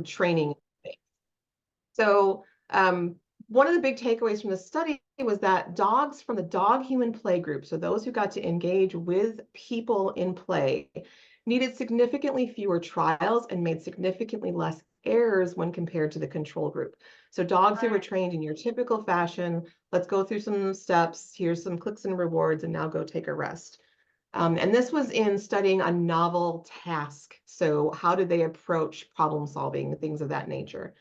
training. So one of the big takeaways from the study was that dogs from the dog-human play group, so those who got to engage with people in play, needed significantly fewer trials and made significantly less errors when compared to the control group. So dogs who were trained in your typical fashion, let's go through some steps, here's some clicks and rewards, and now go take a rest. And this was in studying a novel task. So how did they approach problem solving, things of that nature?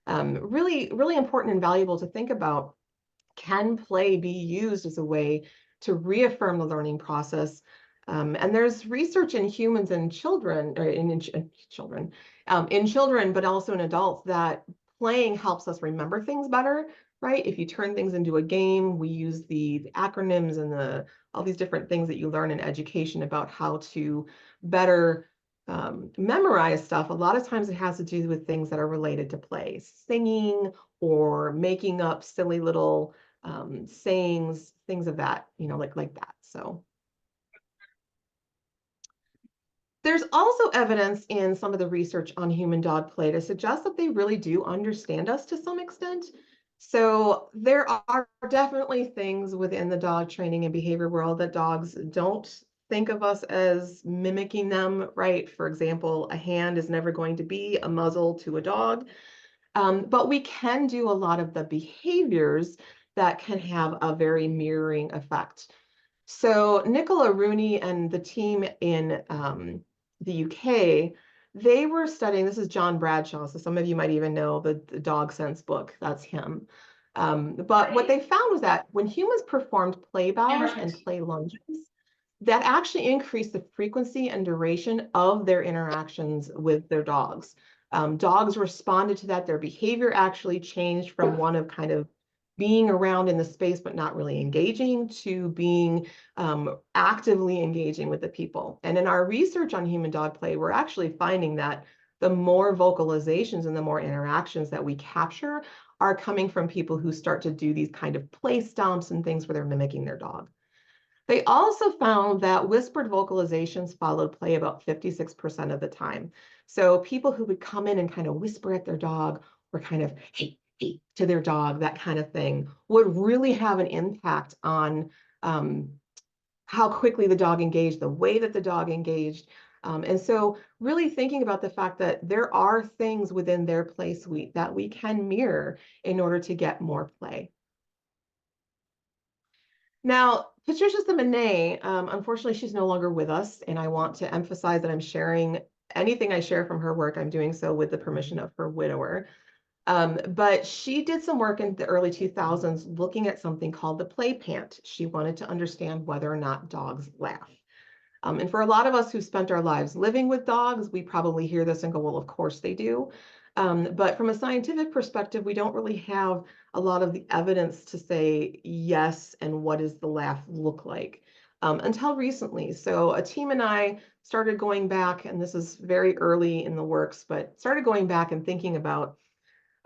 Really, really important and valuable to think about. Can play be used as a way to reaffirm the learning process? And there's research in humans and children, or in children, but also in adults, that playing helps us remember things better, right? If you turn things into a game, we use the acronyms and all these different things that you learn in education about how to better memorize stuff. A lot of times it has to do with things that are related to play, singing or making up silly little sayings, things of that, like that. So there's also evidence in some of the research on human dog play to suggest that they really do understand us to some extent. So there are definitely things within the dog training and behavior world that dogs don't think of us as mimicking them, right? For example, a hand is never going to be a muzzle to a dog. But we can do a lot of the behaviors that can have a very mirroring effect. So Nicola Rooney and the team in the UK, they were studying, this is John Bradshaw, so some of you might even know the Dog Sense book, that's him. But what they found was that when humans performed play bows and play lunges, that actually increased the frequency and duration of their interactions with their dogs. Dogs responded to that. Their behavior actually changed from one of kind of being around in the space but not really engaging to being actively engaging with the people. And in our research on human dog play, we're actually finding that the more vocalizations and the more interactions that we capture are coming from people who start to do these kind of play stomps and things where they're mimicking their dog. They also found that whispered vocalizations followed play about 56% of the time. So people who would come in and kind of whisper at their dog or kind of, hey, hey, to their dog, that kind of thing, would really have an impact on how quickly the dog engaged, the way that the dog engaged. And so really thinking about the fact that there are things within their play suite that we can mirror in order to get more play. Now, Patricia Simonet, unfortunately, she's no longer with us, and I want to emphasize that I'm sharing anything I share from her work, I'm doing so with the permission of her widower. But she did some work in the early 2000s looking at something called the play pant. She wanted to understand whether or not dogs laugh. And for a lot of us who spent our lives living with dogs, we probably hear this and go, well, of course they do. But from a scientific perspective, we don't really have a lot of the evidence to say yes and what does the laugh look like until recently. So a team and I started going back, and this is very early in the works, but started going back and thinking about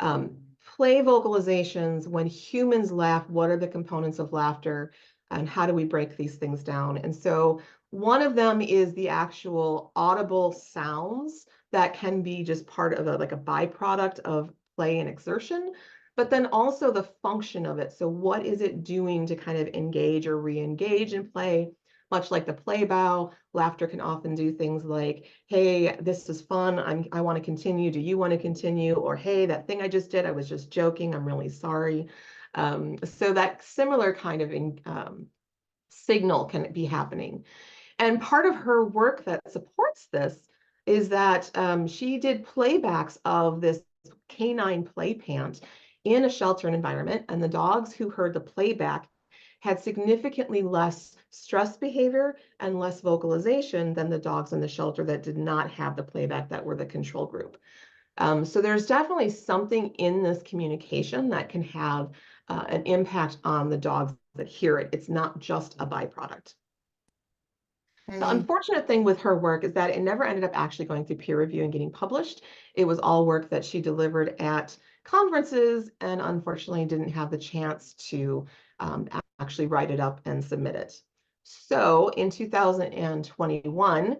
play vocalizations. When humans laugh, what are the components of laughter and how do we break these things down? And so one of them is the actual audible sounds that can be just part of like a byproduct of play and exertion, but then also the function of it. So what is it doing to kind of engage or re-engage in play? Much like the play bow, laughter can often do things like, hey, this is fun, I want to continue, do you want to continue? Or hey, that thing I just did, I was just joking, I'm really sorry. So that similar kind of signal can be happening. And part of her work that supports this is that she did playbacks of this canine play pant in a sheltered environment, and the dogs who heard the playback had significantly less stress behavior and less vocalization than the dogs in the shelter that did not have the playback, that were the control group. So there's definitely something in this communication that can have an impact on the dogs that hear it. It's not just a byproduct. The unfortunate thing with her work is that it never ended up actually going through peer review and getting published. It was all work that she delivered at conferences and unfortunately didn't have the chance to actually write it up and submit it. So in 2021,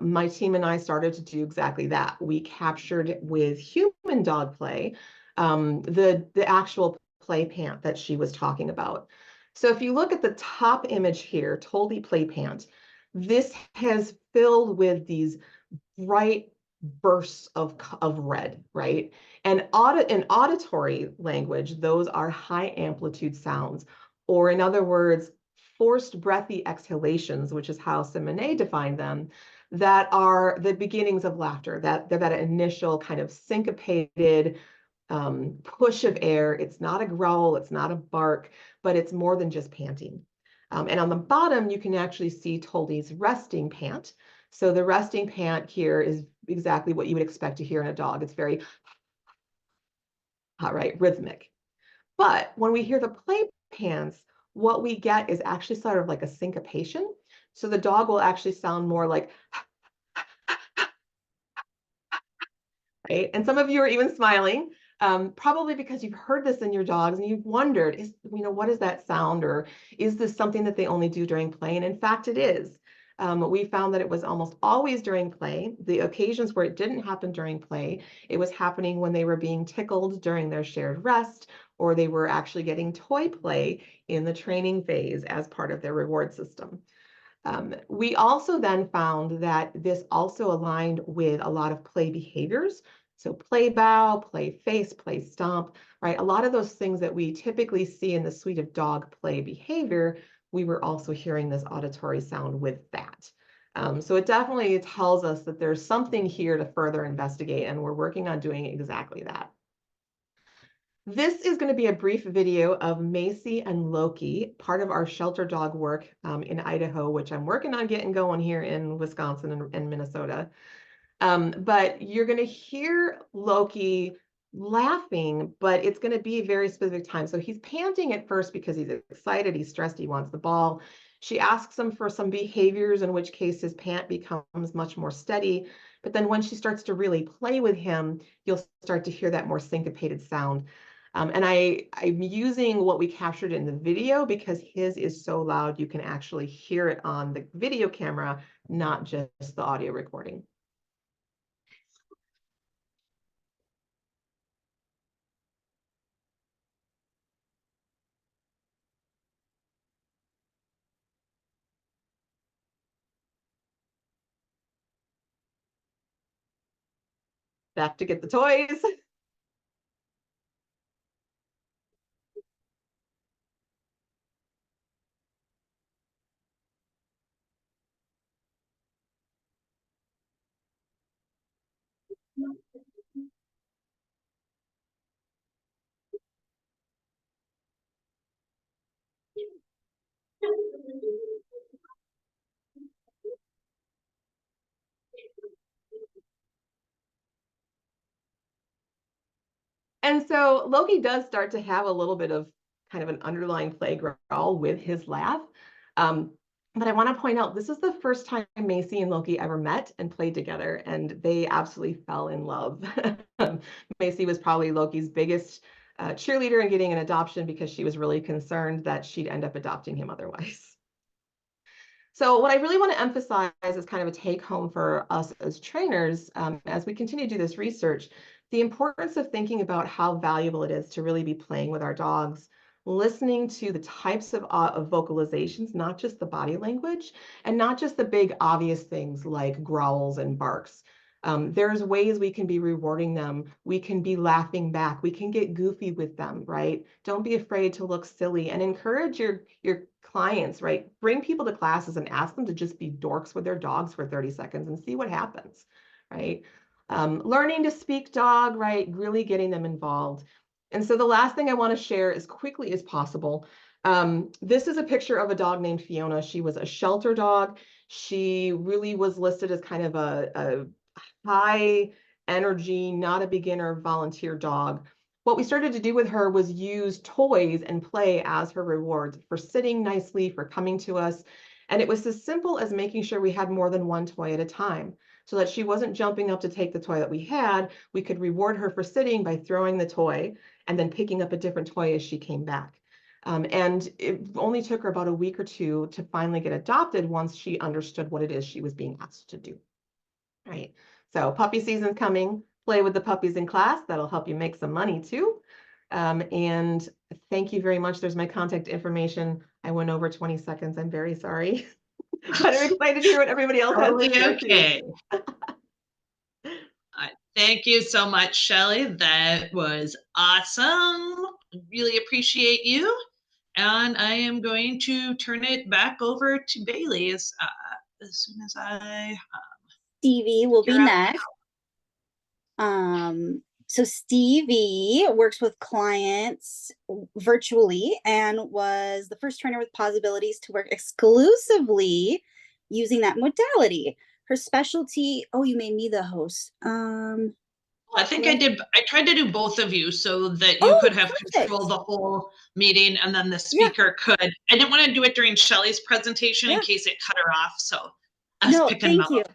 my team and I started to do exactly that. We captured with human dog play the actual play pant that she was talking about. So if you look at the top image here, Toldy play pant, this has filled with these bright bursts of red, right? And in auditory language, those are high amplitude sounds, or in other words, forced breathy exhalations, which is how Simone defined them, that are the beginnings of laughter, that they're that initial kind of syncopated push of air. It's not a growl, it's not a bark, but it's more than just panting. And on the bottom, you can actually see Toldy's resting pant. So the resting pant here is exactly what you would expect to hear in a dog. It's very, right, rhythmic. But when we hear the play pants, what we get is actually sort of like a syncopation. So the dog will actually sound more like, right? And some of you are even smiling, probably because you've heard this in your dogs and you've wondered, what is that sound? Or is this something that they only do during play? And in fact, it is. We found that it was almost always during play. The occasions where it didn't happen during play, it was happening when they were being tickled during their shared rest, or they were actually getting toy play in the training phase as part of their reward system. We also then found that this also aligned with a lot of play behaviors. So play bow, play face, play stomp, right? A lot of those things that we typically see in the suite of dog play behavior, we were also hearing this auditory sound with that. So it definitely tells us that there's something here to further investigate, and we're working on doing exactly that. This is going to be a brief video of Macy and Loki, part of our shelter dog work in Idaho, which I'm working on getting going here in Wisconsin and Minnesota. But you're going to hear Loki laughing, but it's going to be a very specific time. So he's panting at first because he's excited, he's stressed, he wants the ball. She asks him for some behaviors, in which case his pant becomes much more steady. But then when she starts to really play with him, you'll start to hear that more syncopated sound. And I'm using what we captured in the video because his is so loud, you can actually hear it on the video camera, not just the audio recording. Back to get the toys. And so Loki does start to have a little bit of kind of an underlying play growl with his laugh. But I want to point out, this is the first time Macy and Loki ever met and played together, and they absolutely fell in love. Macy was probably Loki's biggest cheerleader in getting an adoption because she was really concerned that she'd end up adopting him otherwise. So what I really want to emphasize is kind of a take home for us as trainers, as we continue to do this research, the importance of thinking about how valuable it is to really be playing with our dogs, listening to the types of vocalizations, not just the body language, and not just the big obvious things like growls and barks. There's ways we can be rewarding them. We can be laughing back. We can get goofy with them, right? Don't be afraid to look silly and encourage your clients, right? Bring people to classes and ask them to just be dorks with their dogs for 30 seconds and see what happens, right? Learning to speak dog, right? Really getting them involved. And so the last thing I want to share as quickly as possible. This is a picture of a dog named Fiona. She was a shelter dog. She really was listed as kind of a high energy, not a beginner volunteer dog. What we started to do with her was use toys and play as her rewards for sitting nicely, for coming to us. And it was as simple as making sure we had more than one toy at a time so that she wasn't jumping up to take the toy that we had. We could reward her for sitting by throwing the toy and then picking up a different toy as she came back. And it only took her about a week or two to finally get adopted once she understood what it is she was being asked to do. Right. So puppy season's coming. Play with the puppies in class. That'll help you make some money too. And thank you very much. There's my contact information. I went over 20 seconds. I'm very sorry. But I'm excited to hear what everybody else has to share too. Okay. Thank you so much, Shelly. That was awesome. Really appreciate you. And I am going to turn it back over to Bailey as soon as I. Stevie will be next. So Stevie works with clients virtually and was the first trainer with Possibilities to work exclusively using that modality. Her specialty, oh, you made me the host. I think I did. I tried to do both of you so that you could have control the whole meeting and then the speaker could. I didn't want to do it during Shelly's presentation in case it cut her off. So I was picking them up.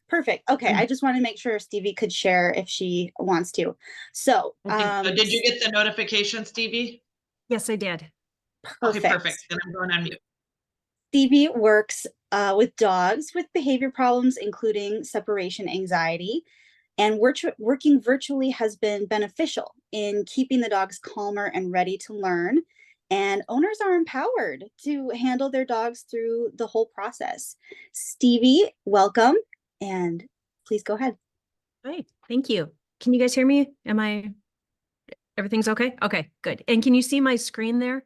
Perfect. Okay. I just want to make sure Stevie could share if she wants to. So, did you get the notification, Stevie? Yes, I did. Perfect. Okay, perfect. Then I'm going on mute. Stevie works with dogs with behavior problems, including separation anxiety. And working virtually has been beneficial in keeping the dogs calmer and ready to learn. And owners are empowered to handle their dogs through the whole process. Stevie, welcome. And please go ahead. Hi, thank you. Can you guys hear me? Everything's okay? Okay, good. And can you see my screen there?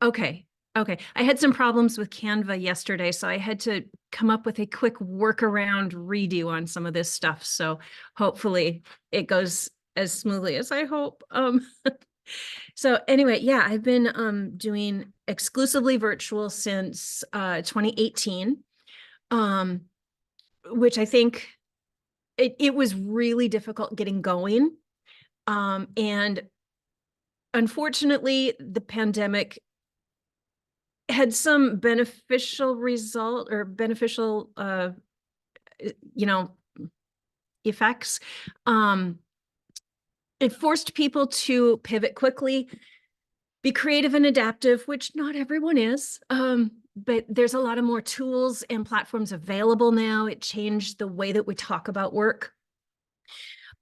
Okay. Okay, I had some problems with Canva yesterday, so I had to come up with a quick workaround redo on some of this stuff. So hopefully it goes as smoothly as I hope. So anyway, yeah, I've been doing exclusively virtual since 2018, which I think it was really difficult getting going. And unfortunately, the pandemic had some beneficial result or beneficial, effects. It forced people to pivot quickly, be creative and adaptive, which not everyone is. But there's a lot of more tools and platforms available now. It changed the way that we talk about work.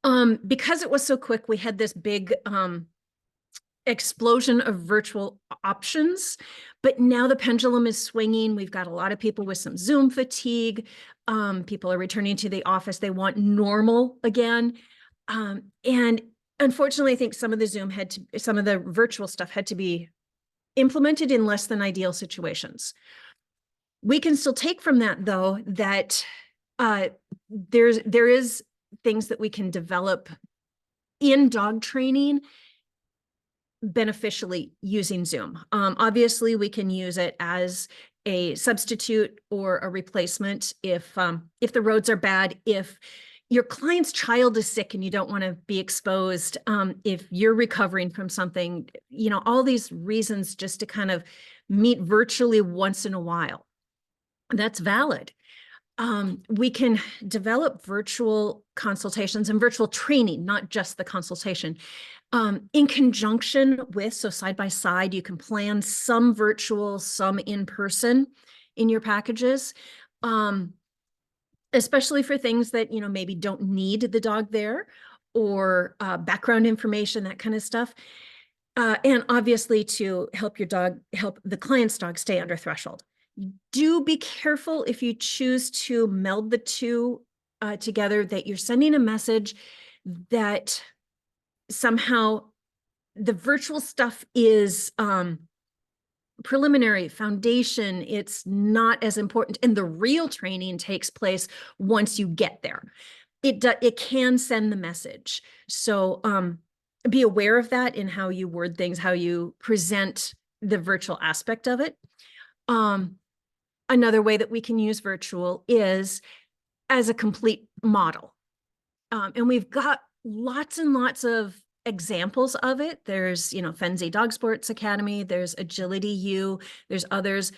Because it was so quick, we had this big, explosion of virtual options, but now the pendulum is swinging. We've got a lot of people with some Zoom fatigue. People are returning to the office. They want normal again. And unfortunately, I think some of the virtual stuff had to be implemented in less than ideal situations. We can still take from that though, that there is things that we can develop in dog training beneficially using Zoom. Obviously, we can use it as a substitute or a replacement if the roads are bad, if your client's child is sick and you don't want to be exposed, if you're recovering from something, all these reasons just to kind of meet virtually once in a while. That's valid. We can develop virtual consultations and virtual training, not just the consultation, in conjunction with, so side by side, you can plan some virtual, some in person in your packages, especially for things that, maybe don't need the dog there or background information, that kind of stuff. And obviously to help the client's dog stay under threshold. Do be careful if you choose to meld the two together, that you're sending a message that somehow the virtual stuff is preliminary foundation. It's not as important. And the real training takes place once you get there. It can send the message. So be aware of that in how you word things, how you present the virtual aspect of it. Another way that we can use virtual is as a complete model. And we've got lots and lots of examples of it. There's, Fenzi Dog Sports Academy, there's Agility U, there's others.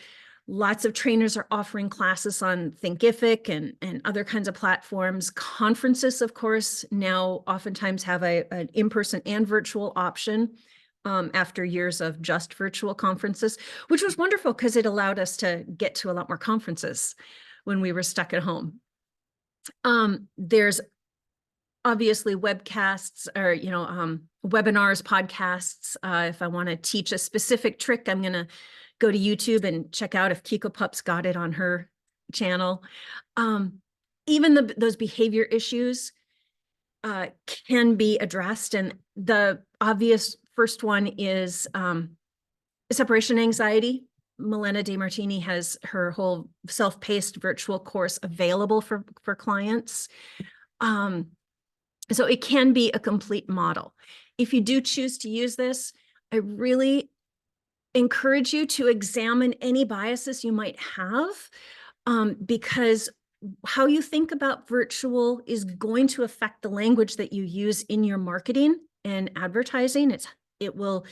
Lots of trainers are offering classes on Thinkific and other kinds of platforms. Conferences, of course, now oftentimes have an in-person and virtual option. after years of just virtual conferences, which was wonderful because it allowed us to get to a lot more conferences when we were stuck at home. There's obviously webcasts or, webinars, podcasts. If I want to teach a specific trick, I'm going to go to YouTube and check out if Kiko Pup's got it on her channel. Even those behavior issues can be addressed. And the obvious first one is separation anxiety. Milena DeMartini has her whole self-paced virtual course available for clients. So it can be a complete model. If you do choose to use this, I really encourage you to examine any biases you might have, because how you think about virtual is going to affect the language that you use in your marketing and advertising. It will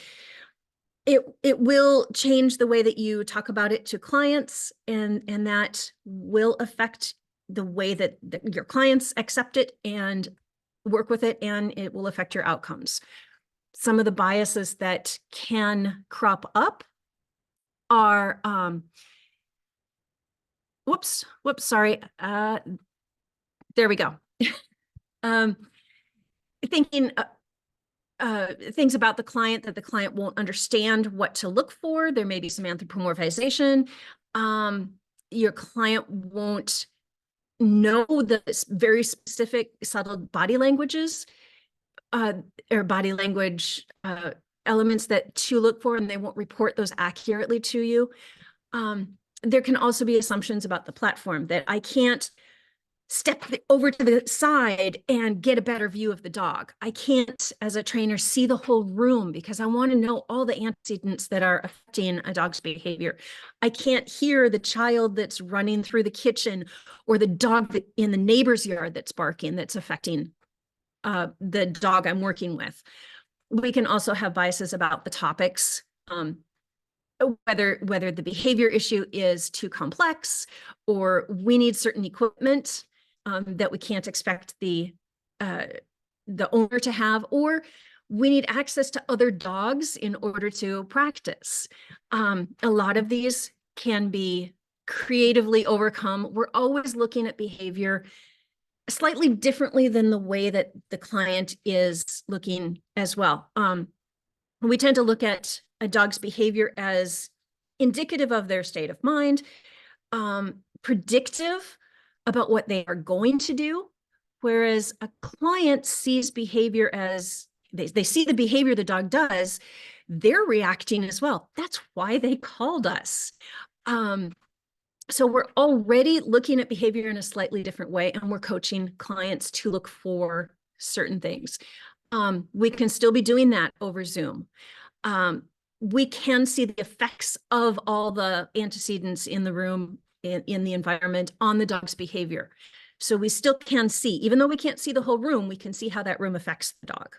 change the way that you talk about it to clients, and that will affect the way that your clients accept it and work with it, and it will affect your outcomes. Some of the biases that can crop up are, sorry. There we go. Thinking things about the client that the client won't understand what to look for. There may be some anthropomorphization. Your client won't know the very specific subtle body languages or body language elements that to look for, and they won't report those accurately to you. There can also be assumptions about the platform that I can't step over to the side and get a better view of the dog. I can't, as a trainer, see the whole room because I want to know all the antecedents that are affecting a dog's behavior. I can't hear the child that's running through the kitchen or the dog in the neighbor's yard that's barking, that's affecting the dog I'm working with. We can also have biases about the topics, whether the behavior issue is too complex, or we need certain equipment that we can't expect the owner to have, or we need access to other dogs in order to practice. A lot of these can be creatively overcome. We're always looking at behavior slightly differently than the way that the client is looking as well. We tend to look at a dog's behavior as indicative of their state of mind, predictive about what they are going to do, whereas a client sees behavior as, they see the behavior the dog does, they're reacting as well. That's why they called us. So we're already looking at behavior in a slightly different way, and we're coaching clients to look for certain things. We can still be doing that over Zoom. We can see the effects of all the antecedents in the room, in the environment, on the dog's behavior. So we still can see, even though we can't see the whole room, we can see how that room affects the dog.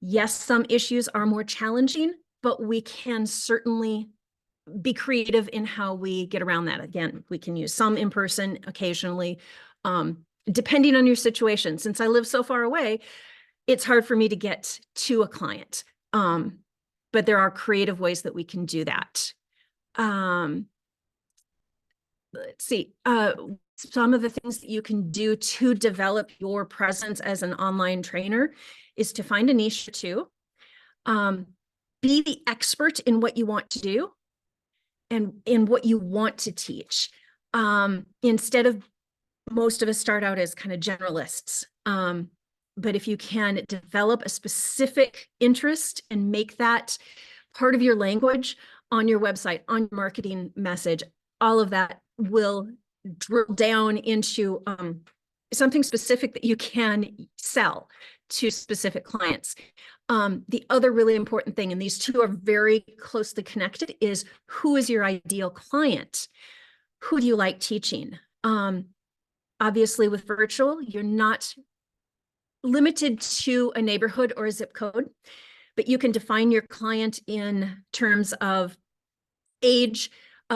Yes, some issues are more challenging, but we can certainly be creative in how we get around that. Again, we can use some in person occasionally, depending on your situation. Since I live so far away, it's hard for me to get to a client. But there are creative ways that we can do that. Let's see. Some of the things that you can do to develop your presence as an online trainer is to find a niche or two. Be the expert in what you want to do and in what you want to teach. Instead of, most of us start out as kind of generalists. But if you can develop a specific interest and make that part of your language on your website, on your marketing message, all of that will drill down into something specific that you can sell to specific clients. The other really important thing, and these two are very closely connected, is who is your ideal client? Who do you like teaching? Obviously, with virtual, you're not limited to a neighborhood or a zip code, but you can define your client in terms of age,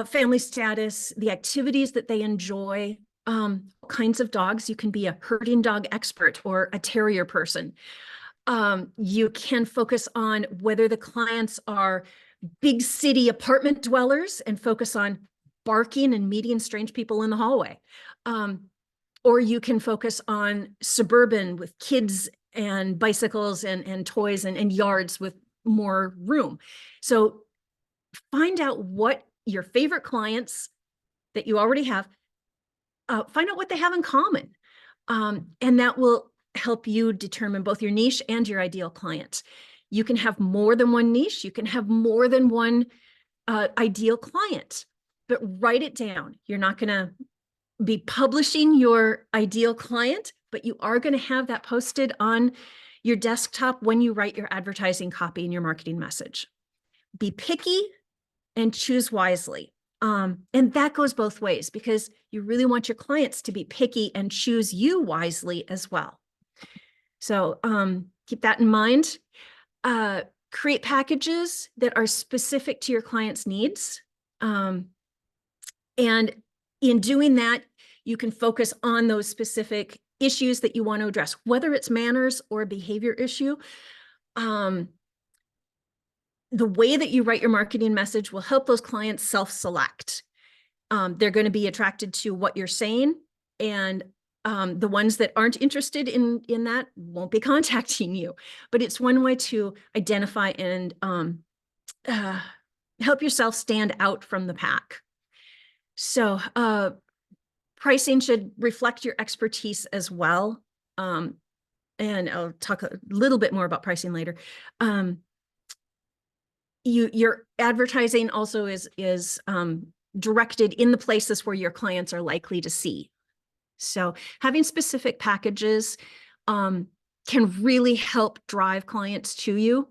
family status, the activities that they enjoy, kinds of dogs. You can be a herding dog expert or a terrier person. You can focus on whether the clients are big city apartment dwellers and focus on barking and meeting strange people in the hallway. Or you can focus on suburban with kids and bicycles and toys and yards with more room. So find out what your favorite clients that you already have, find out what they have in common. And that will help you determine both your niche and your ideal client. You can have more than one niche. You can have more than one ideal client, but write it down. You're not going to be publishing your ideal client, but you are going to have that posted on your desktop when you write your advertising copy and your marketing message. Be picky and choose wisely. And that goes both ways because you really want your clients to be picky and choose you wisely as well. So keep that in mind. Create packages that are specific to your client's needs. And in doing that, you can focus on those specific issues that you want to address, whether it's manners or a behavior issue. The way that you write your marketing message will help those clients self-select. They're going to be attracted to what you're saying, and the ones that aren't interested in that won't be contacting you. But it's one way to identify and help yourself stand out from the pack. So pricing should reflect your expertise as well. And I'll talk a little bit more about pricing later. Your advertising also is directed in the places where your clients are likely to see. So having specific packages can really help drive clients to you.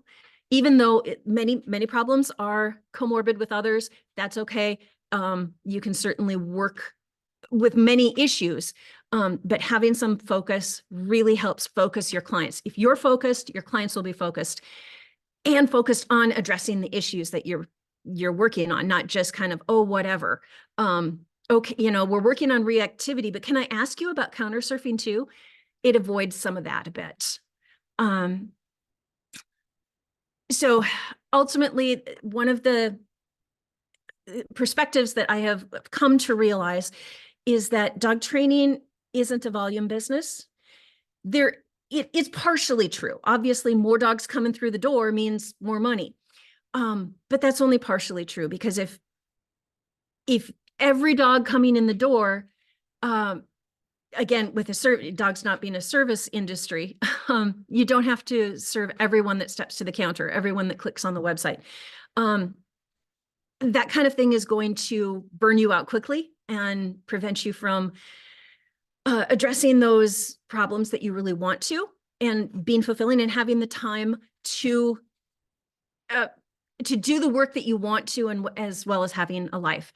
Even though many problems are comorbid with others, that's okay. You can certainly work with many issues, but having some focus really helps focus your clients. If you're focused, your clients will be focused and focused on addressing the issues that you're working on, not just kind of, oh, whatever. Okay, we're working on reactivity, but can I ask you about counter surfing too? It avoids some of that a bit. So ultimately, one of the perspectives that I have come to realize is that dog training isn't a volume business. It's partially true. Obviously, more dogs coming through the door means more money. But that's only partially true, because if every dog coming in the door, again, with dogs not being a service industry, you don't have to serve everyone that steps to the counter, everyone that clicks on the website. That kind of thing is going to burn you out quickly and prevent you from addressing those problems that you really want to, and being fulfilling and having the time to do the work that you want to, and as well as having a life.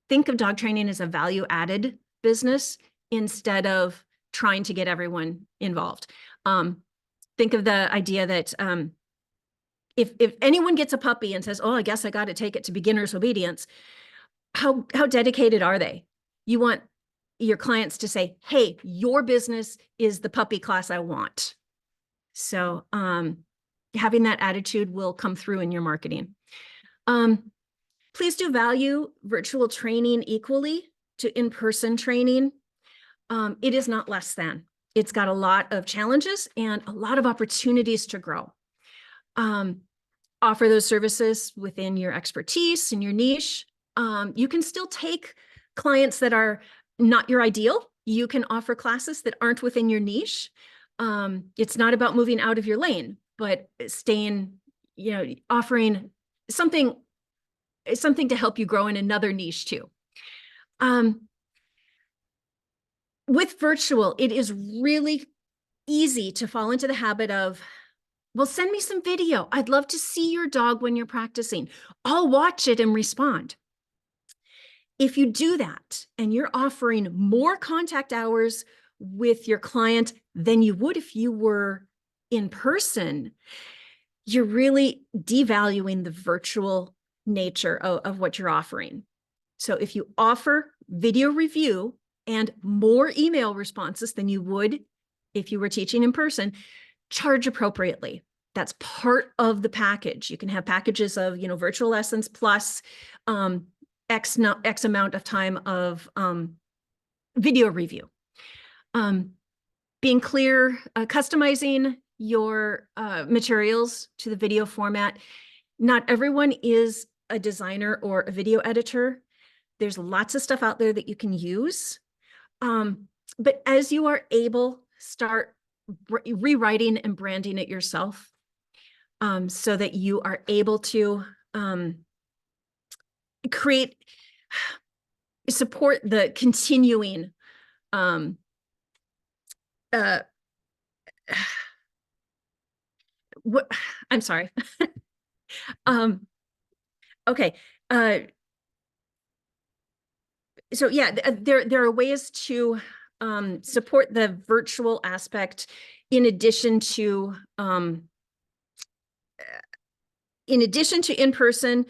Think of dog training as a value-added business instead of trying to get everyone involved. Think of the idea that if anyone gets a puppy and says, oh, I guess I got to take it to beginner's obedience, how dedicated are they? You want your clients to say, hey, your business is the puppy class I want. So having that attitude will come through in your marketing. Please do value virtual training equally to in-person training. It is not less than. It's got a lot of challenges and a lot of opportunities to grow. Offer those services within your expertise and your niche. You can still take clients that are not your ideal. You can offer classes that aren't within your niche. It's not about moving out of your lane, but staying, offering something to help you grow in another niche too. With virtual, it is really easy to fall into the habit of, well, send me some video. I'd love to see your dog when you're practicing. I'll watch it and respond. If you do that and you're offering more contact hours with your client than you would if you were in person, you're really devaluing the virtual nature of what you're offering. So if you offer video review and more email responses than you would if you were teaching in person, charge appropriately. That's part of the package. You can have packages of, virtual lessons plus X amount of time of video review. Being clear, customizing your materials to the video format. Not everyone is a designer or a video editor. There's lots of stuff out there that you can use. But as you are able, start rewriting and branding it yourself, so that you are able to support the continuing I'm sorry. Okay. So yeah, there are ways to support the virtual aspect in addition to in-person.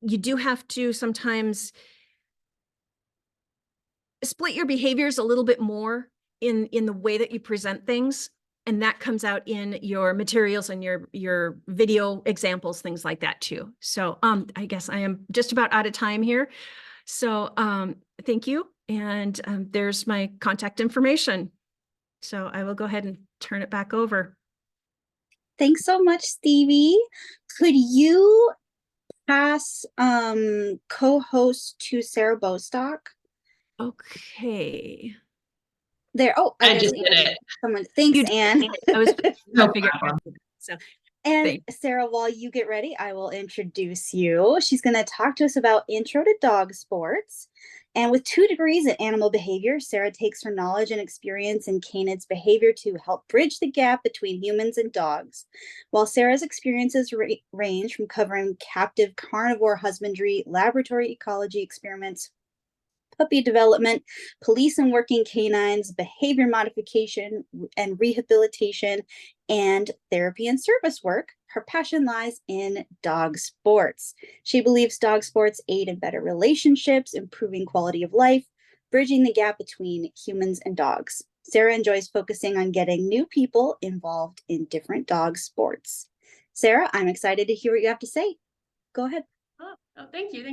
You do have to sometimes split your behaviors a little bit more in the way that you present things. And that comes out in your materials and your video examples, things like that too. So I guess I am just about out of time here. So thank you. And there's my contact information. So I will go ahead and turn it back over. Thanks so much, Stevie. Could you pass co-host to Sarah Bostock? Okay. There. Oh, I just did it. Someone. Thanks, Anne. I was No figure problem. so. And Thanks. Sarah, while you get ready, I will introduce you. She's going to talk to us about Intro to Dog Sports. And with 2 degrees in animal behavior, Sarah takes her knowledge and experience in canids behavior to help bridge the gap between humans and dogs. While Sarah's experiences range from covering captive carnivore husbandry, laboratory ecology experiments, puppy development, police and working canines, behavior modification and rehabilitation, and therapy and service work, her passion lies in dog sports. She believes dog sports aid in better relationships, improving quality of life, bridging the gap between humans and dogs. Sarah enjoys focusing on getting new people involved in different dog sports. Sarah, I'm excited to hear what you have to say. Go ahead. Oh, thank you.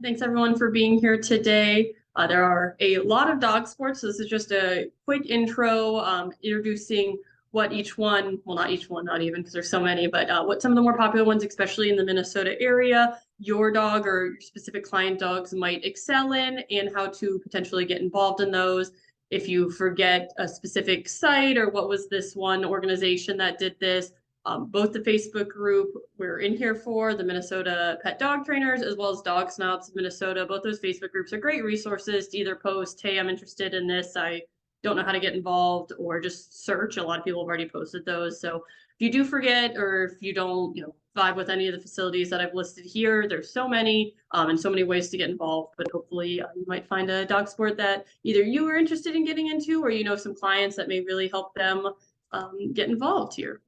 Thanks everyone for being here today. There are a lot of dog sports. So this is just a quick intro, introducing what each one, well, not each one, not even because there's so many, but what some of the more popular ones, especially in the Minnesota area, your dog or your specific client dogs might excel in, and how to potentially get involved in those. If you forget a specific site or what was this one organization that did this, both the Facebook group we're in here for, the Minnesota Pet Dog Trainers, as well as Dog Snobs of Minnesota. Both those Facebook groups are great resources to either post, hey, I'm interested in this, I don't know how to get involved, or just search. A lot of people have already posted those. So if you do forget, or if you don't, vibe with any of the facilities that I've listed here, there's so many and so many ways to get involved. But hopefully you might find a dog sport that either you are interested in getting into, or some clients that may really help them get involved here.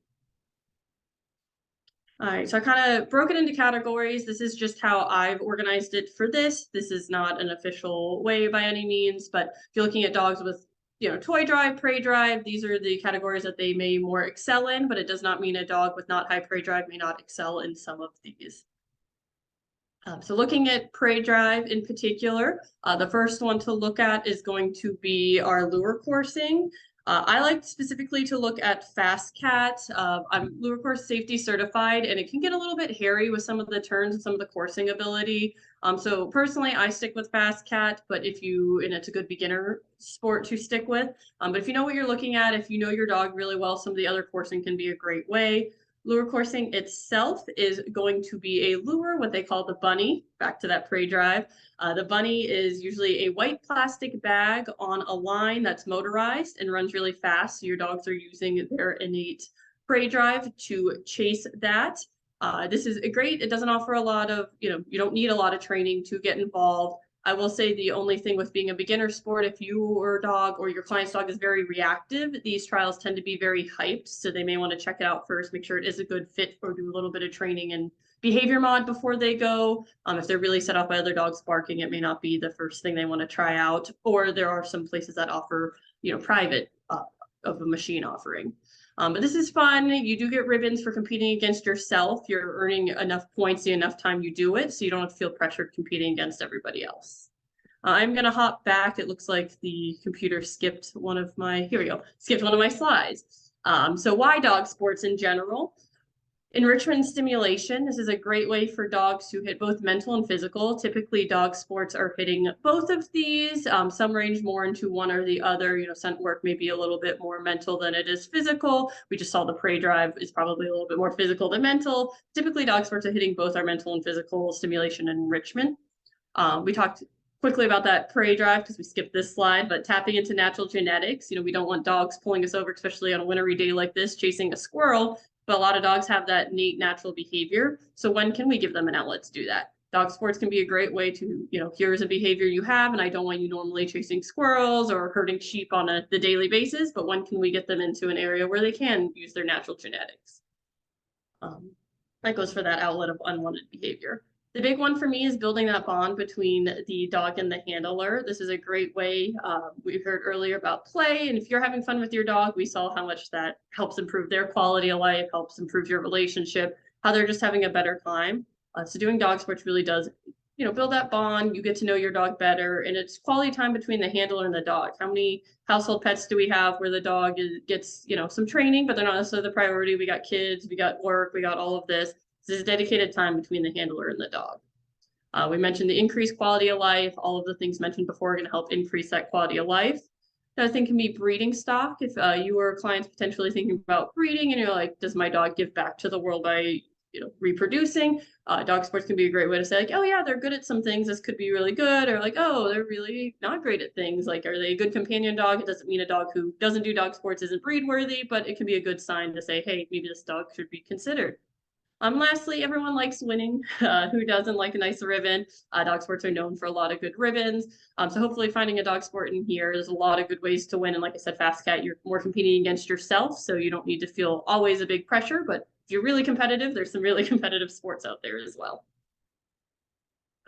All right, so I kind of broke it into categories. This is just how I've organized it for this. This is not an official way by any means, but if you're looking at dogs with, toy drive, prey drive, these are the categories that they may more excel in, but it does not mean a dog with not high prey drive may not excel in some of these. So looking at prey drive in particular, the first one to look at is going to be our lure coursing. I like specifically to look at FastCat. I'm lure course safety certified, and it can get a little bit hairy with some of the turns and some of the coursing ability. So personally, I stick with FastCat, but and it's a good beginner sport to stick with. But if you know what you're looking at, if you know your dog really well, some of the other coursing can be a great way. Lure coursing itself is going to be a lure, what they call the bunny, back to that prey drive. The bunny is usually a white plastic bag on a line that's motorized and runs really fast. So your dogs are using their innate prey drive to chase that. This is great. It doesn't offer a lot of, you don't need a lot of training to get involved. I will say the only thing with being a beginner sport, if your dog or your client's dog is very reactive, these trials tend to be very hyped. So they may want to check it out first, make sure it is a good fit, or do a little bit of training and behavior mod before they go. If they're really set off by other dogs barking, it may not be the first thing they want to try out. Or there are some places that offer, private of a machine offering. But this is fun. You do get ribbons for competing against yourself. You're earning enough points the enough time you do it, so you don't have to feel pressured competing against everybody else. I'm gonna hop back. It looks like the computer skipped one of my, here we go, skipped one of my slides. So why dog sports in general? Enrichment stimulation. This is a great way for dogs to hit both mental and physical. Typically, dog sports are hitting both of these. Some range more into one or the other. You know, scent work may be a little bit more mental than it is physical. We just saw the prey drive is probably a little bit more physical than mental. Typically, dog sports are hitting both our mental and physical stimulation and enrichment. We talked quickly about that prey drive because we skipped this slide, but tapping into natural genetics. You know, we don't want dogs pulling us over, especially on a wintry day like this, chasing a squirrel. But a lot of dogs have that innate natural behavior. So when can we give them an outlet to do that? Dog sports can be a great way to, you know, here's a behavior you have, and I don't want you normally chasing squirrels or herding sheep on the daily basis, but when can we get them into an area where they can use their natural genetics? That goes for that outlet of unwanted behavior. The big one for me is building that bond between the dog and the handler. This is a great way. We heard earlier about play, and if you're having fun with your dog, we saw how much that helps improve their quality of life, helps improve your relationship, how they're just having a better time. So doing dog sports really does, you know, build that bond. You get to know your dog better, and it's quality time between the handler and the dog. How many household pets do we have where the dog gets, you know, some training, but they're not necessarily the priority? We got kids, we got work, we got all of this. This is dedicated time between the handler and the dog. We mentioned the increased quality of life. All of the things mentioned before are going to help increase that quality of life. Another thing can be breeding stock. If you or clients potentially thinking about breeding and you're like, does my dog give back to the world by, you know, reproducing? Dog sports can be a great way to say, like, oh yeah, they're good at some things. This could be really good. Or like, oh, they're really not great at things. Like, are they a good companion dog? It doesn't mean a dog who doesn't do dog sports isn't breed worthy, but it can be a good sign to say, hey, maybe this dog should be considered. Lastly, everyone likes winning. Who doesn't like a nice ribbon? Dog sports are known for a lot of good ribbons. So hopefully finding a dog sport in here, there's a lot of good ways to win. And like I said, Fast Cat, you're more competing against yourself. So you don't need to feel always a big pressure, but if you're really competitive, there's some really competitive sports out there as well.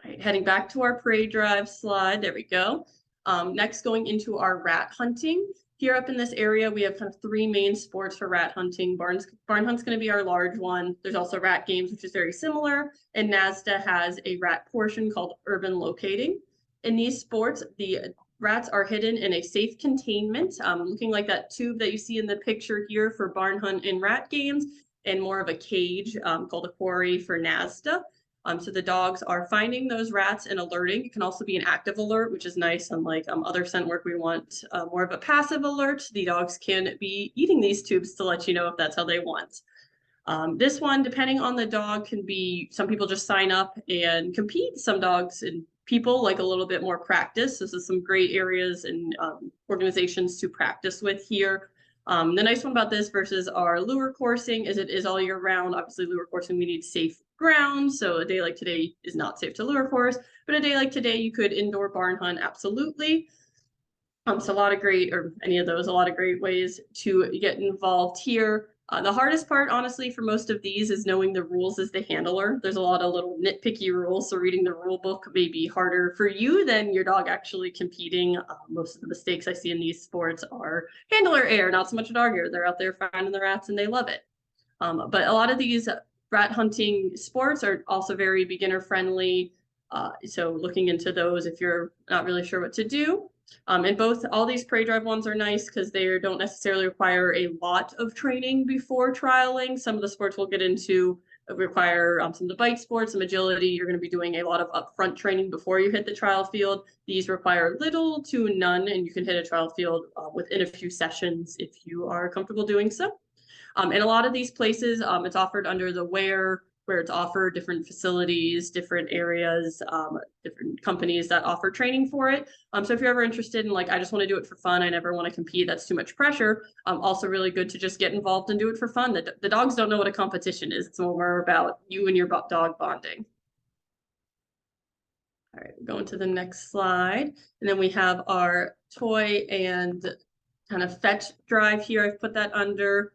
All right, heading back to our prey drive slide. There we go. Next, going into our rat hunting. Here up in this area, we have kind of three main sports for rat hunting. Barn hunt's going to be our large one. There's also rat games, which is very similar. And NASDA has a rat portion called urban locating. In these sports, the rats are hidden in a safe containment, looking like that tube that you see in the picture here for barn hunt and rat games, and more of a cage called a quarry for NASDA. So the dogs are finding those rats and alerting. It can also be an active alert, which is nice. Unlike other scent work, we want more of a passive alert. The dogs can be eating these tubes to let you know if that's how they want. This one, depending on the dog, can be, some people just sign up and compete. Some dogs and people like a little bit more practice. This is some great areas and organizations to practice with here. The nice one about this versus our lure coursing is it is all year round. Obviously, lure coursing, we need safe ground. So a day like today is not safe to lure course, but a day like today, you could indoor barn hunt, absolutely. So a lot of great, or any of those, a lot of great ways to get involved here. The hardest part, honestly, for most of these is knowing the rules as the handler. There's a lot of little nitpicky rules, so reading the rule book may be harder for you than your dog actually competing. Most of the mistakes I see in these sports are handler error, not so much a dog error. They're out there finding the rats and they love it. But a lot of these rat hunting sports are also very beginner friendly. So looking into those if you're not really sure what to do. And all these prey drive ones are nice because they don't necessarily require a lot of training before trialing. Some of the sports we'll get into require some of the bite sports, some agility. You're going to be doing a lot of upfront training before you hit the trial field. These require little to none, and you can hit a trial field within a few sessions if you are comfortable doing so. And a lot of these places, it's offered under the where it's offered, different facilities, different areas, different companies that offer training for it. So if you're ever interested in like, I just want to do it for fun, I never want to compete, that's too much pressure. Also really good to just get involved and do it for fun. The dogs don't know what a competition is. It's more about you and your dog bonding. All right, going to the next slide. And then we have our toy and kind of fetch drive here. I've put that under.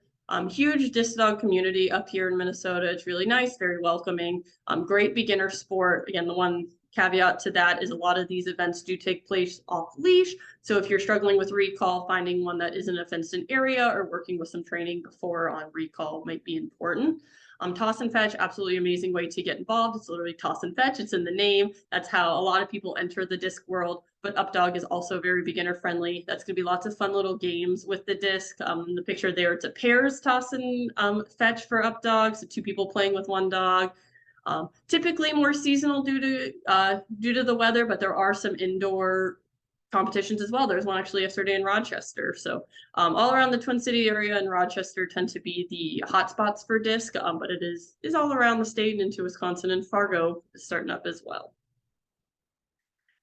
Huge disc dog community up here in Minnesota. It's really nice, very welcoming. Great beginner sport. Again, the one caveat to that is a lot of these events do take place off leash. So if you're struggling with recall, finding one that isn't a fenced in area or working with some training before on recall might be important. Toss and fetch, absolutely amazing way to get involved. It's literally toss and fetch. It's in the name. That's how a lot of people enter the disc world. But UpDog is also very beginner friendly. That's going to be lots of fun little games with the disc. The picture there, it's a pairs toss and fetch for UpDog. So 2 people playing with 1 dog. Typically more seasonal due to the weather, but there are some indoor competitions as well. There's one actually yesterday in Rochester. So all around the Twin City area and Rochester tend to be the hotspots for disc, but it is all around the state and into Wisconsin, and Fargo is starting up as well.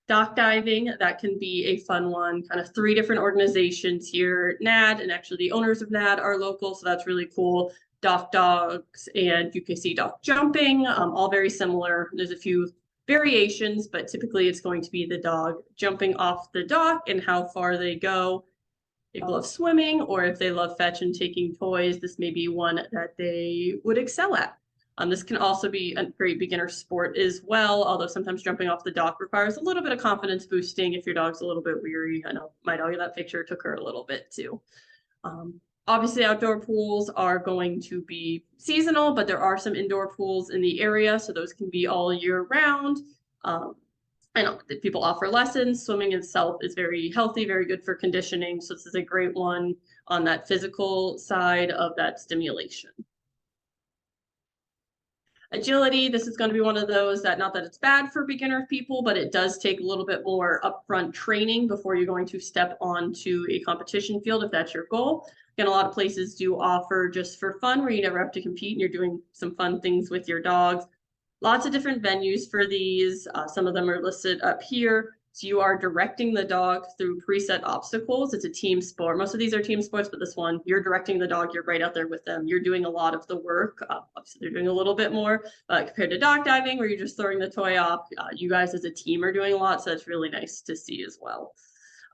Dock diving, that can be a fun one. Kind of 3 different organizations here, NAD, and actually the owners of NAD are local, so that's really cool. Dock Dogs and UKC Dock Jumping, all very similar. There's a few variations, but typically it's going to be the dog jumping off the dock and how far they go. If they love swimming, or if they love fetch and taking toys, this may be one that they would excel at. This can also be a great beginner sport as well, although sometimes jumping off the dock requires a little bit of confidence boosting if your dog's a little bit weary. I know my dog in that picture took her a little bit too. Obviously, outdoor pools are going to be seasonal, but there are some indoor pools in the area, so those can be all year round. I know that people offer lessons. Swimming itself is very healthy, very good for conditioning, so this is a great one on that physical side of that stimulation. Agility, this is going to be one of those that, not that it's bad for beginner people, but it does take a little bit more upfront training before you're going to step onto a competition field if that's your goal. Again, a lot of places do offer just for fun where you never have to compete and you're doing some fun things with your dogs. Lots of different venues for these. Some of them are listed up here. So you are directing the dog through preset obstacles. It's a team sport. Most of these are team sports, but this one, you're directing the dog. You're right out there with them. You're doing a lot of the work. Obviously, they're doing a little bit more compared to dock diving, where you're just throwing the toy off. You guys as a team are doing a lot, so that's really nice to see as well.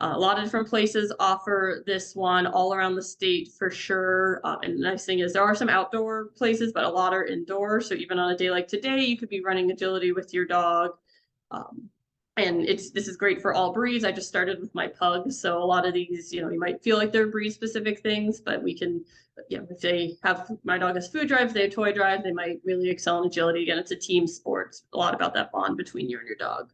A lot of different places offer this one all around the state for sure. And the nice thing is there are some outdoor places, but a lot are indoor. So even on a day like today, you could be running agility with your dog. And this is great for all breeds. I just started with my pug. So a lot of these, you might feel like they're breed specific things, but we can, if they have, my dog has food drive, they have toy drive, they might really excel in agility. Again, it's a team sport. It's a lot about that bond between you and your dog.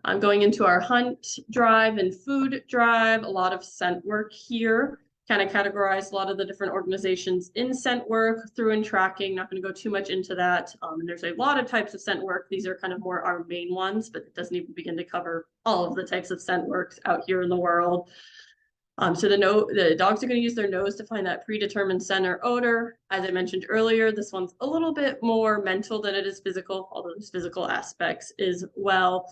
I'm going into our hunt drive and food drive, a lot of scent work here, kind of categorize a lot of the different organizations in scent work through and tracking. Not going to go too much into that. And there's a lot of types of scent work. These are kind of more our main ones, but it doesn't even begin to cover all of the types of scent works out here in the world. So the dogs are going to use their nose to find that predetermined scent or odor. As I mentioned earlier, this one's a little bit more mental than it is physical, although there's physical aspects as well.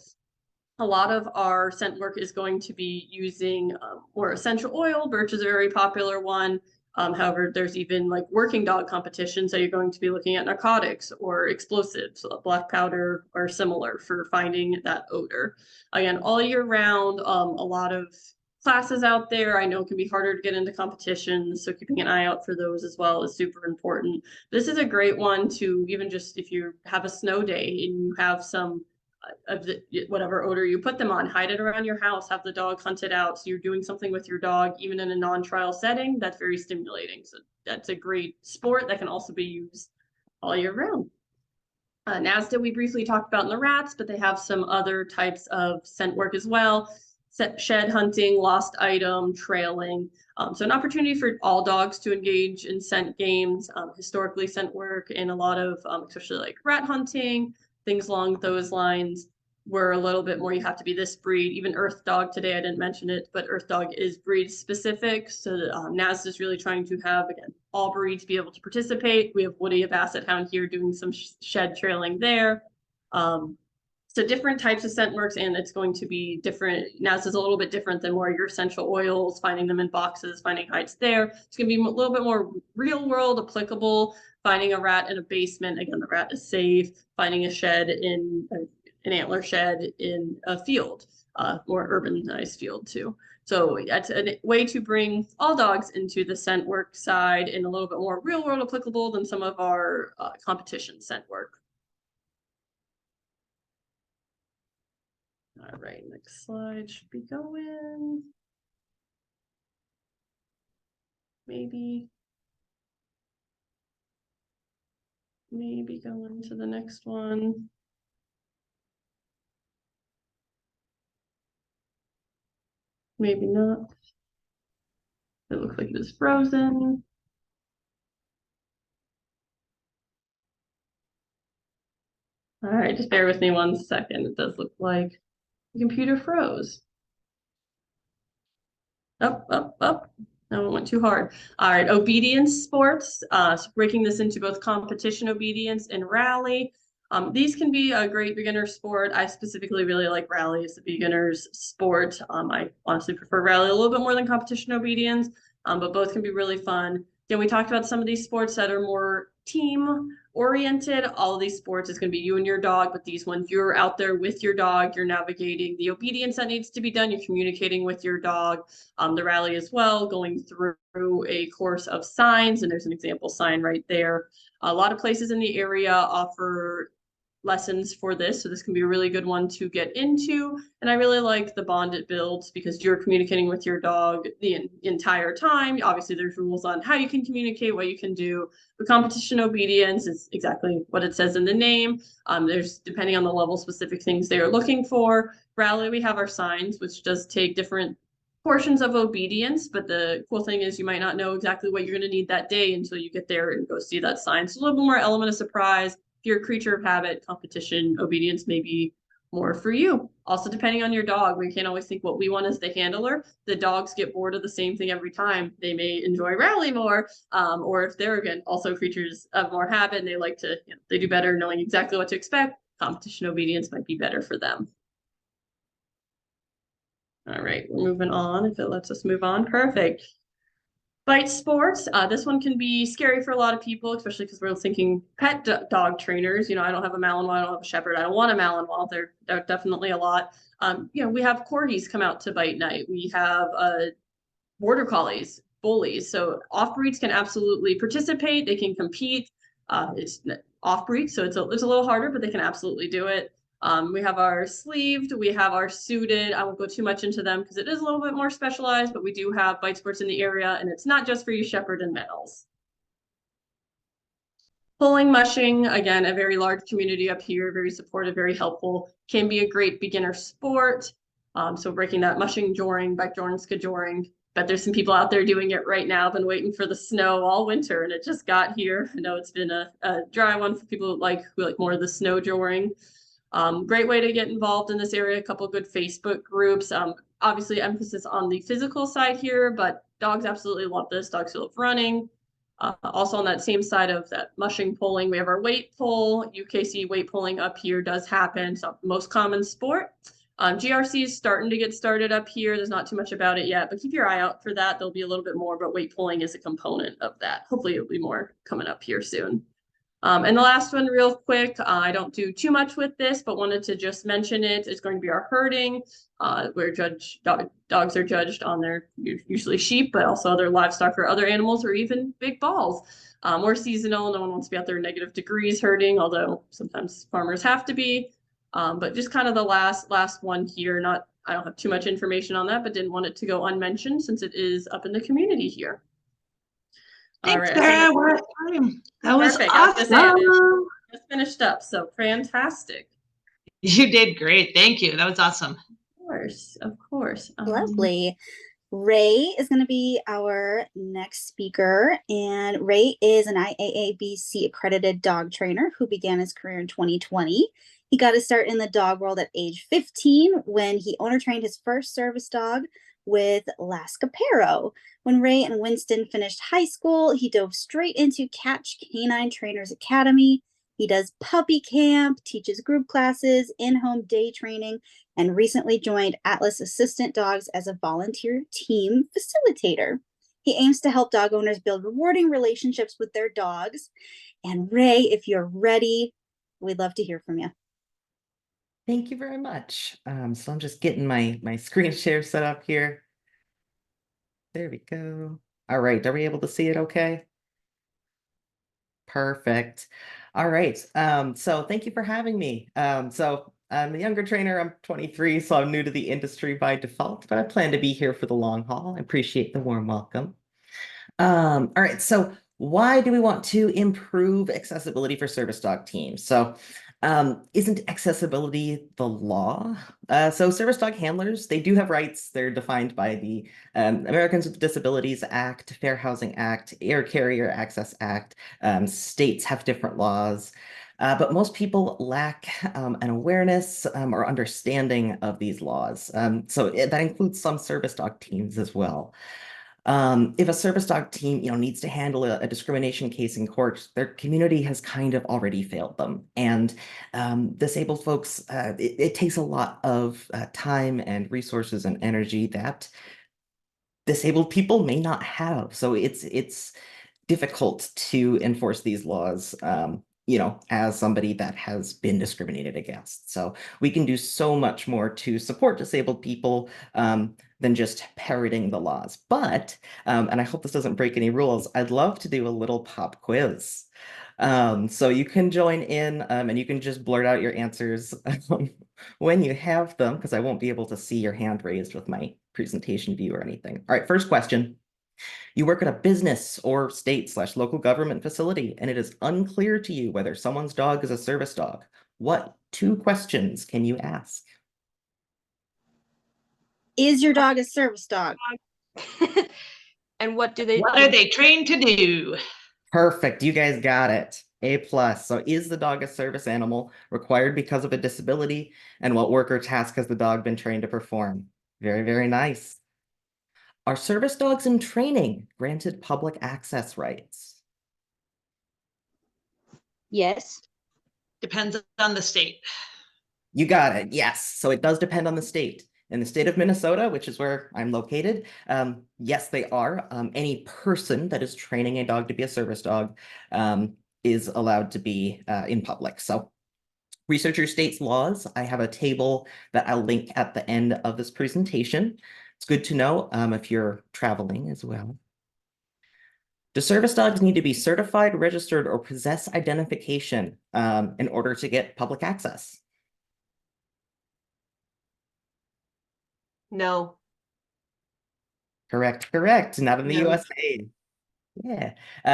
A lot of our scent work is going to be using more essential oil. Birch is a very popular one. However, there's even like working dog competitions. So you're going to be looking at narcotics or explosives, so black powder or similar for finding that odor. Again, all year round, a lot of classes out there. I know it can be harder to get into competitions, so keeping an eye out for those as well is super important. This is a great one to even just if you have a snow day and you have some of the whatever odor you put them on, hide it around your house, have the dog hunt it out. So you're doing something with your dog, even in a non-trial setting, that's very stimulating. So that's a great sport that can also be used all year round. NASDA we briefly talked about in the rats, but they have some other types of scent work as well. Shed hunting, lost item, trailing. So an opportunity for all dogs to engage in scent games, historically scent work, and a lot of, especially like rat hunting, things along those lines were a little bit more, you have to be this breed. Even Earth Dog today, I didn't mention it, but Earth Dog is breed specific. So NASDA is really trying to have, again, all breeds be able to participate. We have Woody, a Basset Hound here doing some shed trailing there. So different types of scent works, and it's going to be different. NASDA is a little bit different than more your essential oils, finding them in boxes, finding hides there. It's going to be a little bit more real world applicable. Finding a rat in a basement, again, the rat is safe. Finding a shed in an antler shed in a field, more urbanized field too. So that's a way to bring all dogs into the scent work side and a little bit more real world applicable than some of our competition scent work. All right, next slide should be going. Maybe going to the next one. Maybe not. It looks like it is frozen. All right, just bear with me 1 second. It does look like the computer froze. Up. No, it went too hard. All right, obedience sports. So breaking this into both competition obedience and rally. These can be a great beginner sport. I specifically really like rally as a beginner's sport. I honestly prefer rally a little bit more than competition obedience, but both can be really fun. Again, we talked about some of these sports that are more team oriented. All of these sports is going to be you and your dog, but these ones you're out there with your dog, you're navigating the obedience that needs to be done, you're communicating with your dog. The rally as well, going through a course of signs, and there's an example sign right there. A lot of places in the area offer lessons for this, so this can be a really good one to get into. And I really like the bond it builds because you're communicating with your dog the entire time. Obviously, there's rules on how you can communicate, what you can do. The competition obedience is exactly what it says in the name. There's, depending on the level, specific things they are looking for. Rally, we have our signs, which does take different portions of obedience, but the cool thing is you might not know exactly what you're going to need that day until you get there and go see that sign. So a little bit more element of surprise. If you're a creature of habit, competition obedience may be more for you. Also, depending on your dog, we can't always think what we want as the handler. The dogs get bored of the same thing every time. They may enjoy rally more, or if they're, again, also creatures of more habit and they like to, they do better knowing exactly what to expect, competition obedience might be better for them. All right, we're moving on. If it lets us move on, perfect. Bite sports. This one can be scary for a lot of people, especially because we're thinking pet dog trainers. I don't have a Malinois, I don't have a Shepherd, I don't want a Malinois. They're definitely a lot. We have corgis come out to bite night. We have border collies, bullies. So off breeds can absolutely participate. They can compete. It's off breed, so it's a little harder, but they can absolutely do it. We have our sleeved, we have our suited. I won't go too much into them because it is a little bit more specialized, but we do have bite sports in the area, and it's not just for you Shepherd and males. Pulling, mushing, again, a very large community up here, very supportive, very helpful, can be a great beginner sport. So breaking that mushing, joring, bike joring, skijoring. But there's some people out there doing it right now. Been waiting for the snow all winter, and it just got here. I know it's been a dry one for people who like more of the snow joring. Great way to get involved in this area. A couple good Facebook groups. Obviously, emphasis on the physical side here, but dogs absolutely love this. Dogs love running. Also on that same side of that mushing pulling, we have our weight pull. UKC weight pulling up here does happen. So most common sport. GRC is starting to get started up here. There's not too much about it yet, but keep your eye out for that. There'll be a little bit more, but weight pulling is a component of that. Hopefully it'll be more coming up here soon. And the last one real quick, I don't do too much with this, but wanted to just mention it. It's going to be our herding, where dogs are judged on their usually sheep, but also other livestock or other animals, or even big balls. More seasonal. No one wants to be out there in negative degrees herding, although sometimes farmers have to be. But just kind of the last one here. I don't have too much information on that, but didn't want it to go unmentioned since it is up in the community here. Thanks, Sarah. We're at time. That was Perfect. awesome. Just finished up, so fantastic. You did great. Thank you. That was awesome. Of course. Lovely. Ray is going to be our next speaker, and Ray is an IAABC accredited dog trainer who began his career in 2020. He got his start in the dog world at age 15 when he owner trained his first service dog with Lascapero. When Ray and Winston finished high school, he dove straight into Catch Canine Trainers Academy. He does puppy camp, teaches group classes, in-home day training, and recently joined Atlas Assistant Dogs as a volunteer team facilitator. He aims to help dog owners build rewarding relationships with their dogs. And Ray, if you're ready, we'd love to hear from you. Thank you very much. So I'm just getting my screen share set up here. There we go. All right, are we able to see it okay? Perfect. All right. So thank you for having me. So I'm a younger trainer. I'm 23, so I'm new to the industry by default, but I plan to be here for the long haul. I appreciate the warm welcome. All right, so why do we want to improve accessibility for service dog teams? So isn't accessibility the law? So service dog handlers, they do have rights. They're defined by the Americans with Disabilities Act, Fair Housing Act, Air Carrier Access Act. States have different laws. But most people lack an awareness or understanding of these laws. That includes some service dog teams as well. If a service dog team, needs to handle a discrimination case in court, their community has kind of already failed them. And disabled folks, it takes a lot of time and resources and energy that disabled people may not have. So it's difficult to enforce these laws, as somebody that has been discriminated against. So we can do so much more to support disabled people than just parroting the laws. But, and I hope this doesn't break any rules, I'd love to do a little pop quiz. So you can join in and you can just blurt out your answers when you have them, because I won't be able to see your hand raised with my presentation view or anything. All right, first question. You work at a business or state/local government facility, and it is unclear to you whether someone's dog is a service dog. What 2 questions can you ask? Is your dog a service dog? And what do they What are they trained to do? Perfect. You guys got it. A+. So is the dog a service animal required because of a disability? And what work or task has the dog been trained to perform? Very, very nice. Are service dogs in training granted public access rights? Yes. Depends on the state. You got it. Yes. So it does depend on the state. In the state of Minnesota, which is where I'm located, yes, they are. Any person that is training a dog to be a service dog is allowed to be in public. So research your state's laws. I have a table that I'll link at the end of this presentation. It's good to know if you're traveling as well. Do service dogs need to be certified, registered, or possess identification in order to get public access? No. Correct. Not in the USA. Yeah.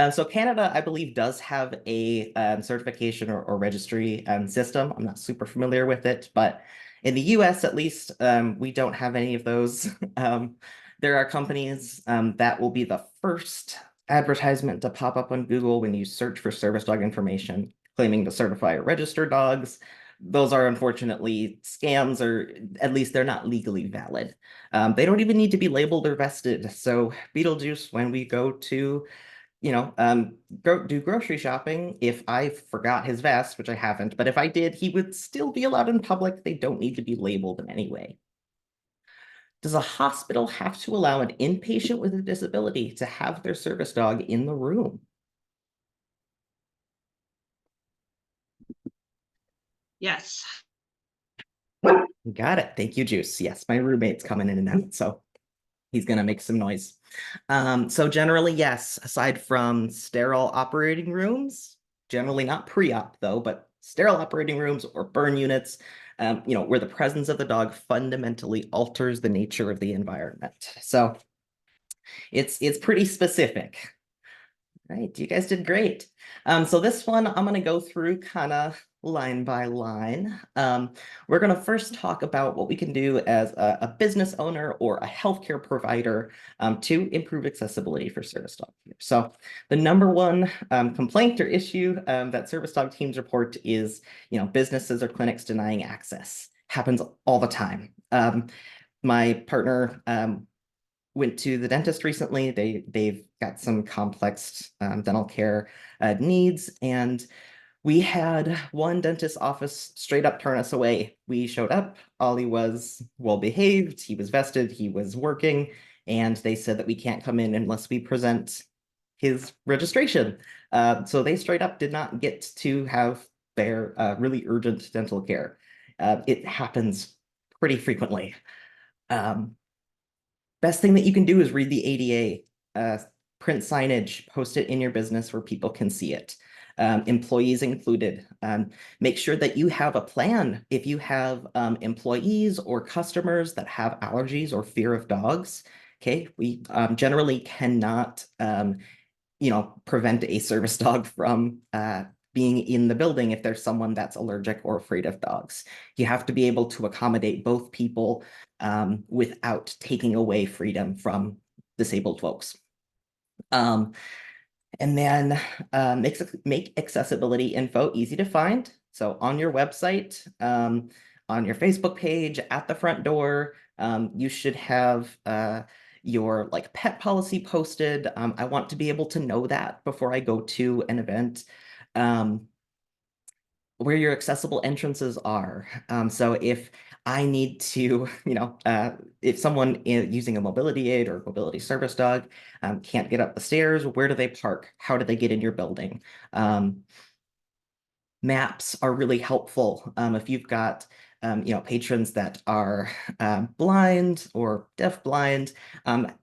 So Canada, I believe, does have a certification or registry system. I'm not super familiar with it, but in the US, at least, we don't have any of those. There are companies that will be the first advertisement to pop up on Google when you search for service dog information, claiming to certify or register dogs. Those are unfortunately scams, or at least they're not legally valid. They don't even need to be labeled or vested. So Beetlejuice, when we go to, do grocery shopping, if I forgot his vest, which I haven't, but if I did, he would still be allowed in public. They don't need to be labeled in any way. Does a hospital have to allow an inpatient with a disability to have their service dog in the room? Yes. Got it. Thank you, Juice. Yes, my roommate's coming in and out, so he's gonna make some noise. So generally, yes, aside from sterile operating rooms, generally not pre-op though, but sterile operating rooms or burn units, where the presence of the dog fundamentally alters the nature of the environment. So it's pretty specific. Right, you guys did great. So this one I'm going to go through kind of line by line. We're going to first talk about what we can do as a business owner or a healthcare provider to improve accessibility for service dog teams. So the number one complaint or issue that service dog teams report is, businesses or clinics denying access. Happens all the time. My partner went to the dentist recently. They've got some complex dental care needs, and we had one dentist office straight up turn us away. We showed up, Ollie was well behaved, he was vested, he was working, and they said that we can't come in unless we present his registration. So they straight up did not get to have their really urgent dental care. It happens pretty frequently. Best thing that you can do is read the ADA, print signage, post it in your business where people can see it. employees included. Make sure that you have a plan. If you have employees or customers that have allergies or fear of dogs, okay, we generally cannot, prevent a service dog from being in the building if there's someone that's allergic or afraid of dogs. You have to be able to accommodate both people without taking away freedom from disabled folks. And then make accessibility info easy to find. So on your website, on your Facebook page, at the front door, you should have your like pet policy posted. I want to be able to know that before I go to an event. Where your accessible entrances are. So if I need to, if someone using a mobility aid or mobility service dog can't get up the stairs, where do they park? How do they get in your building? Maps are really helpful. If you've got patrons that are blind or deafblind,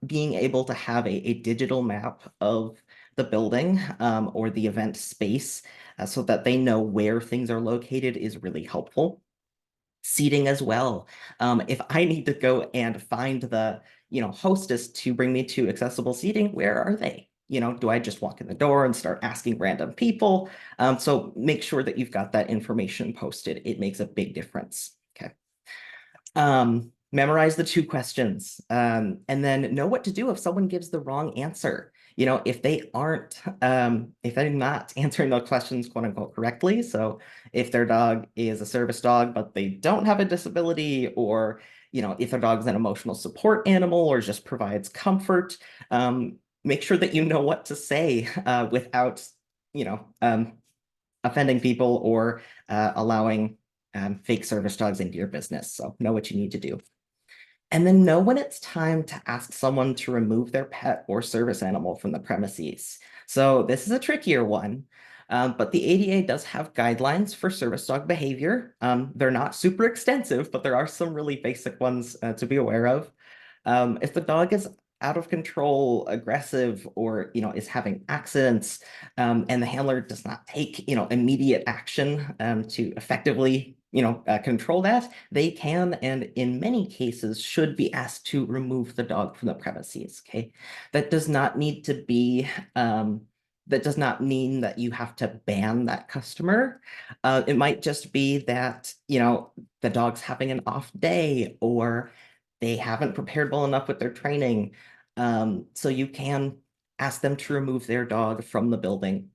being able to have a digital map of the building or the event space so that they know where things are located is really helpful. Seating as well. If I need to go and find the hostess to bring me to accessible seating, where are they? Do I just walk in the door and start asking random people? So make sure that you've got that information posted. It makes a big difference. Okay. Memorize the 2 questions and then know what to do if someone gives the wrong answer. If they aren't, if they're not answering those questions, quote unquote, correctly. So if their dog is a service dog, but they don't have a disability, or, if their dog's an emotional support animal or just provides comfort, make sure that you know what to say without, offending people or allowing fake service dogs into your business. So know what you need to do. And then know when it's time to ask someone to remove their pet or service animal from the premises. So this is a trickier one, but the ADA does have guidelines for service dog behavior. They're not super extensive, but there are some really basic ones to be aware of. If the dog is out of control, aggressive, or is having accidents, and the handler does not take immediate action to effectively control that, they can, and in many cases should be asked to remove the dog from the premises. Okay, that does not need to be that does not mean that you have to ban that customer. It might just be that the dog's having an off day, or they haven't prepared well enough with their training. So you can ask them to remove their dog from the building.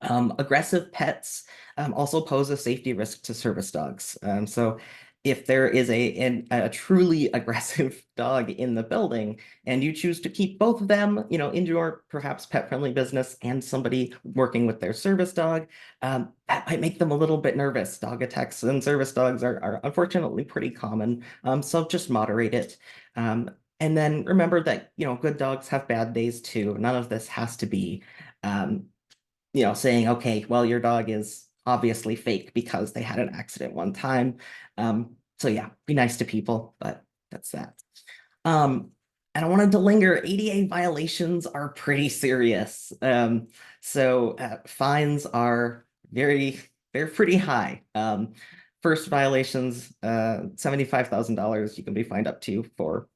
Aggressive pets also pose a safety risk to service dogs. So if there is a truly aggressive dog in the building and you choose to keep both of them, in your perhaps pet-friendly business and somebody working with their service dog, that might make them a little bit nervous. Dog attacks and service dogs are unfortunately pretty common. So just moderate it. And then remember that, good dogs have bad days too. None of this has to be, saying, okay, well, your dog is obviously fake because they had an accident one time. So yeah, be nice to people, but that's that. And I wanted to linger, ADA violations are pretty serious. So fines are they're pretty high. First violations, $75,000 you can be fined up to for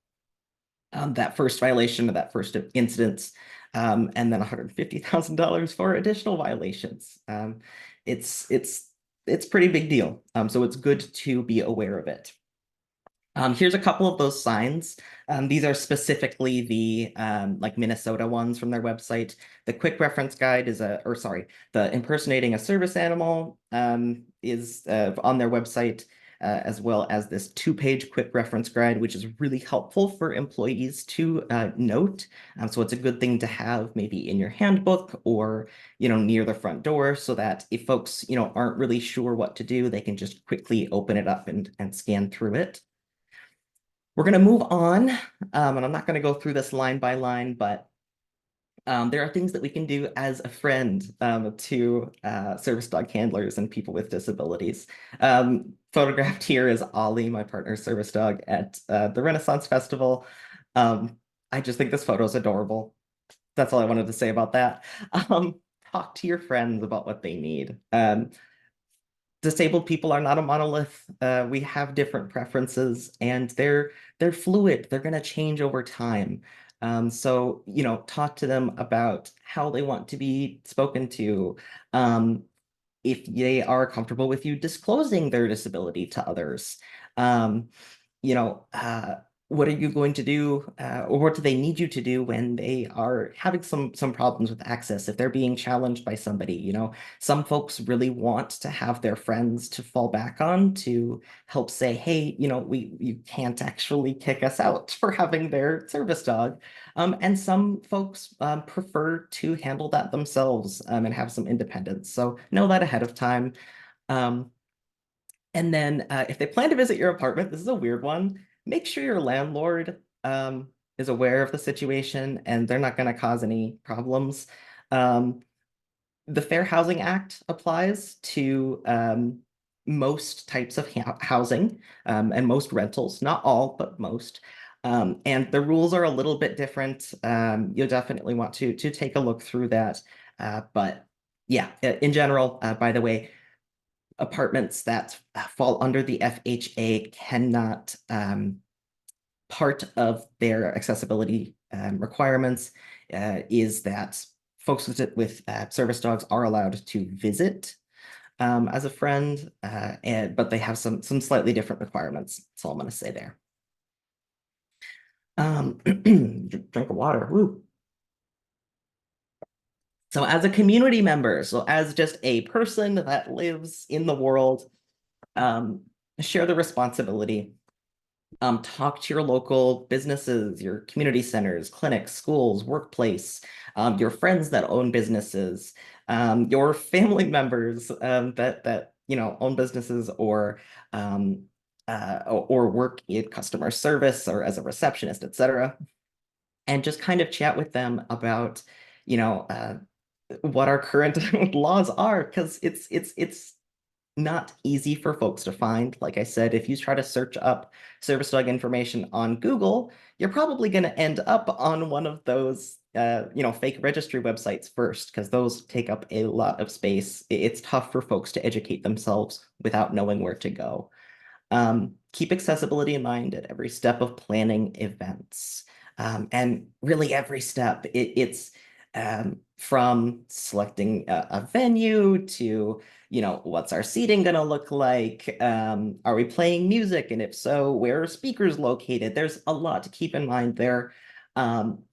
that first violation or that first incident, and then $150,000 for additional violations. It's pretty big deal. So it's good to be aware of it. Here's a couple of those signs. These are specifically the like Minnesota ones from their website. The quick reference guide is the impersonating a service animal is on their website, as well as this 2-page quick reference guide, which is really helpful for employees to note. So it's a good thing to have maybe in your handbook or, near the front door, so that if folks, aren't really sure what to do, they can just quickly open it up and scan through it. We're going to move on, and I'm not going to go through this line by line, but there are things that we can do as a friend to service dog handlers and people with disabilities. Photographed here is Ollie, my partner's service dog at the Renaissance Festival. I just think this photo is adorable. That's all I wanted to say about that. talk to your friends about what they need. Disabled people are not a monolith. We have different preferences, and they're fluid. They're going to change over time. So, you know, talk to them about how they want to be spoken to. If they are comfortable with you disclosing their disability to others. Um, you know, what are you going to do, or what do they need you to do when they are having some problems with access, if they're being challenged by somebody? You know, some folks really want to have their friends to fall back on to help say, hey, you know, you can't actually kick us out for having their service dog. And some folks prefer to handle that themselves and have some independence. So know that ahead of time. Um, and then if they plan to visit your apartment, this is a weird one, make sure your landlord is aware of the situation and they're not going to cause any problems. The Fair Housing Act applies to most types of housing and most rentals, not all, but most. And the rules are a little bit different. You'll definitely want to take a look through that. But yeah, in general, by the way, apartments that fall under the FHA cannot, part of their accessibility requirements is that folks with service dogs are allowed to visit as a friend, but they have some slightly different requirements. That's all I'm going to say there. Drink of water. Woo. So as a community member, so as just a person that lives in the world, share the responsibility. Talk to your local businesses, your community centers, clinics, schools, workplace, your friends that own businesses, your family members that you know own businesses or work in customer service or as a receptionist, etc. And just kind of chat with them about, you know, what our current laws are, because it's not easy for folks to find. Like I said, if you try to search up service dog information on Google, you're probably going to end up on one of those, you know, fake registry websites first, because those take up a lot of space. It's tough for folks to educate themselves without knowing where to go. Keep accessibility in mind at every step of planning events. And really every step, it's from selecting a venue to, you know, what's our seating going to look like? Are we playing music? And if so, where are speakers located? There's a lot to keep in mind there.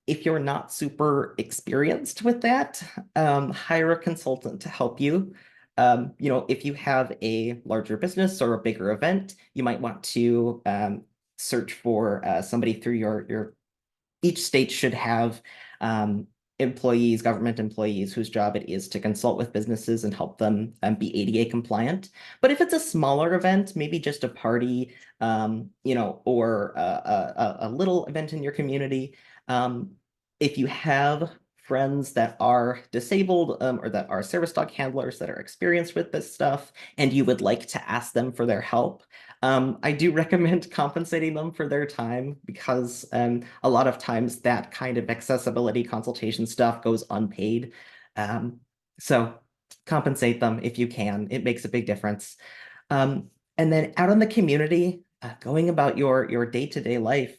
If you're not super experienced with that, hire a consultant to help you. You know, if you have a larger business or a bigger event, you might want to search for somebody through your each state should have employees, government employees, whose job it is to consult with businesses and help them be ADA compliant. But if it's a smaller event, maybe just a party, you know, or a little event in your community, if you have friends that are disabled or that are service dog handlers that are experienced with this stuff, and you would like to ask them for their help, I do recommend compensating them for their time, because a lot of times that kind of accessibility consultation stuff goes unpaid. So compensate them if you can. It makes a big difference. And then out in the community, going about your day-to-day life,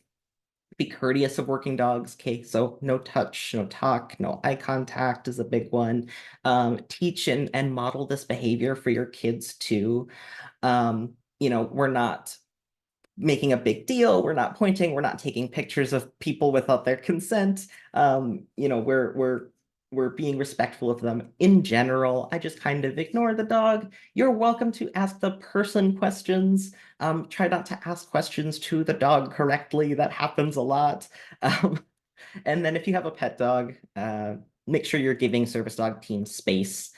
be courteous of working dogs. Okay, so no touch, no talk, no eye contact is a big one. Teach and model this behavior for your kids too. You know, we're not making a big deal. We're not pointing. We're not taking pictures of people without their consent. You know, we're being respectful of them. In general, I just kind of ignore the dog. You're welcome to ask the person questions. Try not to ask questions to the dog correctly. That happens a lot. And then if you have a pet dog, make sure you're giving service dog teams space.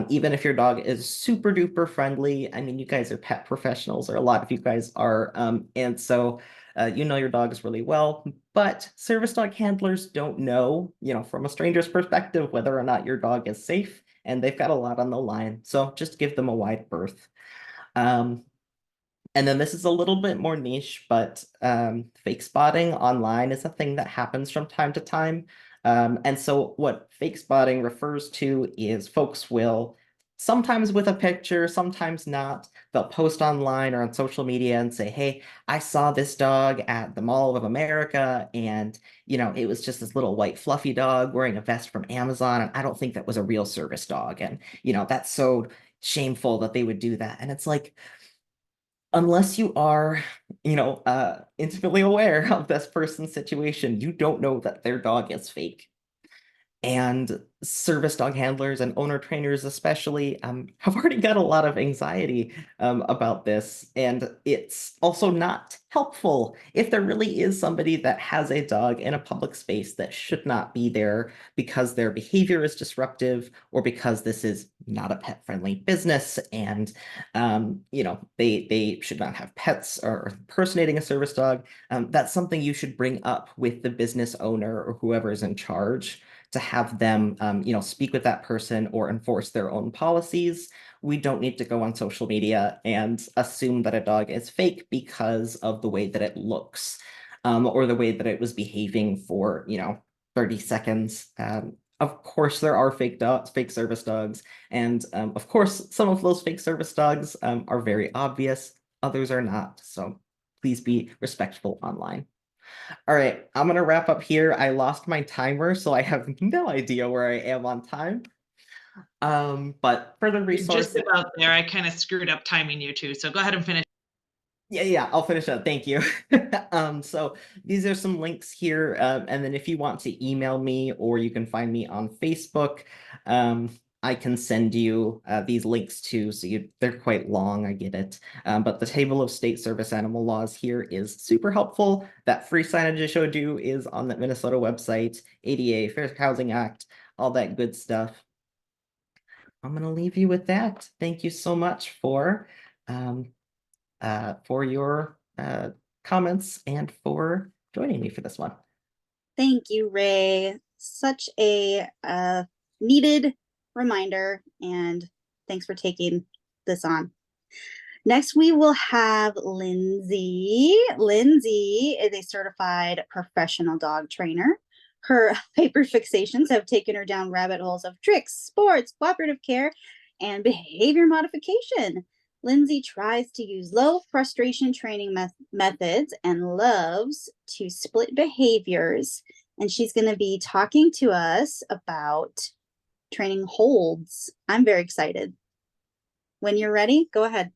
Even if your dog is super duper friendly, I mean, you guys are pet professionals, or a lot of you guys are, and so you know your dogs really well, but service dog handlers don't know, you know, from a stranger's perspective, whether or not your dog is safe, and they've got a lot on the line, so just give them a wide berth. And then this is a little bit more niche, but fake spotting online is a thing that happens from time to time. And so what fake spotting refers to is folks will, sometimes with a picture, sometimes not, they'll post online or on social media and say, hey, I saw this dog at the Mall of America, and it was just this little white fluffy dog wearing a vest from Amazon, and I don't think that was a real service dog. And that's so shameful that they would do that. And it's like, unless you are, intimately aware of this person's situation, you don't know that their dog is fake. And service dog handlers and owner trainers especially have already got a lot of anxiety about this. And it's also not helpful if there really is somebody that has a dog in a public space that should not be there because their behavior is disruptive or because this is not a pet-friendly business and they should not have pets or impersonating a service dog. That's something you should bring up with the business owner or whoever is in charge, to have them, speak with that person or enforce their own policies. We don't need to go on social media and assume that a dog is fake because of the way that it looks, or the way that it was behaving for, 30 seconds. Of course, there are fake dogs, fake service dogs, and of course, some of those fake service dogs are very obvious, others are not. So please be respectful online. All right, I'm gonna wrap up here. I lost my timer, so I have no idea where I am on time. But for the You're resources, just about there. I kind of screwed up timing you too. So go ahead and finish. yeah, I'll finish up. Thank you. So these are some links here, and then if you want to email me or you can find me on Facebook, I can send you these links too. So they're quite long, I get it. But the table of state service animal laws here is super helpful. That free signage I showed you is on the Minnesota website, ADA, Fair Housing Act, all that good stuff. I'm gonna leave you with that. Thank you so much for your comments and for joining me for this one. Thank you, Ray. Such a needed reminder, and thanks for taking this on. Next, we will have Lindsay. Lindsay is a certified professional dog trainer. Her hyperfixations have taken her down rabbit holes of tricks, sports, cooperative care, and behavior modification. Lindsay tries to use low frustration training methods and loves to split behaviors. And she's going to be talking to us about training holds. I'm very excited. When you're ready, go ahead.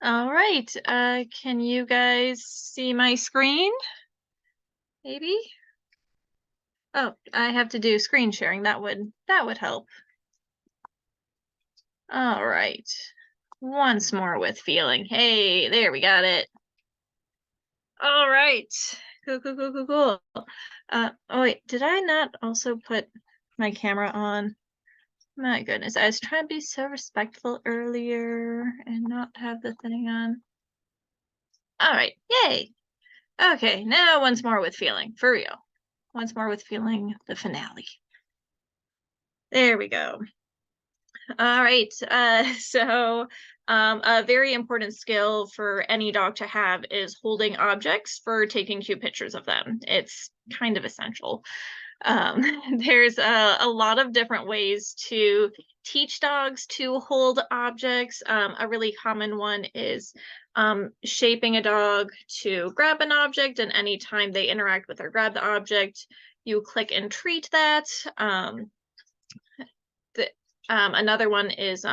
All right. Can you guys see my screen? Maybe? Oh, I have to do screen sharing. That would help. All right. Once more with feeling. Hey, there we got it. All right. Cool. Oh wait, did I not also put my camera on? My goodness, I was trying to be so respectful earlier and not have the thing on. All right, yay. Okay, now once more with feeling, for real. Once more with feeling, the finale. There we go. All right, so a very important skill for any dog to have is holding objects for taking cute pictures of them. It's kind of essential. There's a lot of different ways to teach dogs to hold objects. A really common one is shaping a dog to grab an object, and anytime they interact with or grab the object, you click and treat that. Another one is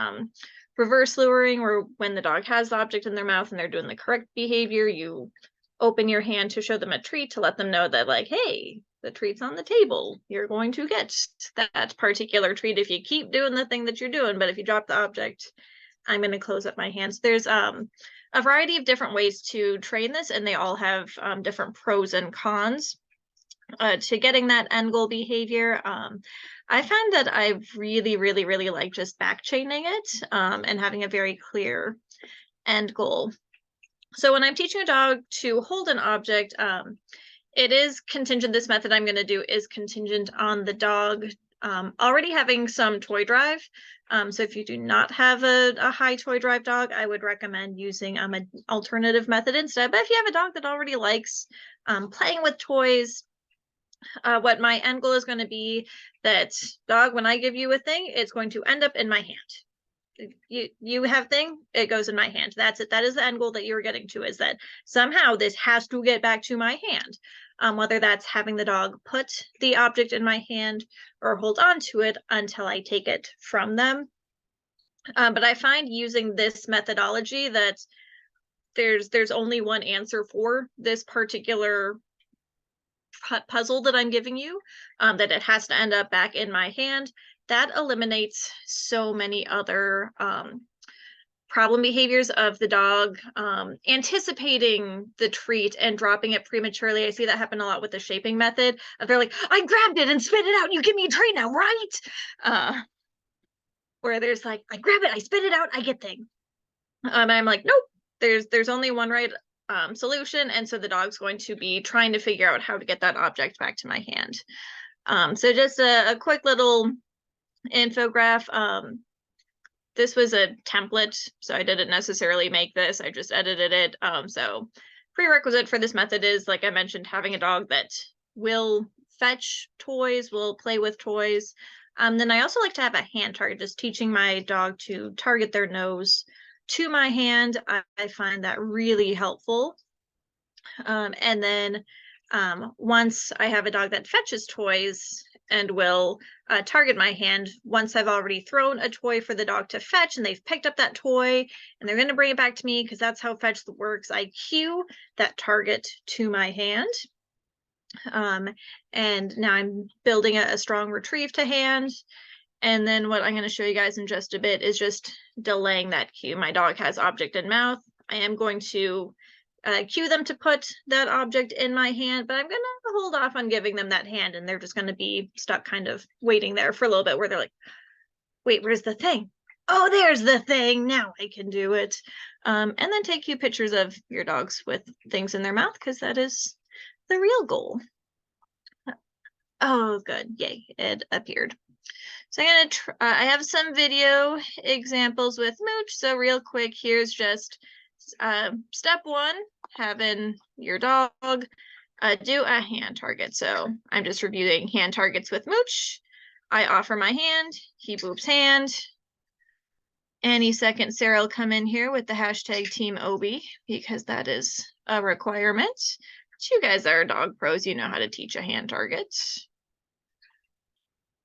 reverse luring, where when the dog has the object in their mouth and they're doing the correct behavior, you open your hand to show them a treat to let them know that, like, hey, the treat's on the table. You're going to get that particular treat if you keep doing the thing that you're doing. But if you drop the object, I'm going to close up my hands. There's a variety of different ways to train this, and they all have different pros and cons to getting that end goal behavior. I find that I really like just back chaining it and having a very clear end goal. So when I'm teaching a dog to hold an object, it is contingent. This method I'm going to do is contingent on the dog already having some toy drive. So if you do not have a high toy drive dog, I would recommend using an alternative method instead. But if you have a dog that already likes playing with toys, What my end goal is going to be, that dog, when I give you a thing, it's going to end up in my hand. You have thing, it goes in my hand. That's it. That is the end goal that you're getting to, is that somehow this has to get back to my hand. Whether that's having the dog put the object in my hand or hold on to it until I take it from them. But I find using this methodology that there's only one answer for this particular puzzle that I'm giving you, that it has to end up back in my hand. That eliminates so many other problem behaviors of the dog anticipating the treat and dropping it prematurely. I see that happen a lot with the shaping method. They're like, I grabbed it and spit it out. You give me a treat now, right? Where there's like, I grab it, I spit it out, I get thing. I'm like, nope, there's only one right solution. And so the dog's going to be trying to figure out how to get that object back to my hand. So just a quick little infograph. This was a template, so I didn't necessarily make this, I just edited it. So prerequisite for this method is, like I mentioned, having a dog that will fetch toys, will play with toys. Then I also like to have a hand target, just teaching my dog to target their nose to my hand. I find that really helpful. And then once I have a dog that fetches toys and will target my hand, once I've already thrown a toy for the dog to fetch and they've picked up that toy and they're going to bring it back to me, because that's how fetch works, I cue that target to my hand. And now I'm building a strong retrieve to hand. And then what I'm going to show you guys in just a bit is just delaying that cue. My dog has object in mouth. I am going to cue them to put that object in my hand, but I'm going to hold off on giving them that hand, and they're just going to be stuck kind of waiting there for a little bit, where they're like, wait, where's the thing? Oh, there's the thing. Now I can do it. And then take you pictures of your dogs with things in their mouth, because that is the real goal. Oh, good. Yay, it appeared. So I'm gonna I have some video examples with Mooch. So real quick, here's just step one, having your dog do a hand target. So I'm just reviewing hand targets with Mooch. I offer my hand, he boops hand. Any second, Sarah will come in here with the hashtag Team Obi, because that is a requirement. But you guys are dog pros, you know how to teach a hand target.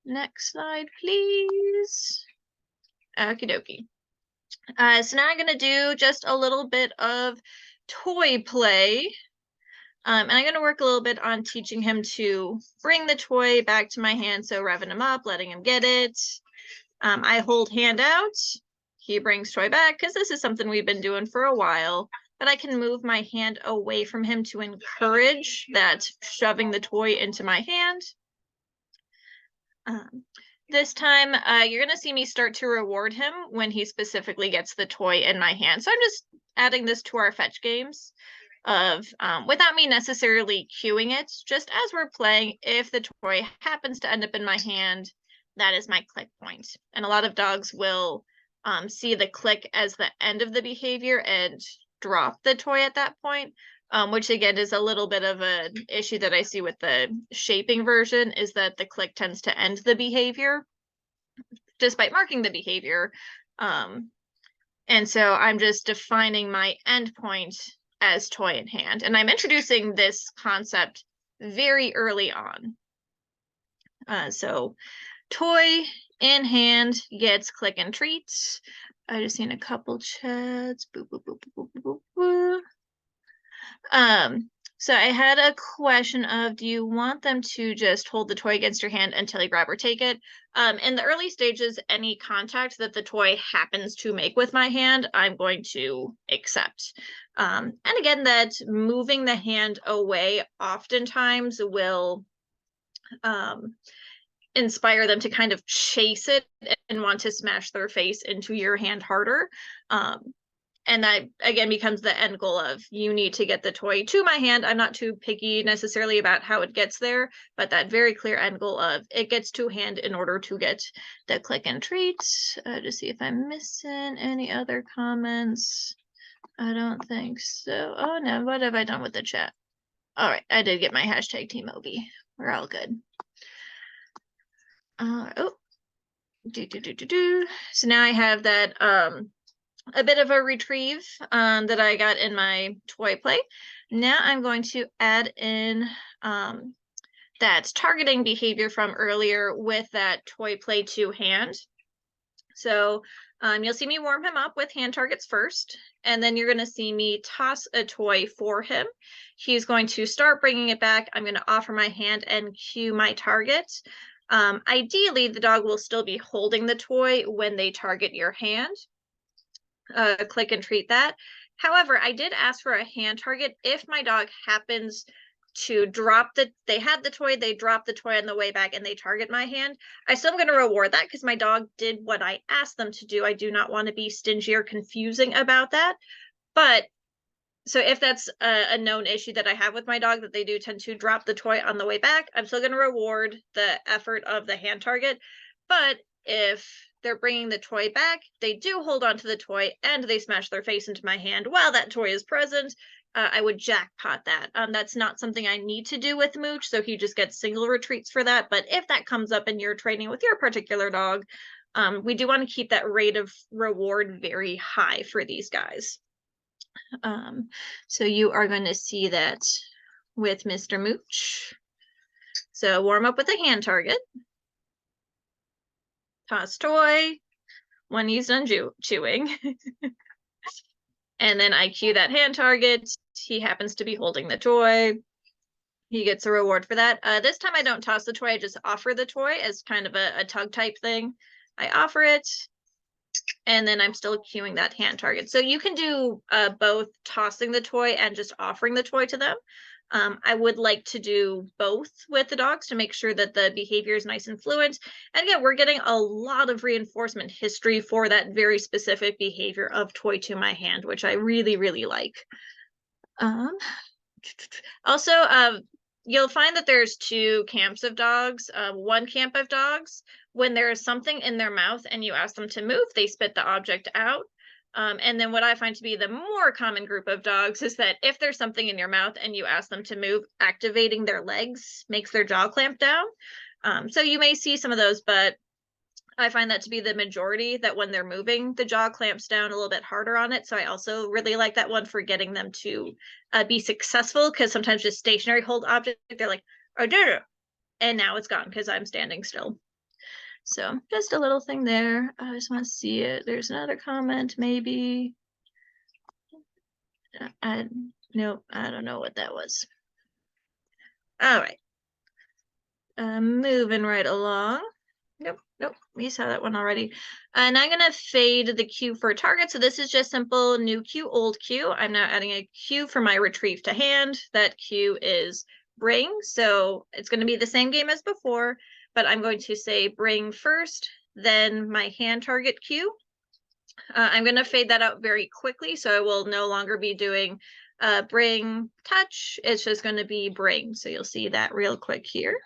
Next slide, please. Okie dokie. So now I'm going to do just a little bit of toy play. And I'm going to work a little bit on teaching him to bring the toy back to my hand. So revving him up, letting him get it. I hold hand out. He brings toy back, because this is something we've been doing for a while. But I can move my hand away from him to encourage that shoving the toy into my hand. This time, you're going to see me start to reward him when he specifically gets the toy in my hand. So I'm just adding this to our fetch games of, without me necessarily cueing it, just as we're playing, if the toy happens to end up in my hand, that is my click point. And a lot of dogs will see the click as the end of the behavior and drop the toy at that point. Which again is a little bit of an issue that I see with the shaping version, is that the click tends to end the behavior despite marking the behavior. And so I'm just defining my endpoint as toy in hand. And I'm introducing this concept very early on. So toy in hand gets click and treats. I just seen a couple chats. Boop, boop, boop, boop, boop, boop, boop. So I had a question of, do you want them to just hold the toy against your hand until you grab or take it? In the early stages, any contact that the toy happens to make with my hand, I'm going to accept. And again, that moving the hand away oftentimes will inspire them to kind of chase it and want to smash their face into your hand harder. And that, again, becomes the end goal of, you need to get the toy to my hand. I'm not too picky necessarily about how it gets there, but that very clear end goal of, it gets to hand in order to get the click and treats. To see if I'm missing any other comments. I don't think so. Oh no, what have I done with the chat? All right, I did get my hashtag Team Obi. We're all good. Oh, so now I have that a bit of a retrieve that I got in my toy play. Now I'm going to add in that targeting behavior from earlier with that toy play to hand. So you'll see me warm him up with hand targets first, and then you're going to see me toss a toy for him. He's going to start bringing it back. I'm going to offer my hand and cue my target. Ideally, the dog will still be holding the toy when they target your hand. Click and treat that. However, I did ask for a hand target if my dog happens to drop they had the toy, they dropped the toy on the way back and they target my hand. I still am going to reward that because my dog did what I asked them to do. I do not want to be stingy or confusing about that. But so if that's a known issue that I have with my dog, that they do tend to drop the toy on the way back, I'm still going to reward the effort of the hand target. But if they're bringing the toy back, they do hold on to the toy and they smash their face into my hand while that toy is present, I would jackpot that. That's not something I need to do with Mooch, so he just gets single retreats for that. But if that comes up in your training with your particular dog, we do want to keep that rate of reward very high for these guys. So you are going to see that with Mr. Mooch. So warm up with a hand target. Toss toy when he's done chewing. And then I cue that hand target. He happens to be holding the toy. He gets a reward for that. This time I don't toss the toy, I just offer the toy as kind of a tug type thing. I offer it, and then I'm still cueing that hand target. So you can do both tossing the toy and just offering the toy to them. I would like to do both with the dogs to make sure that the behavior is nice and fluent. And again, we're getting a lot of reinforcement history for that very specific behavior of toy to my hand, which I really, really like. Also, you'll find that there's two camps of dogs. One camp of dogs, when there is something in their mouth and you ask them to move, they spit the object out. And then what I find to be the more common group of dogs is that if there's something in your mouth and you ask them to move, activating their legs makes their jaw clamp down. So you may see some of those, but I find that to be the majority, that when they're moving, the jaw clamps down a little bit harder on it. So I also really like that one for getting them to be successful, because sometimes just stationary hold object, they're like, oh, and now it's gone because I'm standing still. So just a little thing there. I just want to see it. There's another comment, maybe. Nope, I don't know what that was. All right. Moving right along. Nope, we saw that one already. And I'm gonna fade the cue for target. So this is just simple new cue, old cue. I'm now adding a cue for my retrieve to hand. That cue is bring. So it's gonna be the same game as before, but I'm going to say bring first, then my hand target cue. I'm going to fade that out very quickly, so I will no longer be doing bring touch. It's just going to be bring. So you'll see that real quick here.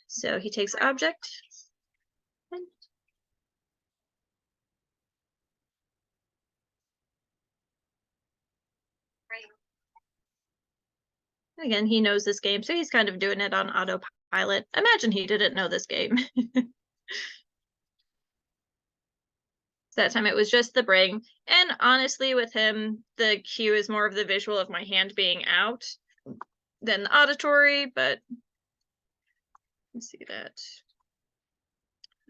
So he takes object. Again, he knows this game, so he's kind of doing it on autopilot. Imagine he didn't know this game. That time it was just the bring. And honestly, with him, the cue is more of the visual of my hand being out than the auditory, but let's see that.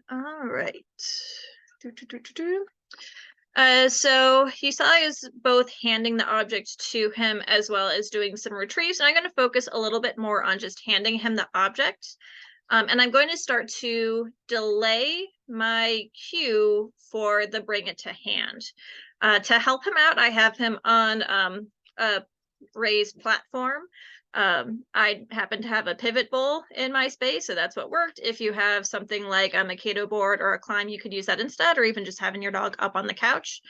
All right. So you saw I was both handing the object to him as well as doing some retrieves. And I'm going to focus a little bit more on just handing him the object. And I'm going to start to delay my cue for the bring it to hand. To help him out, I have him on a raised platform. I happen to have a pivot bowl in my space, so that's what worked. If you have something like a Mikado board or a climb, you could use that instead, or even just having your dog up on the couch.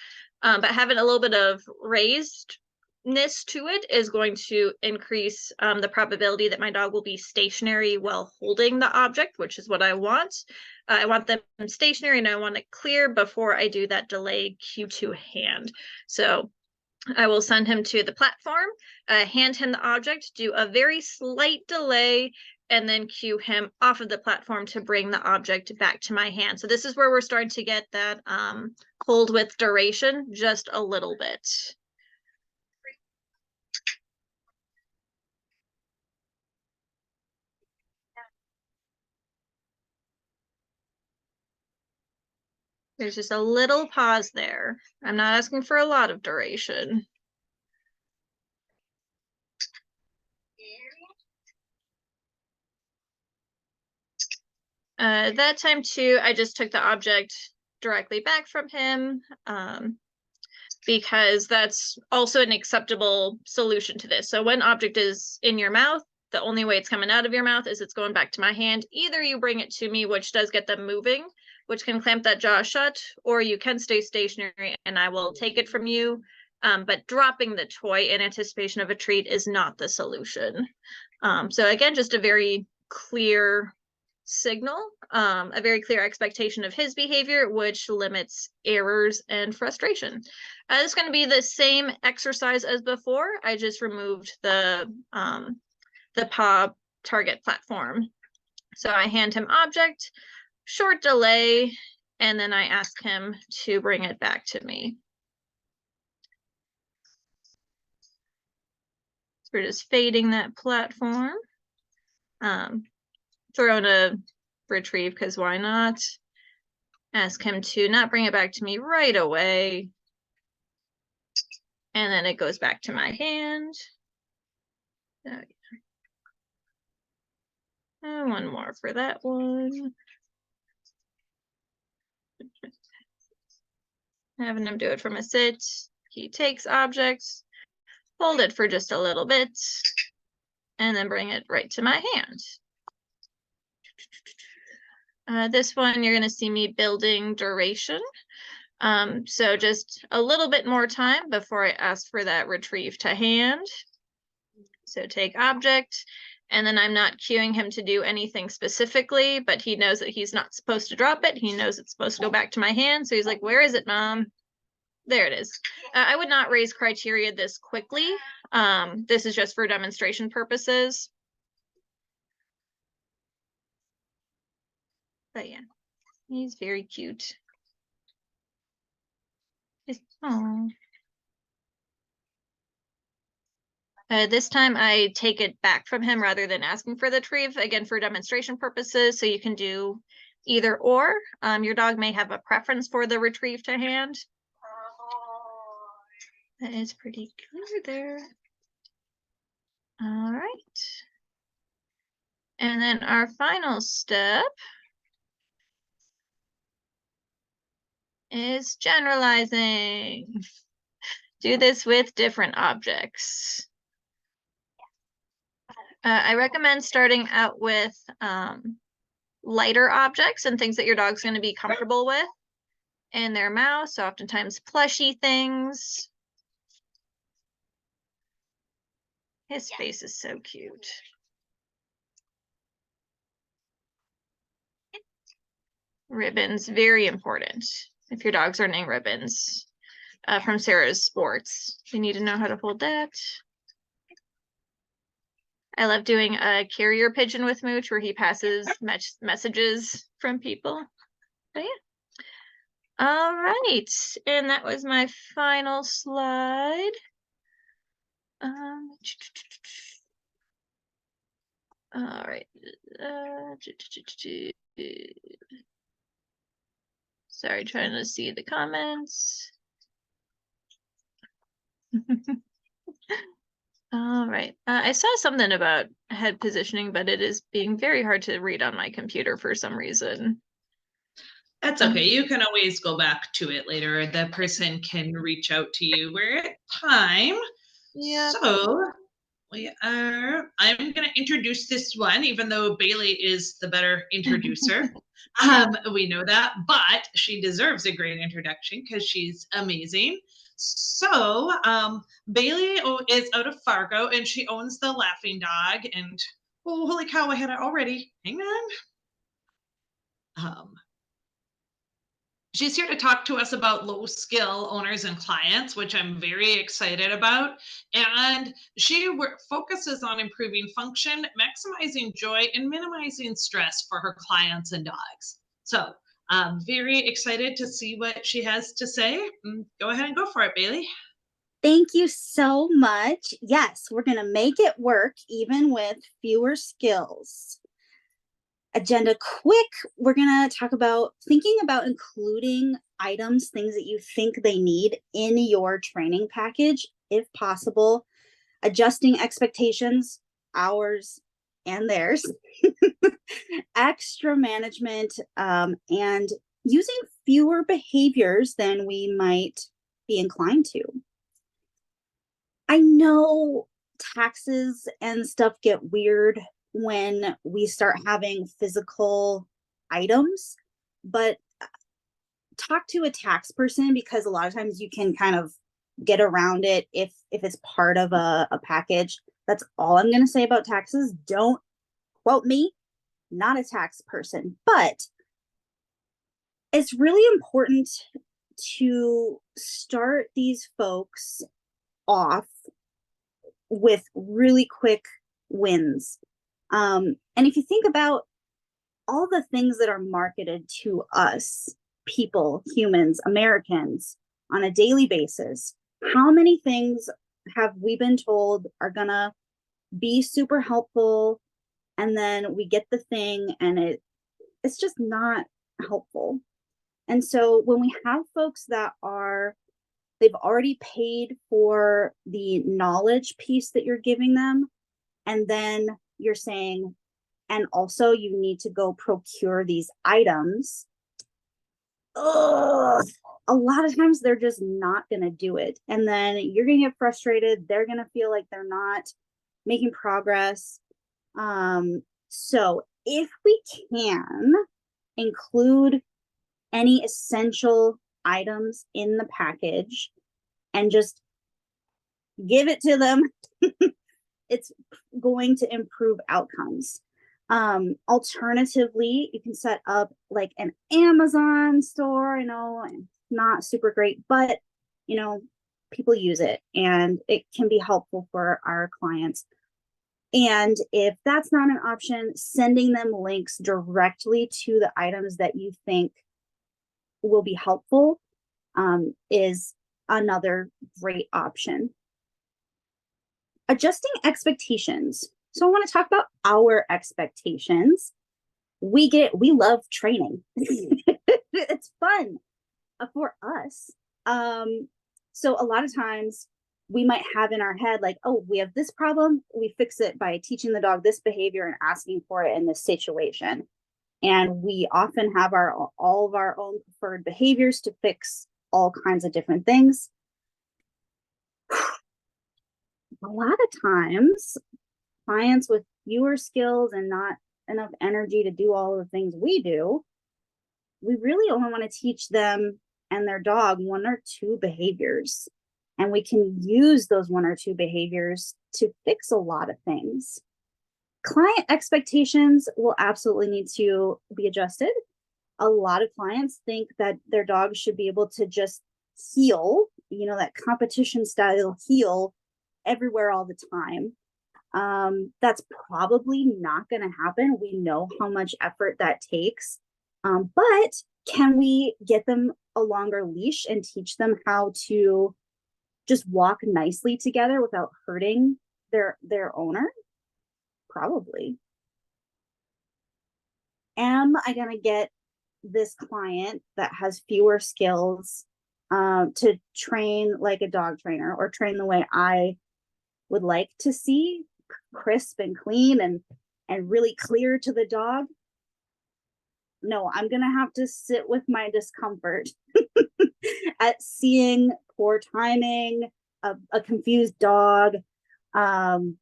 But having a little bit of raisedness to it is going to increase the probability that my dog will be stationary while holding the object, which is what I want. I want them stationary and I want it clear before I do that delay cue to hand. So I will send him to the platform, hand him the object, do a very slight delay, and then cue him off of the platform to bring the object back to my hand. So this is where we're starting to get that hold with duration just a little bit. There's just a little pause there. I'm not asking for a lot of duration. That time too, I just took the object directly back from him because that's also an acceptable solution to this. So when object is in your mouth, the only way it's coming out of your mouth is it's going back to my hand. Either you bring it to me, which does get them moving, which can clamp that jaw shut, or you can stay stationary and I will take it from you. But dropping the toy in anticipation of a treat is not the solution. So again, just a very clear signal, a very clear expectation of his behavior, which limits errors and frustration. It's going to be the same exercise as before. I just removed the paw target platform. So I hand him object, short delay, and then I ask him to bring it back to me. So we're just fading that platform. Throw in a retrieve because why not? Ask him to not bring it back to me right away. And then it goes back to my hand. And one more for that one. Having him do it from a sit. He takes objects, hold it for just a little bit, and then bring it right to my hand. This one, you're going to see me building duration. So just a little bit more time before I ask for that retrieve to hand. So take object, and then I'm not cueing him to do anything specifically, but he knows that he's not supposed to drop it. He knows it's supposed to go back to my hand. So he's like, where is it, Mom? There it is. I would not raise criteria this quickly. This is just for demonstration purposes. But yeah, he's very cute. Oh. This time I take it back from him rather than asking for the retrieve, again, for demonstration purposes. So you can do either or. Your dog may have a preference for the retrieve to hand. That is pretty clear there. All right. And then our final step is generalizing. Do this with different objects. I recommend starting out with lighter objects and things that your dog's going to be comfortable with in their mouth. So oftentimes plushy things. His face is so cute. Ribbons, very important. If your dog's earning ribbons from Sarah's Sports, you need to know how to hold that. I love doing a carrier pigeon with Mooch where he passes messages from people. But yeah. All right. And that was my final slide. All right. Sorry, trying to see the comments. All right. I saw something about head positioning, but it is being very hard to read on my computer for some reason. That's okay. You can always go back to it later. The person can reach out to you. We're at time. Yeah. So I'm going to introduce this one, even though Bailey is the better introducer. We know that, but she deserves a great introduction because she's amazing. So Bailey is out of Fargo and she owns the Laughing Dog. And oh, holy cow, I had it already. Hang on. She's here to talk to us about low skill owners and clients, which I'm very excited about. And she focuses on improving function, maximizing joy, and minimizing stress for her clients and dogs. So I'm very excited to see what she has to say. Go ahead and go for it, Bailey. Thank you so much. Yes, we're going to make it work even with fewer skills. Agenda quick, we're going to talk about thinking about including items, things that you think they need in your training package, if possible, adjusting expectations, ours and theirs, extra management, and using fewer behaviors than we might be inclined to. I know taxes and stuff get weird when we start having physical items, but talk to a tax person, because a lot of times you can kind of get around it if it's part of a package. That's all I'm going to say about taxes. Don't quote me, not a tax person, but it's really important to start these folks off with really quick wins. And if you think about all the things that are marketed to us, people, humans, Americans, on a daily basis, how many things have we been told are gonna be super helpful, and then we get the thing and it's just not helpful? And so when we have folks that they've already paid for the knowledge piece that you're giving them, and then you're saying, and also you need to go procure these items, a lot of times they're just not going to do it. And then you're going to get frustrated. They're going to feel like they're not making progress. So if we can include any essential items in the package and just give it to them, it's going to improve outcomes. Alternatively, you can set up like an Amazon store. I know, not super great, but people use it and it can be helpful for our clients. And if that's not an option, sending them links directly to the items that you think will be helpful is another great option. Adjusting expectations. So I want to talk about our expectations. We love training. It's fun for us. So a lot of times we might have in our head like, oh, we have this problem, we fix it by teaching the dog this behavior and asking for it in this situation. And we often have all of our own preferred behaviors to fix all kinds of different things. A lot of times, clients with fewer skills and not enough energy to do all of the things we do, we really only want to teach them and their dog one or two behaviors. And we can use those one or two behaviors to fix a lot of things. Client expectations will absolutely need to be adjusted. A lot of clients think that their dog should be able to just heel, that competition style heel everywhere all the time. That's probably not going to happen. We know how much effort that takes. But can we get them a longer leash and teach them how to just walk nicely together without hurting their owner? Probably. Am I going to get this client that has fewer skills to train like a dog trainer, or train the way I would like to see, crisp and clean and really clear to the dog? No, I'm going to have to sit with my discomfort at seeing poor timing, a confused dog. Probably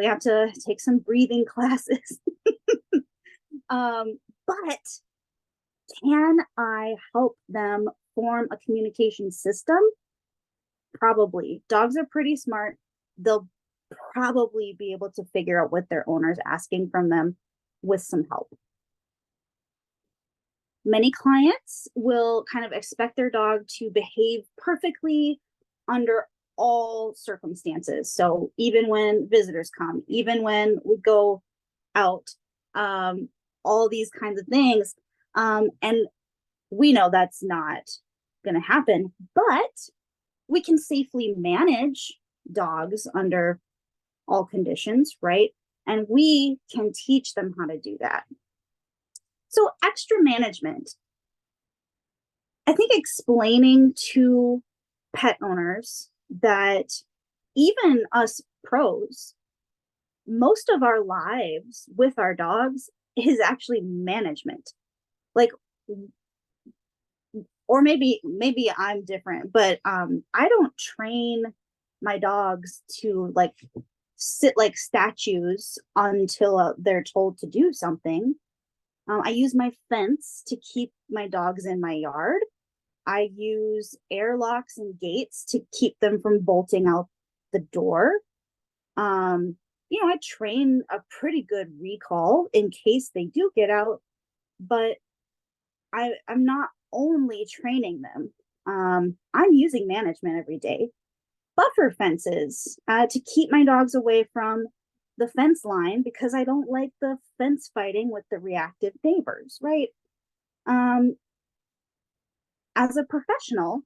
have to take some breathing classes. But can I help them form a communication system? Probably. Dogs are pretty smart. They'll probably be able to figure out what their owner's asking from them with some help. Many clients will kind of expect their dog to behave perfectly under all circumstances. So even when visitors come, even when we go out, all these kinds of things. And we know that's not going to happen, but we can safely manage dogs under all conditions, right? And we can teach them how to do that. So extra management. I think explaining to pet owners that even us pros, most of our lives with our dogs is actually management. Like, or maybe I'm different, but I don't train my dogs to like sit like statues until they're told to do something. I use my fence to keep my dogs in my yard. I use airlocks and gates to keep them from bolting out the door. I train a pretty good recall in case they do get out, but I'm not only training them. I'm using management every day. Buffer fences to keep my dogs away from the fence line because I don't like the fence fighting with the reactive neighbors, right? As a professional,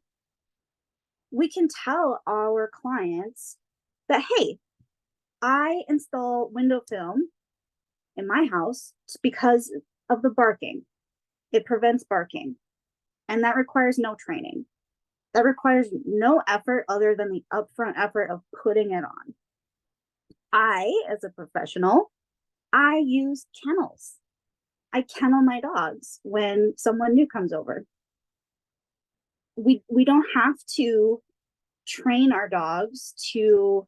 we can tell our clients that, hey, I install window film in my house because of the barking. It prevents barking. And that requires no training. That requires no effort other than the upfront effort of putting it on. I, as a professional, I use kennels. I kennel my dogs when someone new comes over. We don't have to train our dogs to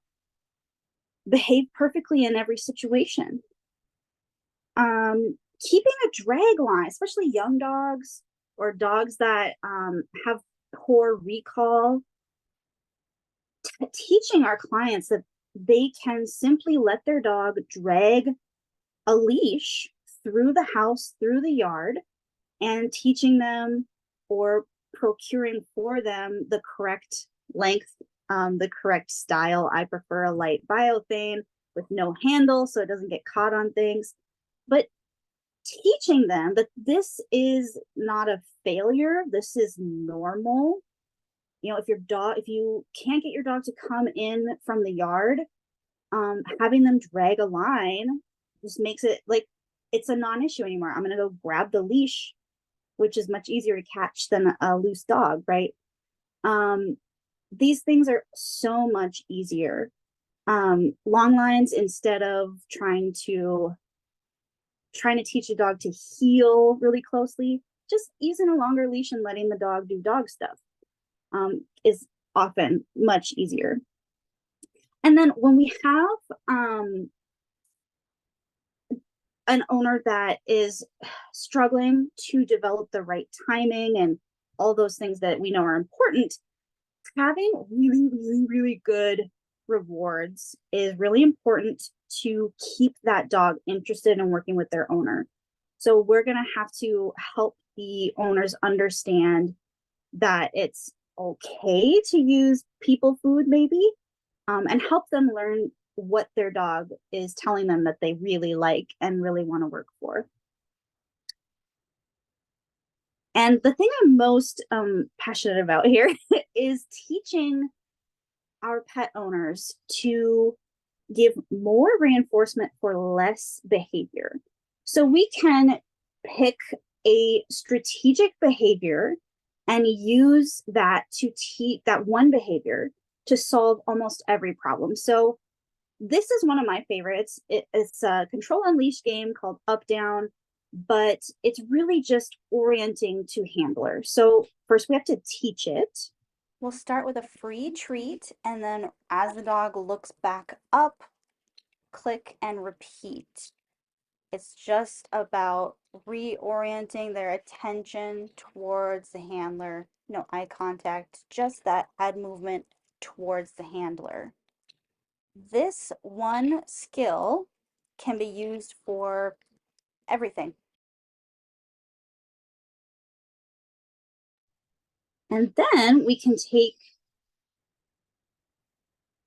behave perfectly in every situation. Keeping a drag line, especially young dogs or dogs that have poor recall, teaching our clients that they can simply let their dog drag a leash through the house, through the yard, and teaching them or procuring for them the correct length, the correct style. I prefer a light biothane with no handle so it doesn't get caught on things. But teaching them that this is not a failure, this is normal. If you can't get your dog to come in from the yard, having them drag a line just makes it like it's a non-issue anymore. I'm gonna go grab the leash, which is much easier to catch than a loose dog, right? These things are so much easier. Long lines, instead of trying to teach a dog to heel really closely, just using a longer leash and letting the dog do dog stuff is often much easier. And then when we have an owner that is struggling to develop the right timing and all those things that we know are important, having really, really, really good rewards is really important to keep that dog interested in working with their owner. So we're going to have to help the owners understand that it's okay to use people food maybe, and help them learn what their dog is telling them that they really like and really want to work for. And the thing I'm most passionate about here is teaching our pet owners to give more reinforcement for less behavior. So we can pick a strategic behavior and use that to teach that one behavior to solve almost every problem. So this is one of my favorites. It's a control and leash game called Up Down, but it's really just orienting to handler. So first we have to teach it. We'll start with a free treat, and then as the dog looks back up, click and repeat. It's just about reorienting their attention towards the handler. No eye contact, just that head movement towards the handler. This one skill can be used for everything. And then we can take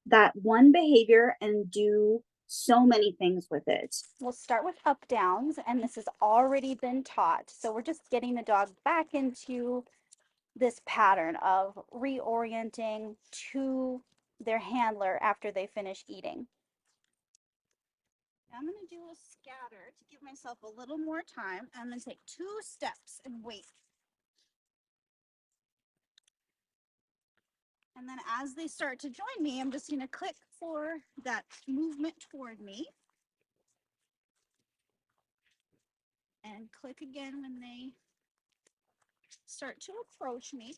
that one behavior and do so many things with it. We'll start with up downs, and this has already been taught. So we're just getting the dog back into this pattern of reorienting to their handler after they finish eating. I'm going to do a scatter to give myself a little more time. I'm going to take 2 steps and wait. And then as they start to join me, I'm just going to click for that movement toward me. And click again when they start to approach me.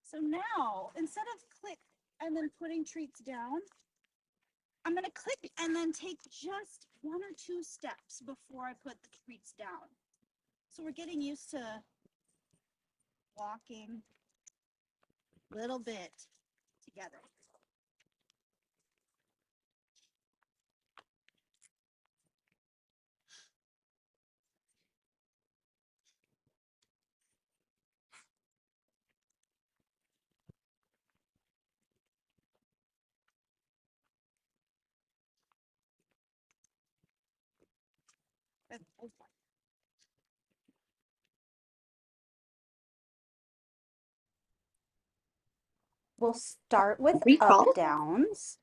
So now, instead of click and then putting treats down, I'm going to click and then take just 1 or 2 steps before I put the treats down. So we're getting used to walking a little bit together. We'll start with up downs.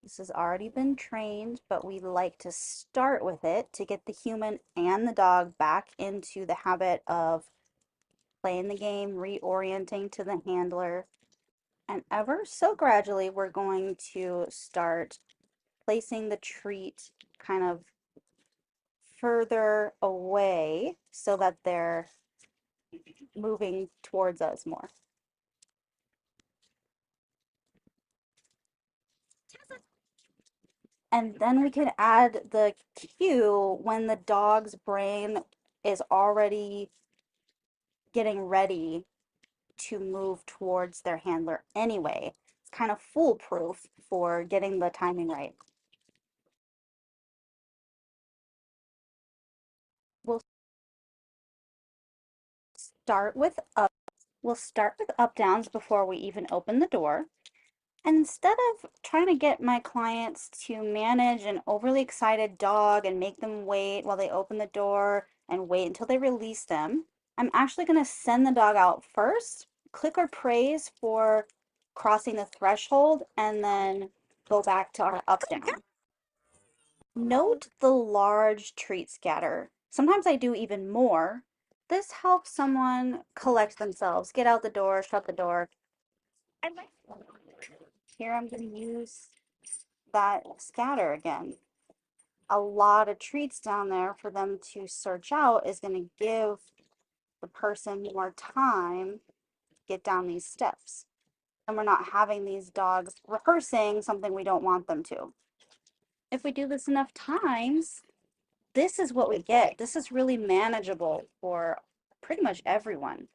This has already been trained, but we like to start with it to get the human and the dog back into the habit of playing the game, reorienting to the handler. And ever so gradually, we're going to start placing the treat kind of further away so that they're moving towards us more. And then we can add the cue when the dog's brain is already getting ready to move towards their handler anyway. It's kind of foolproof for getting the timing right. We'll start with up downs before we even open the door. And instead of trying to get my clients to manage an overly excited dog and make them wait while they open the door and wait until they release them, I'm actually going to send the dog out first, click or praise for crossing the threshold, and then go back to our up down. Note the large treat scatter. Sometimes I do even more. This helps someone collect themselves, get out the door, shut the door. Here I'm going to use that scatter again. A lot of treats down there for them to search out is going to give the person more time to get down these steps. And we're not having these dogs rehearsing something we don't want them to. If we do this enough times, this is what we get. This is really manageable for pretty much everyone.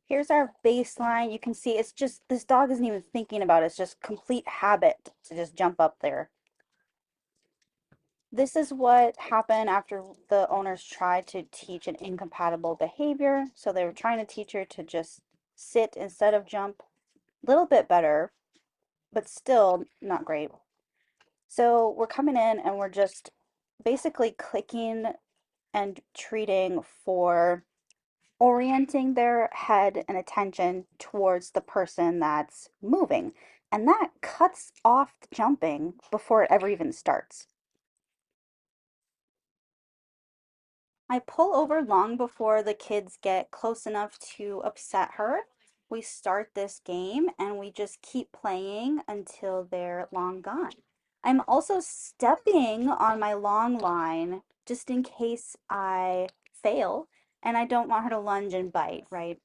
Here's our baseline. You can see it's just, this dog isn't even thinking about it. It's just complete habit to just jump up there. This is what happened after the owners tried to teach an incompatible behavior. So they were trying to teach her to just sit instead of jump. A little bit better, but still not great. So we're coming in and we're just basically clicking and treating for orienting their head and attention towards the person that's moving. And that cuts off the jumping before it ever even starts. I pull over long before the kids get close enough to upset her. We start this game and we just keep playing until they're long gone. I'm also stepping on my long line just in case I fail and I don't want her to lunge and bite, right?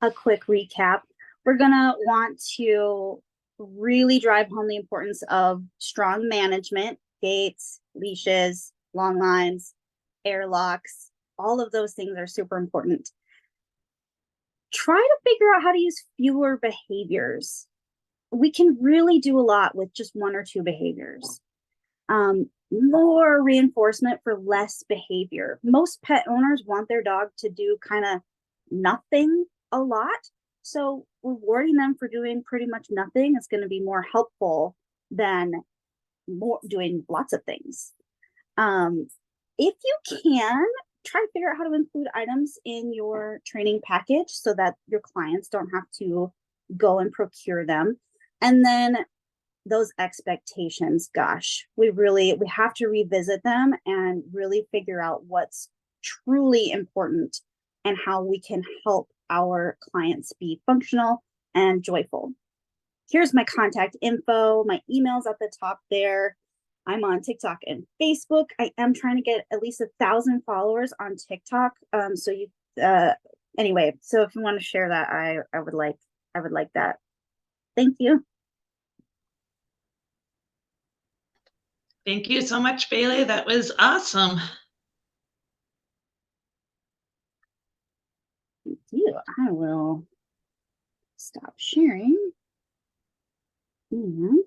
A quick recap. We're gonna want to really drive home the importance of strong management, gates, leashes, long lines, airlocks. All of those things are super important. Try to figure out how to use fewer behaviors. We can really do a lot with just 1 or 2 behaviors. More reinforcement for less behavior. Most pet owners want their dog to do kind of nothing a lot. So rewarding them for doing pretty much nothing is going to be more helpful than doing lots of things. If you can, try to figure out how to include items in your training package so that your clients don't have to go and procure them. And then those expectations, gosh, we have to revisit them and really figure out what's truly important and how we can help our clients be functional and joyful. Here's my contact info. My email's at the top there. I'm on TikTok and Facebook. I am trying to get at least 1,000 followers on TikTok. Anyway, so if you want to share that, I would like that. Thank you. Thank you so much, Bailey. That was awesome. Thank you. I will stop sharing. And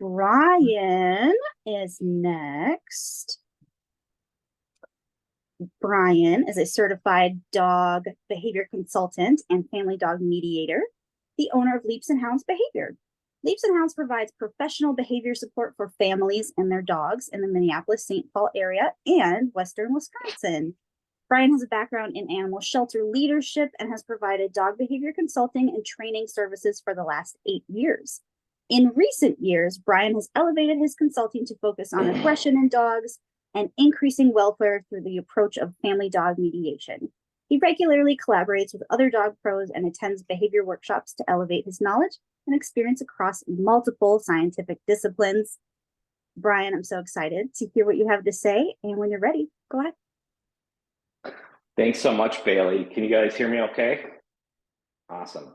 Brian is next. Brian is a certified dog behavior consultant and family dog mediator, the owner of Leaps and Hounds Behavior. Leaps and Hounds provides professional behavior support for families and their dogs in the Minneapolis-St. Paul area and Western Wisconsin. Brian has a background in animal shelter leadership and has provided dog behavior consulting and training services for the last 8 years. In recent years, Brian has elevated his consulting to focus on aggression in dogs and increasing welfare through the approach of family dog mediation. He regularly collaborates with other dog pros and attends behavior workshops to elevate his knowledge and experience across multiple scientific disciplines. Brian, I'm so excited to hear what you have to say. And when you're ready, go ahead. Thanks so much, Bailey. Can you guys hear me okay? Awesome.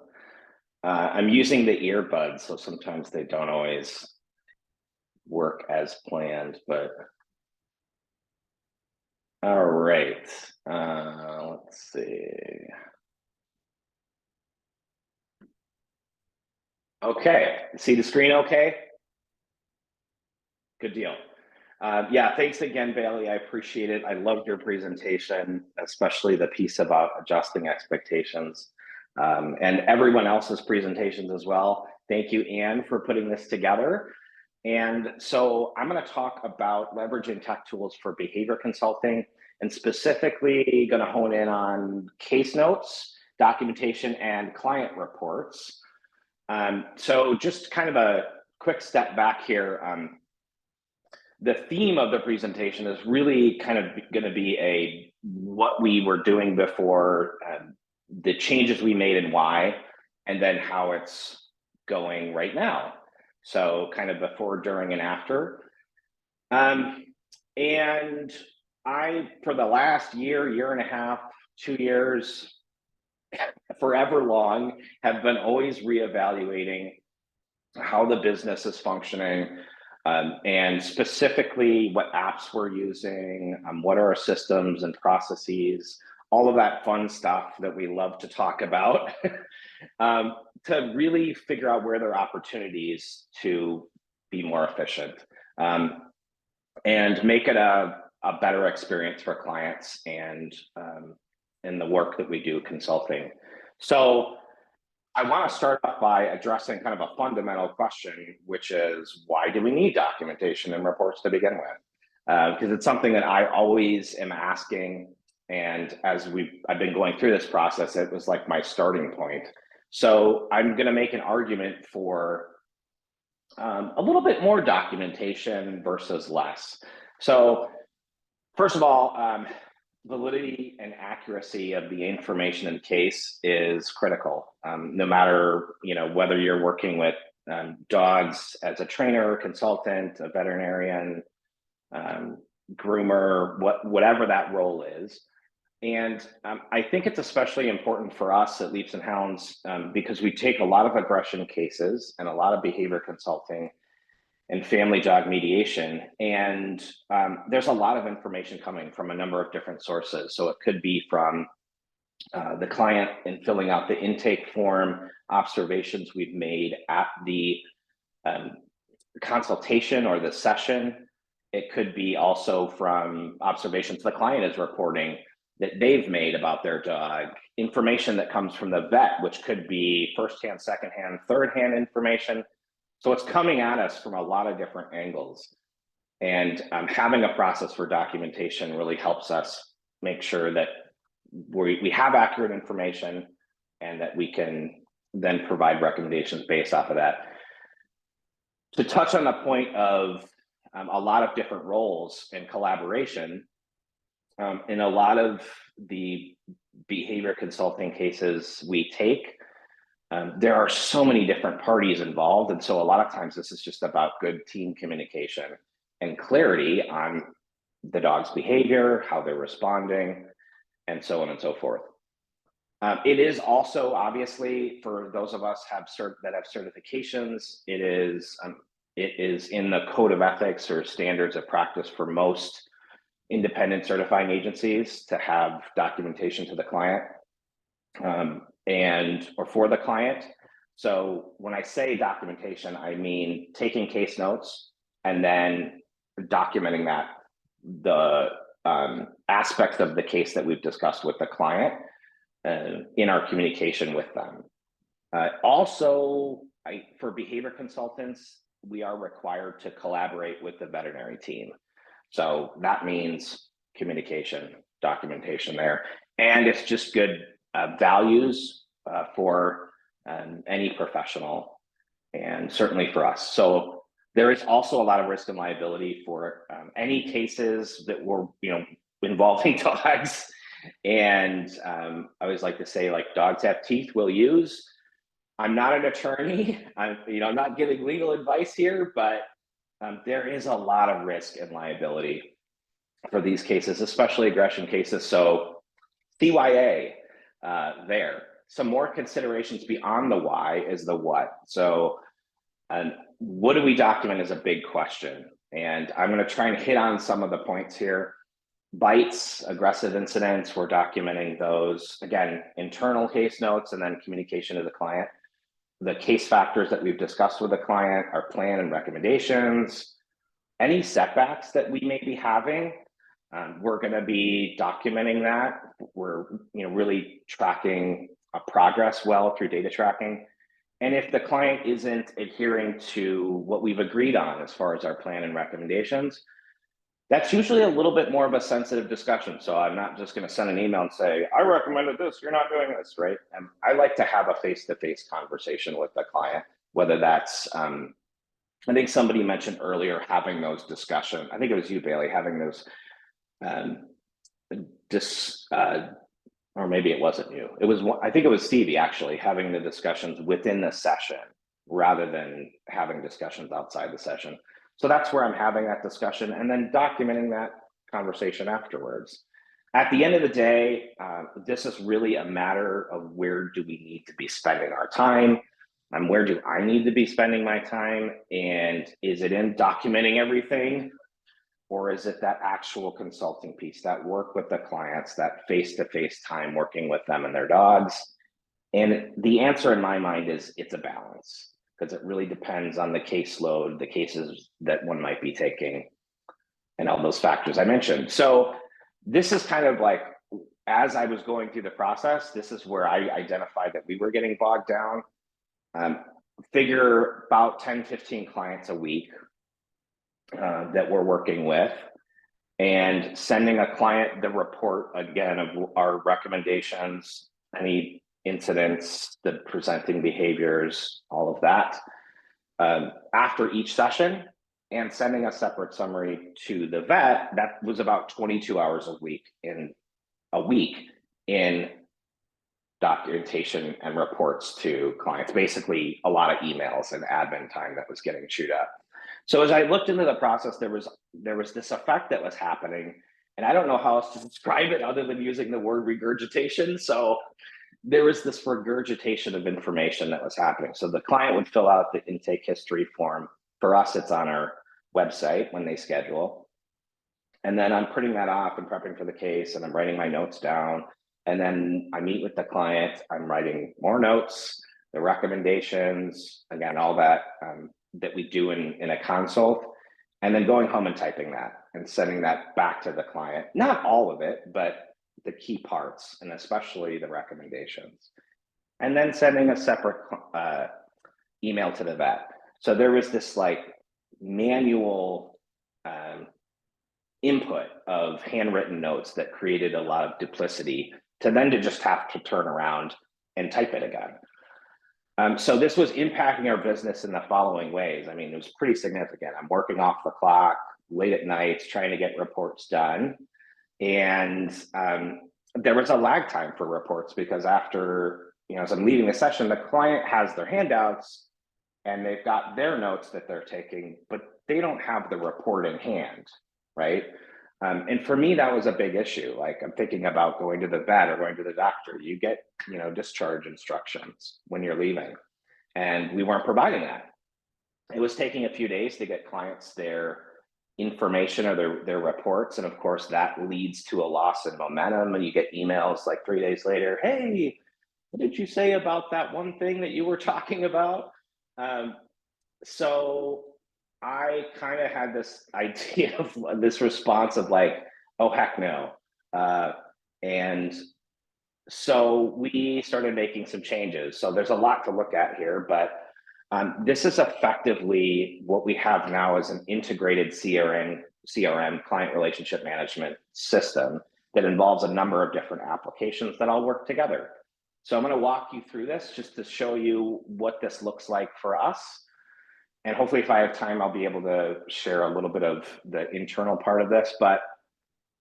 I'm using the earbuds, so sometimes they don't always work as planned, but all right. Let's see. Okay, see the screen okay? Good deal. Yeah, thanks again, Bailey. I appreciate it. I loved your presentation, especially the piece about adjusting expectations, and everyone else's presentations as well. Thank you, Anne, for putting this together. And so I'm going to talk about leveraging tech tools for behavior consulting, and specifically going to hone in on case notes, documentation, and client reports. So just kind of a quick step back here. The theme of the presentation is really kind of going to be what we were doing before, the changes we made and why, and then how it's going right now. So kind of before, during, and after. And I, for the last year and a half, 2 years, forever long, have been always reevaluating how the business is functioning, and specifically what apps we're using, what are our systems and processes, all of that fun stuff that we love to talk about, to really figure out where there are opportunities to be more efficient, and make it a better experience for clients and in the work that we do consulting. So I want to start off by addressing kind of a fundamental question, which is, why do we need documentation and reports to begin with? Because it's something that I always am asking. And as I've been going through this process, it was like my starting point. So I'm going to make an argument for a little bit more documentation versus less. So first of all, validity and accuracy of the information in case is critical. No matter whether you're working with dogs as a trainer, consultant, a veterinarian, groomer, whatever that role is, And I think it's especially important for us at Leaps and Hounds because we take a lot of aggression cases and a lot of behavior consulting and family dog mediation. And there's a lot of information coming from a number of different sources. So it could be from the client in filling out the intake form, observations we've made at the consultation or the session. It could be also from observations the client is reporting that they've made about their dog, information that comes from the vet, which could be firsthand, secondhand, thirdhand information. So it's coming at us from a lot of different angles. And having a process for documentation really helps us make sure that we have accurate information and that we can then provide recommendations based off of that. To touch on the point of a lot of different roles and collaboration, in a lot of the behavior consulting cases we take, there are so many different parties involved. And so a lot of times this is just about good team communication and clarity on the dog's behavior, how they're responding, and so on and so forth. It is also obviously for those of us that have certifications, it is in the code of ethics or standards of practice for most independent certifying agencies to have documentation to the client or for the client. So when I say documentation, I mean taking case notes and then documenting the aspects of the case that we've discussed with the client in our communication with them. Also, for behavior consultants, we are required to collaborate with the veterinary team. So that means communication, documentation there, and it's just good values for any professional, and certainly for us. So there is also a lot of risk and liability for any cases that were, involving dogs. And I always like to say, like, dogs have teeth, we'll use. I'm not an attorney. I'm not giving legal advice here, but there is a lot of risk and liability for these cases, especially aggression cases. So CYA there. Some more considerations beyond the why is the what. So what do we document is a big question. And I'm going to try and hit on some of the points here. Bites, aggressive incidents, we're documenting those. Again, internal case notes and then communication to the client. The case factors that we've discussed with the client, our plan and recommendations, any setbacks that we may be having, we're going to be documenting that. We're really tracking progress well through data tracking. And if the client isn't adhering to what we've agreed on as far as our plan and recommendations, that's usually a little bit more of a sensitive discussion. So I'm not just going to send an email and say, I recommended this, you're not doing this, right? And I like to have a face-to-face conversation with the client, whether that's, I think somebody mentioned earlier, having those discussions. I think it was you, Bailey, having those, or maybe it wasn't you. I think it was Stevie actually, having the discussions within the session rather than having discussions outside the session. So that's where I'm having that discussion and then documenting that conversation afterwards. At the end of the day, this is really a matter of where do we need to be spending our time and where do I need to be spending my time? And is it in documenting everything? Or is it that actual consulting piece, that work with the clients, that face-to-face time working with them and their dogs? And the answer in my mind is it's a balance, because it really depends on the caseload, the cases that one might be taking, and all those factors I mentioned. So this is kind of like, as I was going through the process, this is where I identified that we were getting bogged down. Figure about 10, 15 clients a week that we're working with, and sending a client the report again of our recommendations, any incidents, the presenting behaviors, all of that after each session, and sending a separate summary to the vet. That was about 22 hours a week in documentation and reports to clients, basically a lot of emails and admin time that was getting chewed up. So as I looked into the process, there was this effect that was happening, And I don't know how else to describe it other than using the word regurgitation. So there was this regurgitation of information that was happening. So the client would fill out the intake history form. For us, it's on our website when they schedule. And then I'm printing that off and prepping for the case, and I'm writing my notes down. And then I meet with the client. I'm writing more notes, the recommendations, again, all that that we do in a consult, and then going home and typing that and sending that back to the client. Not all of it, but the key parts, and especially the recommendations. And then sending a separate email to the vet. So there was this like manual input of handwritten notes that created a lot of duplicity to then to just have to turn around and type it again. So this was impacting our business in the following ways. I mean, it was pretty significant. I'm working off the clock late at nights, trying to get reports done. And there was a lag time for reports because after, as I'm leaving the session, the client has their handouts and they've got their notes that they're taking, but they don't have the report in hand, right? And for me, that was a big issue. Like I'm thinking about going to the vet or going to the doctor. You get, discharge instructions when you're leaving, and we weren't providing that. It was taking a few days to get clients their information or their reports. And of course that leads to a loss in momentum, and you get emails like 3 days later, hey, what did you say about that one thing that you were talking about? So I kind of had this idea of this response of like, oh, heck no. And so we started making some changes. So there's a lot to look at here, but this is effectively what we have now as an integrated CRM, client relationship management system that involves a number of different applications that all work together. So I'm going to walk you through this just to show you what this looks like for us. And hopefully if I have time, I'll be able to share a little bit of the internal part of this. But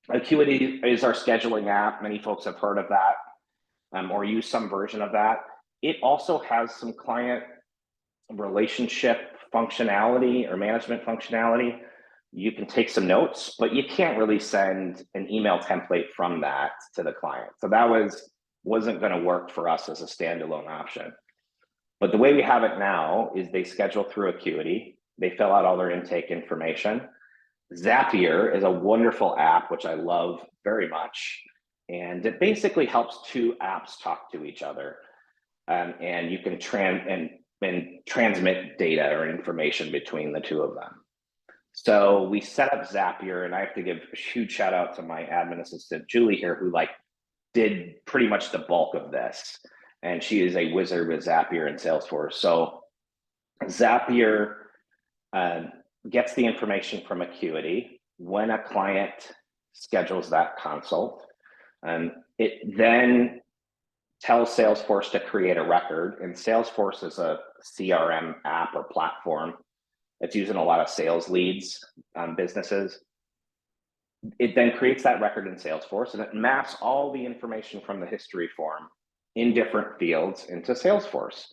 Acuity is our scheduling app. Many folks have heard of that or use some version of that. It also has some client relationship functionality or management functionality. You can take some notes, but you can't really send an email template from that to the client. So that wasn't going to work for us as a standalone option. But the way we have it now is they schedule through Acuity. They fill out all their intake information. Zapier is a wonderful app, which I love very much. And it basically helps two apps talk to each other. And you can transmit data or information between the two of them. So we set up Zapier, and I have to give a huge shout out to my admin assistant, Julie here, who did pretty much the bulk of this. And she is a wizard with Zapier and Salesforce. So Zapier gets the information from Acuity when a client schedules that consult. It then tells Salesforce to create a record. And Salesforce is a CRM app or platform that's using a lot of sales leads on businesses. It then creates that record in Salesforce, and it maps all the information from the history form in different fields into Salesforce.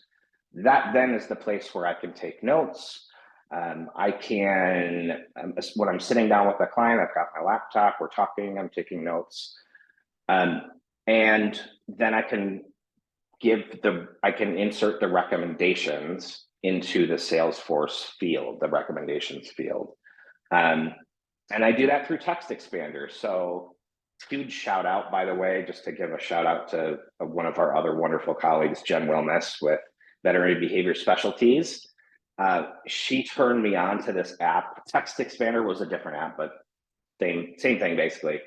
That then is the place where I can take notes. I can, when I'm sitting down with a client, I've got my laptop, we're talking, I'm taking notes. And then I can insert the recommendations into the Salesforce field, the recommendations field. And I do that through Text Expander. So huge shout out, by the way, just to give a shout out to one of our other wonderful colleagues, Jen Wilness with Veterinary Behavior Specialties. She turned me on to this app. Text Expander was a different app, but same thing basically.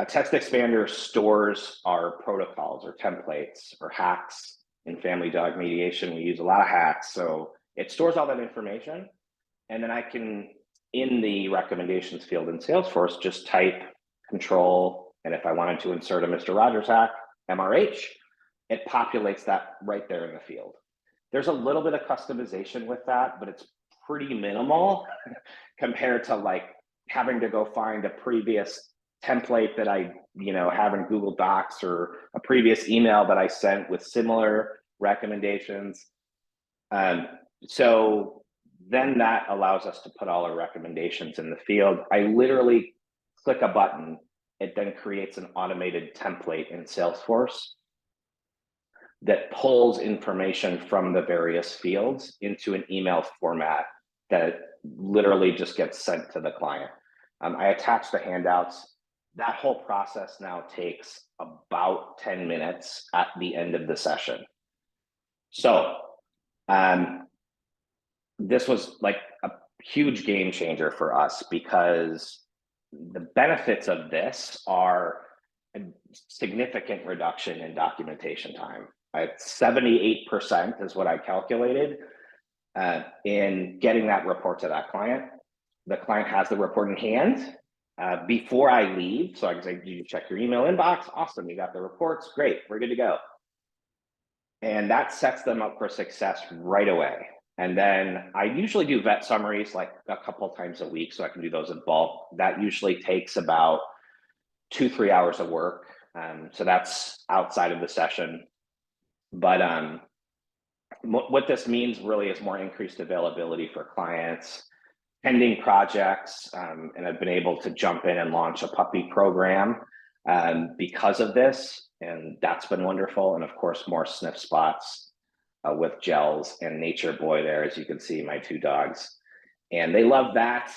Text Expander stores our protocols or templates or hacks in family dog mediation. We use a lot of hacks. So it stores all that information. And then I can, in the recommendations field in Salesforce, just type control. And if I wanted to insert a Mr. Rogers hack, MRH, it populates that right there in the field. There's a little bit of customization with that, but it's pretty minimal compared to having to go find a previous template that I have in Google Docs or a previous email that I sent with similar recommendations. So then that allows us to put all our recommendations in the field. I literally click a button, it then creates an automated template in Salesforce that pulls information from the various fields into an email format that literally just gets sent to the client. I attached the handouts. That whole process now takes about 10 minutes at the end of the session. So this was like a huge game changer for us, because the benefits of this are a significant reduction in documentation time. 78% is what I calculated in getting that report to that client. The client has the report in hand before I leave. So I can say, "Did you check your email inbox? Awesome, you got the reports. Great, we're good to go." And that sets them up for success right away. And then I usually do vet summaries like a couple of times a week, so I can do those in bulk. That usually takes about 2-3 hours of work. So that's outside of the session. But what this means really is more increased availability for clients, pending projects, and I've been able to jump in and launch a puppy program because of this, and that's been wonderful. And of course, more sniff spots with gels and Nature Boy there, as you can see, my 2 dogs, and they love that.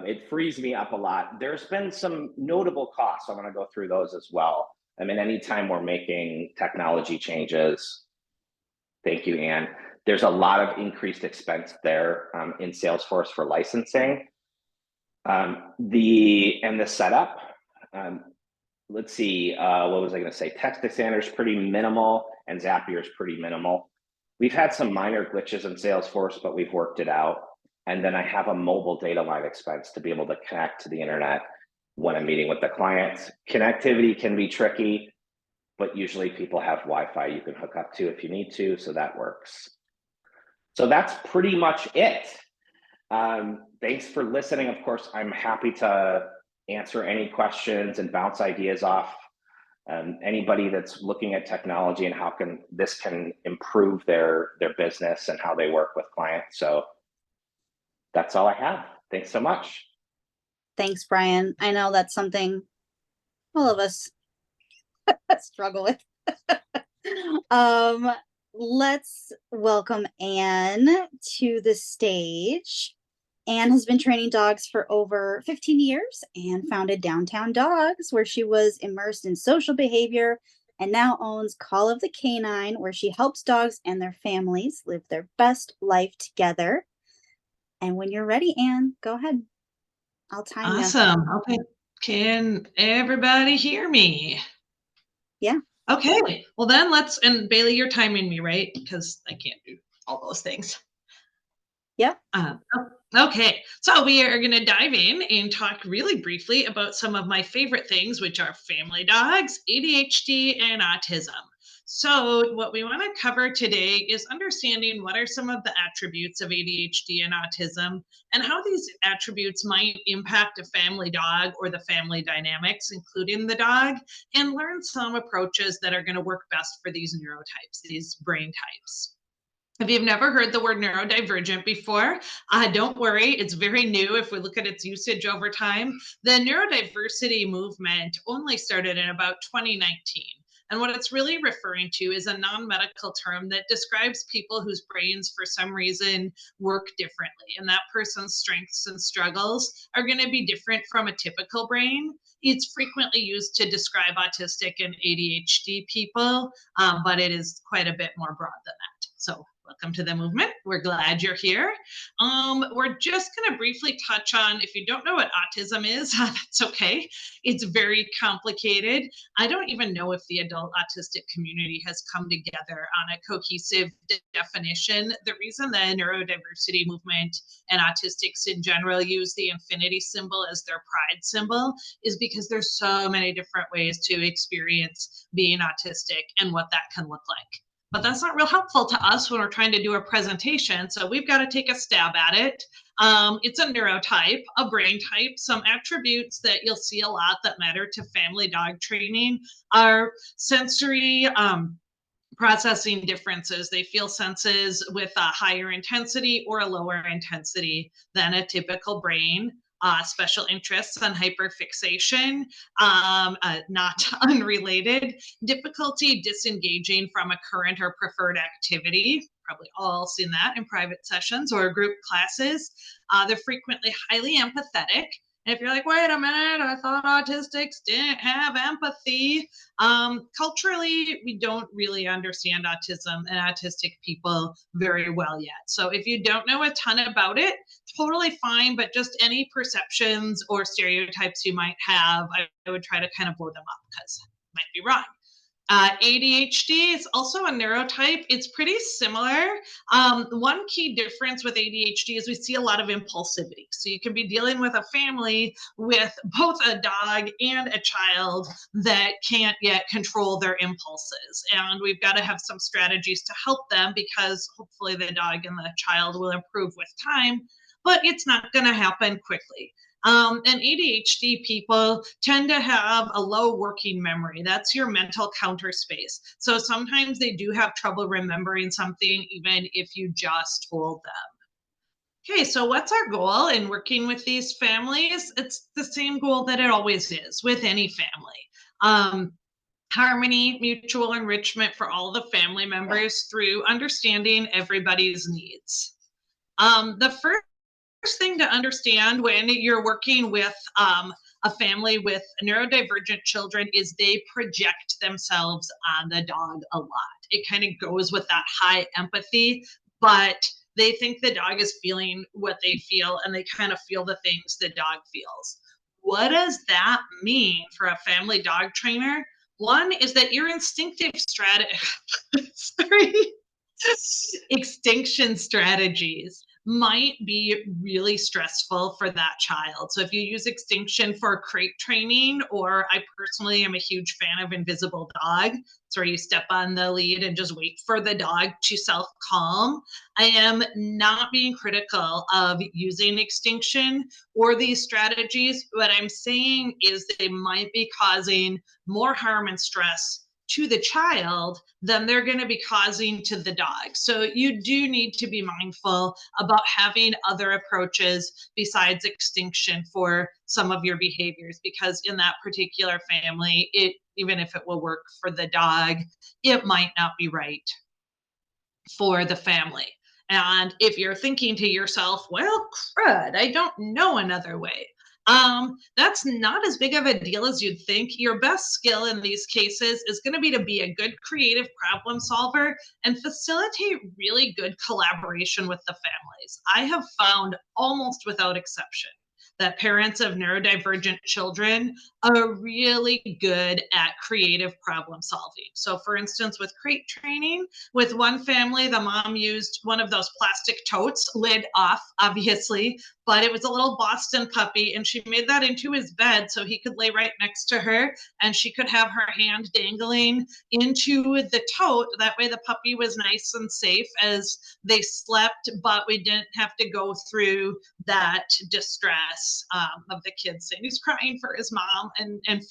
It frees me up a lot. There's been some notable costs. I want to go through those as well. I mean, anytime we're making technology changes, thank you, Anne, there's a lot of increased expense there in Salesforce for licensing. The setup, let's see, what was I going to say? Text Expander is pretty minimal, and Zapier is pretty minimal. We've had some minor glitches in Salesforce, but we've worked it out. And then I have a mobile data line expense to be able to connect to the internet when I'm meeting with the client. Connectivity can be tricky, but usually people have Wi-Fi you can hook up to if you need to, so that works. So that's pretty much it. Thanks for listening. Of course, I'm happy to answer any questions and bounce ideas off anybody that's looking at technology and how this can improve their business and how they work with clients. So that's all I have. Thanks so much. Thanks, Brian. I know that's something all of us struggle with. Let's welcome Anne to the stage. Anne has been training dogs for over 15 years and founded Downtown Dogs, where she was immersed in social behavior, and now owns Call of the Canine, where she helps dogs and their families live their best life together. And when you're ready, Anne, go ahead. I'll time you. Awesome. Okay. Can everybody hear me? Yeah. Okay. Well, then and Bailey, you're timing me, right? Because I can't do all those things. Yeah. Okay. So we are going to dive in and talk really briefly about some of my favorite things, which are family dogs, ADHD, and autism. So what we want to cover today is understanding what are some of the attributes of ADHD and autism, and how these attributes might impact a family dog or the family dynamics, including the dog, and learn some approaches that are going to work best for these neurotypes, these brain types. If you've never heard the word neurodivergent before, don't worry, it's very new if we look at its usage over time. The neurodiversity movement only started in about 2019. And what it's really referring to is a non-medical term that describes people whose brains, for some reason, work differently. And that person's strengths and struggles are going to be different from a typical brain. It's frequently used to describe autistic and ADHD people, but it is quite a bit more broad than that. So welcome to the movement. We're glad you're here. We're just going to briefly touch on, if you don't know what autism is, that's okay. It's very complicated. I don't even know if the adult autistic community has come together on a cohesive definition. The reason the neurodiversity movement and autistics in general use the infinity symbol as their pride symbol is because there's so many different ways to experience being autistic and what that can look like. But that's not real helpful to us when we're trying to do a presentation. So we've got to take a stab at it. It's a neurotype, a brain type. Some attributes that you'll see a lot that matter to family dog training are sensory processing differences. They feel senses with a higher intensity or a lower intensity than a typical brain. special interests on hyperfixation, not unrelated, difficulty disengaging from a current or preferred activity. Probably all seen that in private sessions or group classes. They're frequently highly empathetic. And if you're like, wait a minute, I thought autistics didn't have empathy. Culturally, we don't really understand autism and autistic people very well yet. So if you don't know a ton about it, totally fine, but just any perceptions or stereotypes you might have, I would try to kind of blow them up because it might be wrong. ADHD is also a neurotype. It's pretty similar. One key difference with ADHD is we see a lot of impulsivity. So you can be dealing with a family with both a dog and a child that can't yet control their impulses. And we've got to have some strategies to help them because hopefully the dog and the child will improve with time, but it's not going to happen quickly. And ADHD people tend to have a low working memory. That's your mental counter space. So sometimes they do have trouble remembering something, even if you just told them. Okay, so what's our goal in working with these families? It's the same goal that it always is with any family. Harmony, mutual enrichment for all the family members through understanding everybody's needs. The first thing to understand when you're working with a family with neurodivergent children is they project themselves on the dog a lot. It kind of goes with that high empathy, but they think the dog is feeling what they feel and they kind of feel the things the dog feels. What does that mean for a family dog trainer? One is that your instinctive extinction strategies might be really stressful for that child. So if you use extinction for crate training, or I personally am a huge fan of Invisible Dog, it's where you step on the lead and just wait for the dog to self-calm. I am not being critical of using extinction or these strategies. What I'm saying is they might be causing more harm and stress to the child than they're going to be causing to the dog. So you do need to be mindful about having other approaches besides extinction for some of your behaviors, because in that particular family, even if it will work for the dog, it might not be right for the family. And if you're thinking to yourself, well, crud, I don't know another way. That's not as big of a deal as you'd think. Your best skill in these cases is going to be a good creative problem solver and facilitate really good collaboration with the families. I have found almost without exception that parents of neurodivergent children are really good at creative problem solving. So for instance, with crate training, with one family, the mom used one of those plastic totes, lid off, obviously, but it was a little Boston puppy, and she made that into his bed so he could lay right next to her, and she could have her hand dangling into the tote. That way the puppy was nice and safe as they slept, but we didn't have to go through that distress of the kid saying he's crying for his mom and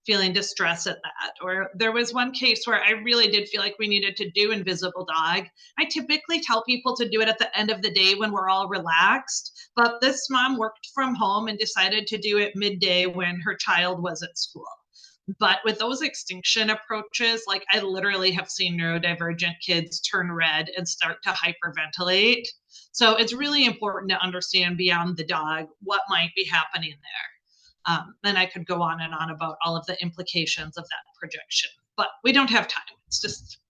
feeling distress at that. Or there was one case where I really did feel like we needed to do Invisible Dog. I typically tell people to do it at the end of the day when we're all relaxed, but this mom worked from home and decided to do it midday when her child was at school. But with those extinction approaches, like I literally have seen neurodivergent kids turn red and start to hyperventilate. So it's really important to understand beyond the dog what might be happening there. And I could go on and on about all of the implications of that projection, but we don't have time. It's just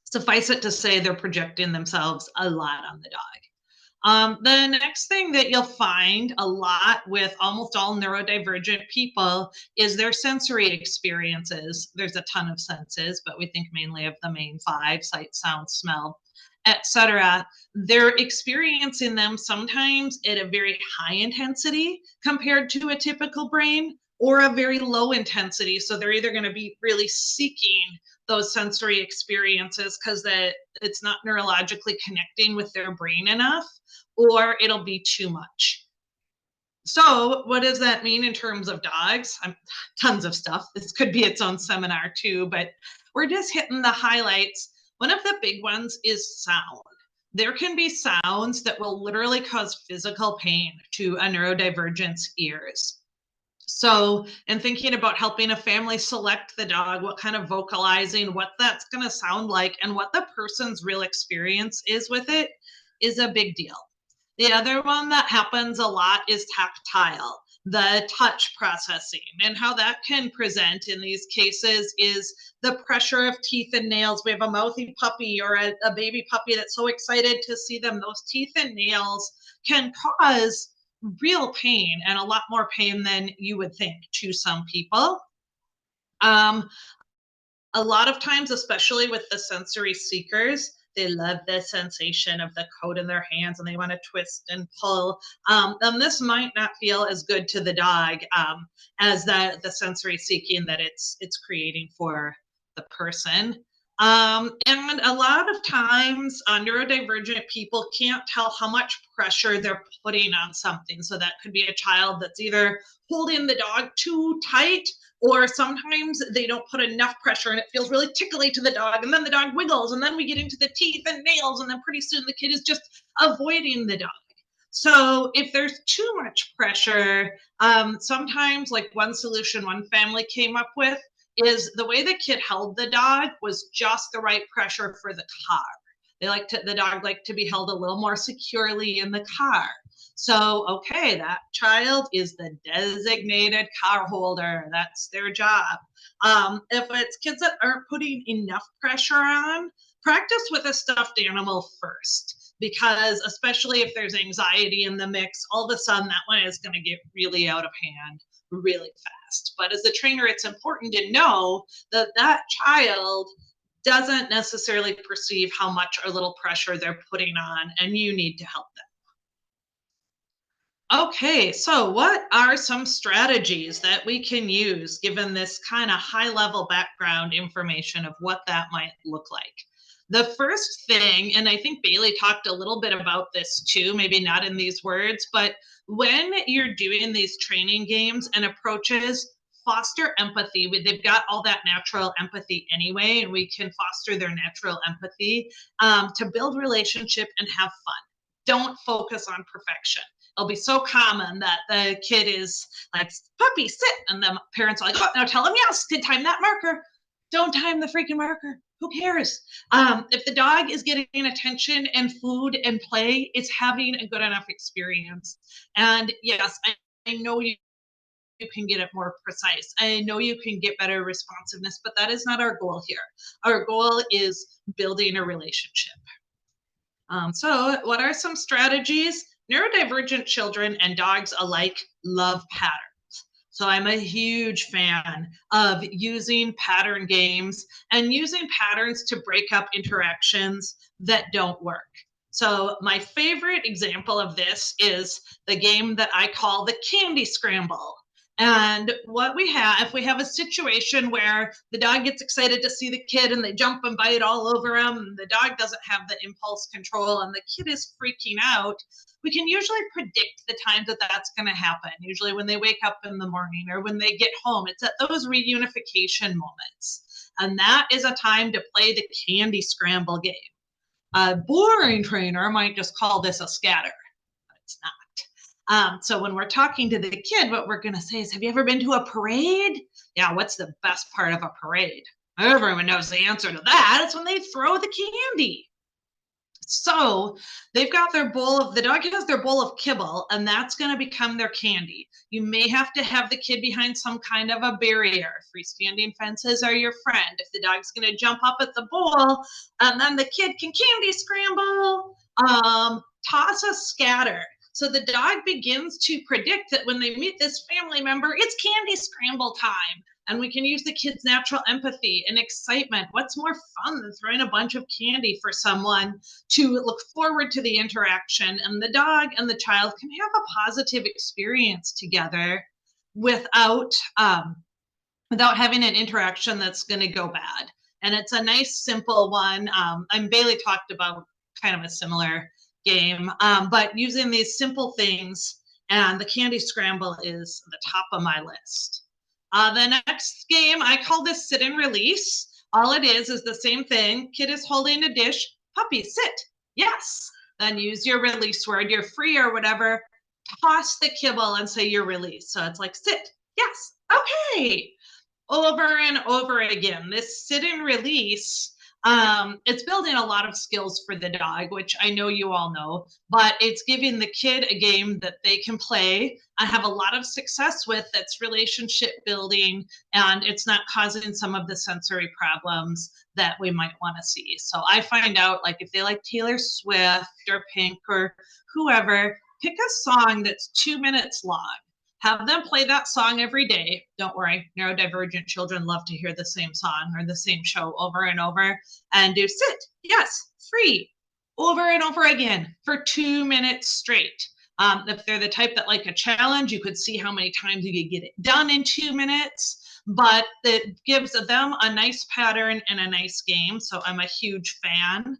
suffice it to say they're projecting themselves a lot on the dog. The next thing that you'll find a lot with almost all neurodivergent people is their sensory experiences. There's a ton of senses, but we think mainly of the main 5: sight, sound, smell, etc. They're experiencing them sometimes at a very high intensity compared to a typical brain, or a very low intensity. So they're either going to be really seeking those sensory experiences because it's not neurologically connecting with their brain enough, or it'll be too much. So what does that mean in terms of dogs? Tons of stuff. This could be its own seminar too, but we're just hitting the highlights. One of the big ones is sound. there can be sounds that will literally cause physical pain to a neurodivergent's ears. So, in thinking about helping a family select the dog, what kind of vocalizing, what that's going to sound like, and what the person's real experience is with it is a big deal. The other one that happens a lot is tactile, the touch processing, and how that can present in these cases is the pressure of teeth and nails. We have a mouthy puppy or a baby puppy that's so excited to see them. Those teeth and nails can cause real pain, and a lot more pain than you would think to some people. A lot of times, especially with the sensory seekers, they love the sensation of the coat in their hands and they want to twist and pull. And this might not feel as good to the dog as the sensory seeking that it's creating for the person. And a lot of times neurodivergent people can't tell how much pressure they're putting on something. So that could be a child that's either holding the dog too tight, or sometimes they don't put enough pressure and it feels really tickly to the dog, and then the dog wiggles, and then we get into the teeth and nails, and then pretty soon the kid is just avoiding the dog. So if there's too much pressure, sometimes, like one solution one family came up with is the way the kid held the dog was just the right pressure for the car. The dog liked to be held a little more securely in the car. So, okay, that child is the designated car holder. That's their job. If it's kids that aren't putting enough pressure on, practice with a stuffed animal first, because especially if there's anxiety in the mix, all of a sudden that one is going to get really out of hand really fast. But as a trainer, it's important to know that that child doesn't necessarily perceive how much or little pressure they're putting on, and you need to help them. Okay, so what are some strategies that we can use given this kind of high level background information of what that might look like? The first thing, and I think Bailey talked a little bit about this too, maybe not in these words, but when you're doing these training games and approaches, foster empathy. They've got all that natural empathy anyway, and we can foster their natural empathy to build relationship and have fun. Don't focus on perfection. It'll be so common that the kid is like, puppy, sit. And the parents are like, oh, now tell him yes, to time that marker. Don't time the freaking marker. Who cares? If the dog is getting attention and food and play, it's having a good enough experience. And yes, I know you can get it more precise. I know you can get better responsiveness, but that is not our goal here. Our goal is building a relationship. So what are some strategies? Neurodivergent children and dogs alike love patterns. So I'm a huge fan of using pattern games and using patterns to break up interactions that don't work. So my favorite example of this is the game that I call the Candy Scramble. And what we have, if we have a situation where the dog gets excited to see the kid and they jump and bite all over him, and the dog doesn't have the impulse control and the kid is freaking out, we can usually predict the times that that's going to happen. Usually when they wake up in the morning or when they get home, it's at those reunification moments. And that is a time to play the Candy Scramble game. A boring trainer might just call this a scatter, but it's not. So when we're talking to the kid, what we're going to say is, have you ever been to a parade? Yeah, what's the best part of a parade? Everyone knows the answer to that. It's when they throw the candy. So they've got their bowl the dog has their bowl of kibble, and that's going to become their candy. You may have to have the kid behind some kind of a barrier. Freestanding fences are your friend. If the dog's going to jump up at the bowl, and then the kid can candy scramble, toss a scatter. So the dog begins to predict that when they meet this family member, it's candy scramble time. And we can use the kid's natural empathy and excitement. What's more fun than throwing a bunch of candy for someone to look forward to the interaction? And the dog and the child can have a positive experience together without having an interaction that's going to go bad. And it's a nice, simple one. And Bailey talked about kind of a similar game, but using these simple things, and the Candy Scramble is the top of my list. The next game, I call this sit and release. All it is the same thing. Kid is holding a dish. Puppy, sit. Yes. Then use your release word, you're free or whatever. Toss the kibble and say you're released. So it's like sit. Yes. Okay. Over and over again. This sit and release, it's building a lot of skills for the dog, which I know you all know, but it's giving the kid a game that they can play and have a lot of success with that's relationship building, and it's not causing some of the sensory problems that we might want to see. So I find out, like, if they like Taylor Swift or Pink or whoever, pick a song that's 2 minutes long. Have them play that song every day. Don't worry, neurodivergent children love to hear the same song or the same show over and over. And do sit, yes, free, over and over again for 2 minutes straight. If they're the type that like a challenge, you could see how many times you could get it done in 2 minutes, but it gives them a nice pattern and a nice game. So I'm a huge fan.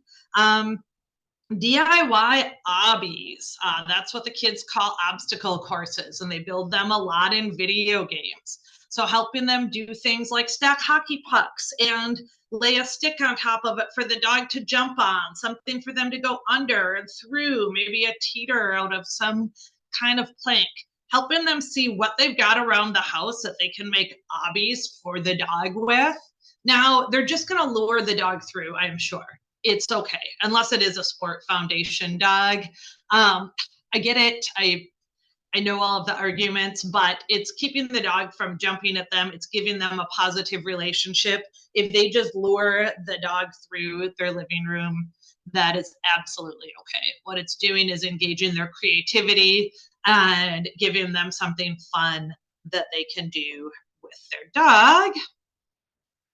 DIY obbies. That's what the kids call obstacle courses, and they build them a lot in video games. So helping them do things like stack hockey pucks and lay a stick on top of it for the dog to jump on, something for them to go under and through, maybe a teeter out of some kind of plank. Helping them see what they've got around the house that they can make obbies for the dog with. Now, they're just going to lure the dog through, I'm sure. It's okay, unless it is a sport foundation dog. I get it. I know all of the arguments, but it's keeping the dog from jumping at them. It's giving them a positive relationship. If they just lure the dog through their living room, that is absolutely okay. What it's doing is engaging their creativity and giving them something fun that they can do with their dog.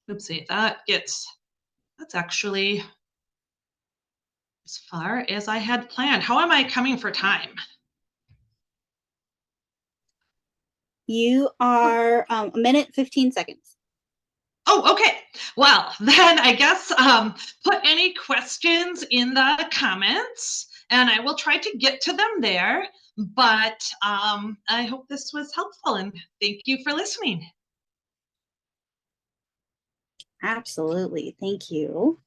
Oopsie, that's actually as far as I had planned. How am I coming for time? You are a minute, 15 seconds. Oh, okay. Well, then I guess put any questions in the comments and I will try to get to them there. But I hope this was helpful and thank you for listening. Absolutely. Thank you.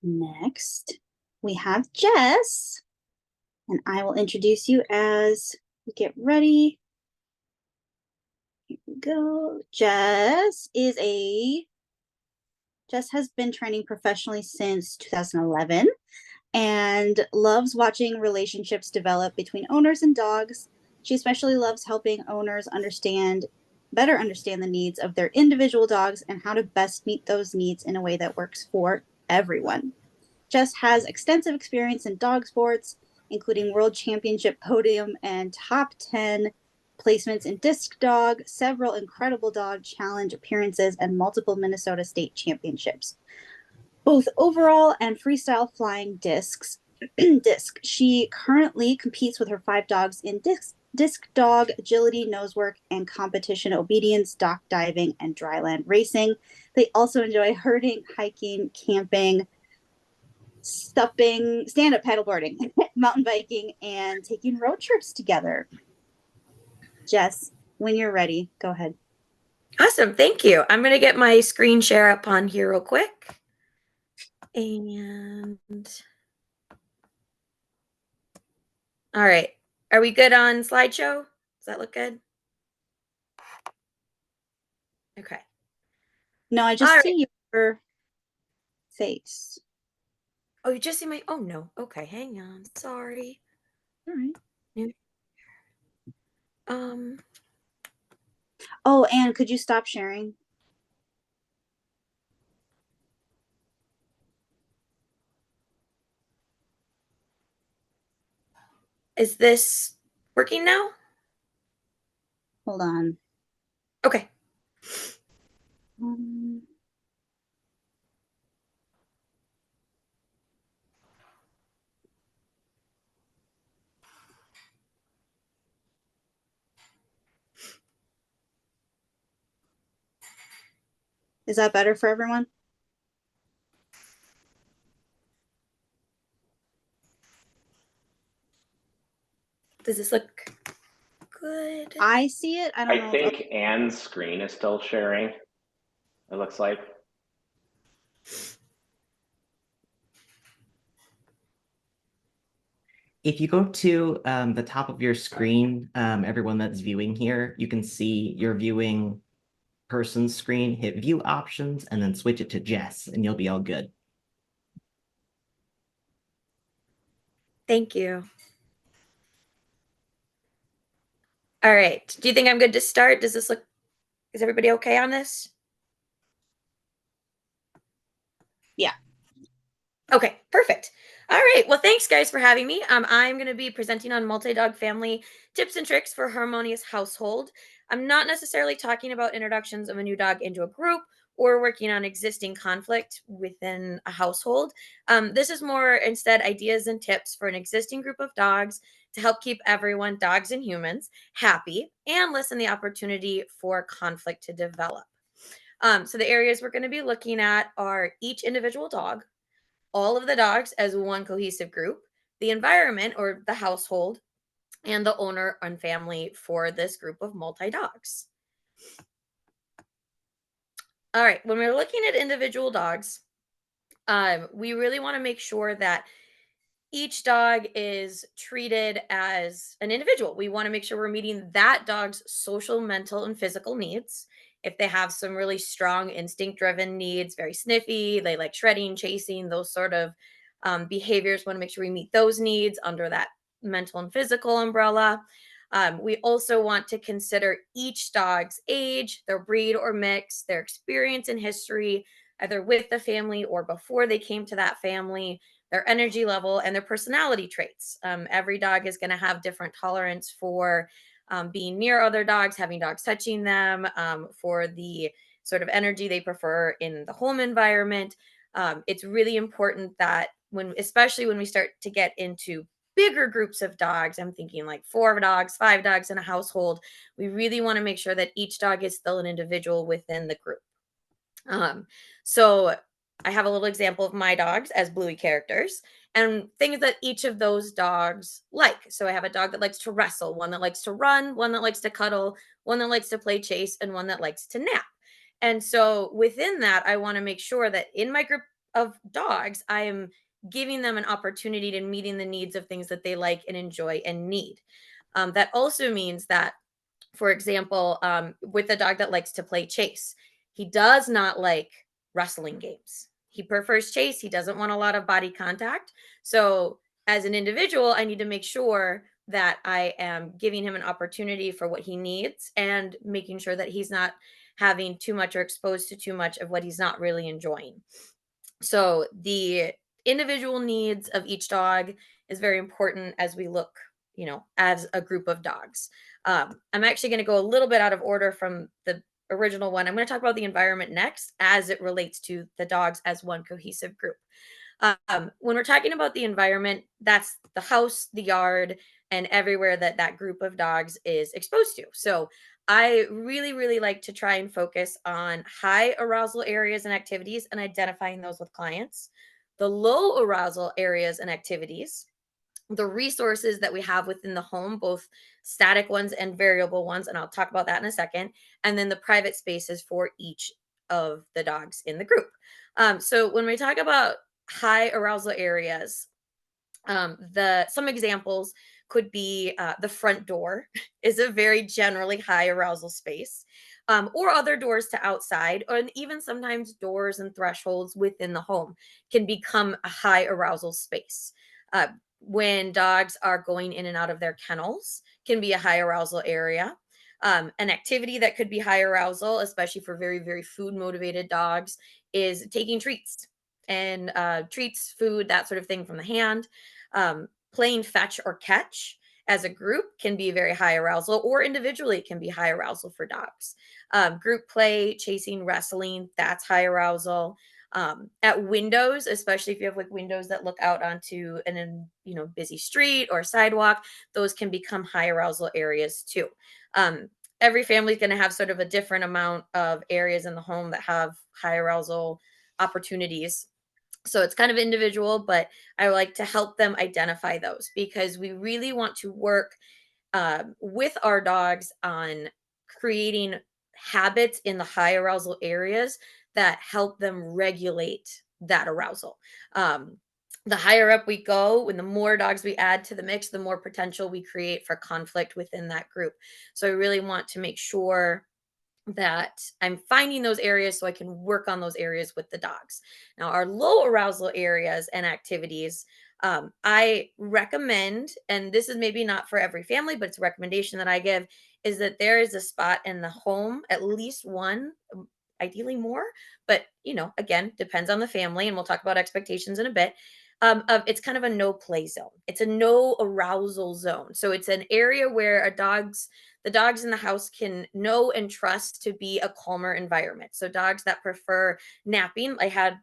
Next, we have Jess, and I will introduce you as we get ready. Here we go. Jess has been training professionally since 2011 and loves watching relationships develop between owners and dogs. She especially loves helping owners better understand the needs of their individual dogs and how to best meet those needs in a way that works for everyone. Jess has extensive experience in dog sports, including world championship podium and top 10 placements in disc dog, several incredible dog challenge appearances, and multiple Minnesota state championships, both overall and freestyle flying disc. She currently competes with her 5 dogs in disc dog, agility, nosework, and competition obedience, dock diving, and dryland racing. They also enjoy herding, hiking, camping, stand-up paddleboarding, mountain biking, and taking road trips together. Jess, when you're ready, go ahead. Awesome. Thank you. I'm going to get my screen share up on here real quick. And all right. Are we good on slideshow? Does that look good? Okay. No, I just see your face. Oh, you just see my, oh no. Okay, hang on. Sorry. All right. New. Oh, and could you stop sharing? Is this working now? Hold on. Okay. Is that better for everyone? Does this look good? I see it. I don't know. I think Anne's screen is still sharing. It looks like. If you go to the top of your screen, everyone that's viewing here, you can see your viewing person's screen, hit view options, and then switch it to Jess, and you'll be all good. Thank you. All right. Do you think I'm good to start? Does this look, is everybody okay on this? Yeah. Okay, perfect. All right. Well, thanks guys for having me. I'm going to be presenting on multi-dog family tips and tricks for harmonious household. I'm not necessarily talking about introductions of a new dog into a group or working on existing conflict within a household. This is more instead ideas and tips for an existing group of dogs to help keep everyone, dogs and humans, happy and lessen the opportunity for conflict to develop. So the areas we're going to be looking at are each individual dog, all of the dogs as one cohesive group, the environment or the household, and the owner and family for this group of multi-dogs. All right, when we're looking at individual dogs, we really want to make sure that each dog is treated as an individual. We want to make sure we're meeting that dog's social, mental, and physical needs. If they have some really strong instinct driven needs, very sniffy, they like shredding, chasing, those sort of behaviors, want to make sure we meet those needs under that mental and physical umbrella. We also want to consider each dog's age, their breed or mix, their experience and history, either with the family or before they came to that family, their energy level, and their personality traits. Every dog is going to have different tolerance for being near other dogs, having dogs touching them, for the sort of energy they prefer in the home environment. It's really important that especially when we start to get into bigger groups of dogs, I'm thinking like 4 dogs, 5 dogs in a household, we really want to make sure that each dog is still an individual within the group. So I have a little example of my dogs as Bluey characters and things that each of those dogs like. So I have a dog that likes to wrestle, one that likes to run, one that likes to cuddle, one that likes to play chase, and one that likes to nap. And so within that, I want to make sure that in my group of dogs, I am giving them an opportunity to meeting the needs of things that they like and enjoy and need. That also means that, for example, with a dog that likes to play chase, he does not like wrestling games. He prefers chase. He doesn't want a lot of body contact. So, as an individual, I need to make sure that I am giving him an opportunity for what he needs and making sure that he's not having too much or exposed to too much of what he's not really enjoying. So, the individual needs of each dog is very important as we look, as a group of dogs. I'm actually going to go a little bit out of order from the original one. I'm going to talk about the environment next as it relates to the dogs as one cohesive group. When we're talking about the environment, that's the house, the yard, and everywhere that that group of dogs is exposed to. So I really, really like to try and focus on high arousal areas and activities and identifying those with clients, the low arousal areas and activities, the resources that we have within the home, both static ones and variable ones, and I'll talk about that in a second, and then the private spaces for each of the dogs in the group. So when we talk about high arousal areas, some examples could be the front door is a very generally high arousal space, or other doors to outside, and even sometimes doors and thresholds within the home can become a high arousal space. When dogs are going in and out of their kennels can be a high arousal area. An activity that could be high arousal, especially for very, very food motivated dogs, is taking treats and treats, food, that sort of thing from the hand. Playing fetch or catch as a group can be very high arousal, or individually it can be high arousal for dogs. Group play, chasing, wrestling, that's high arousal. At windows, especially if you have like windows that look out onto an busy street or sidewalk, those can become high arousal areas too. Every family is going to have sort of a different amount of areas in the home that have high arousal opportunities. So it's kind of individual, but I like to help them identify those because we really want to work with our dogs on creating habits in the high arousal areas that help them regulate that arousal. the higher up we go, and the more dogs we add to the mix, the more potential we create for conflict within that group. So I really want to make sure that I'm finding those areas so I can work on those areas with the dogs. Now, our low arousal areas and activities, I recommend, and this is maybe not for every family, but it's a recommendation that I give, is that there is a spot in the home, at least one, ideally more, but again, depends on the family, and we'll talk about expectations in a bit. Of it's kind of a no play zone. It's a no arousal zone. So it's an area where the dogs in the house can know and trust to be a calmer environment. So dogs that prefer napping. I had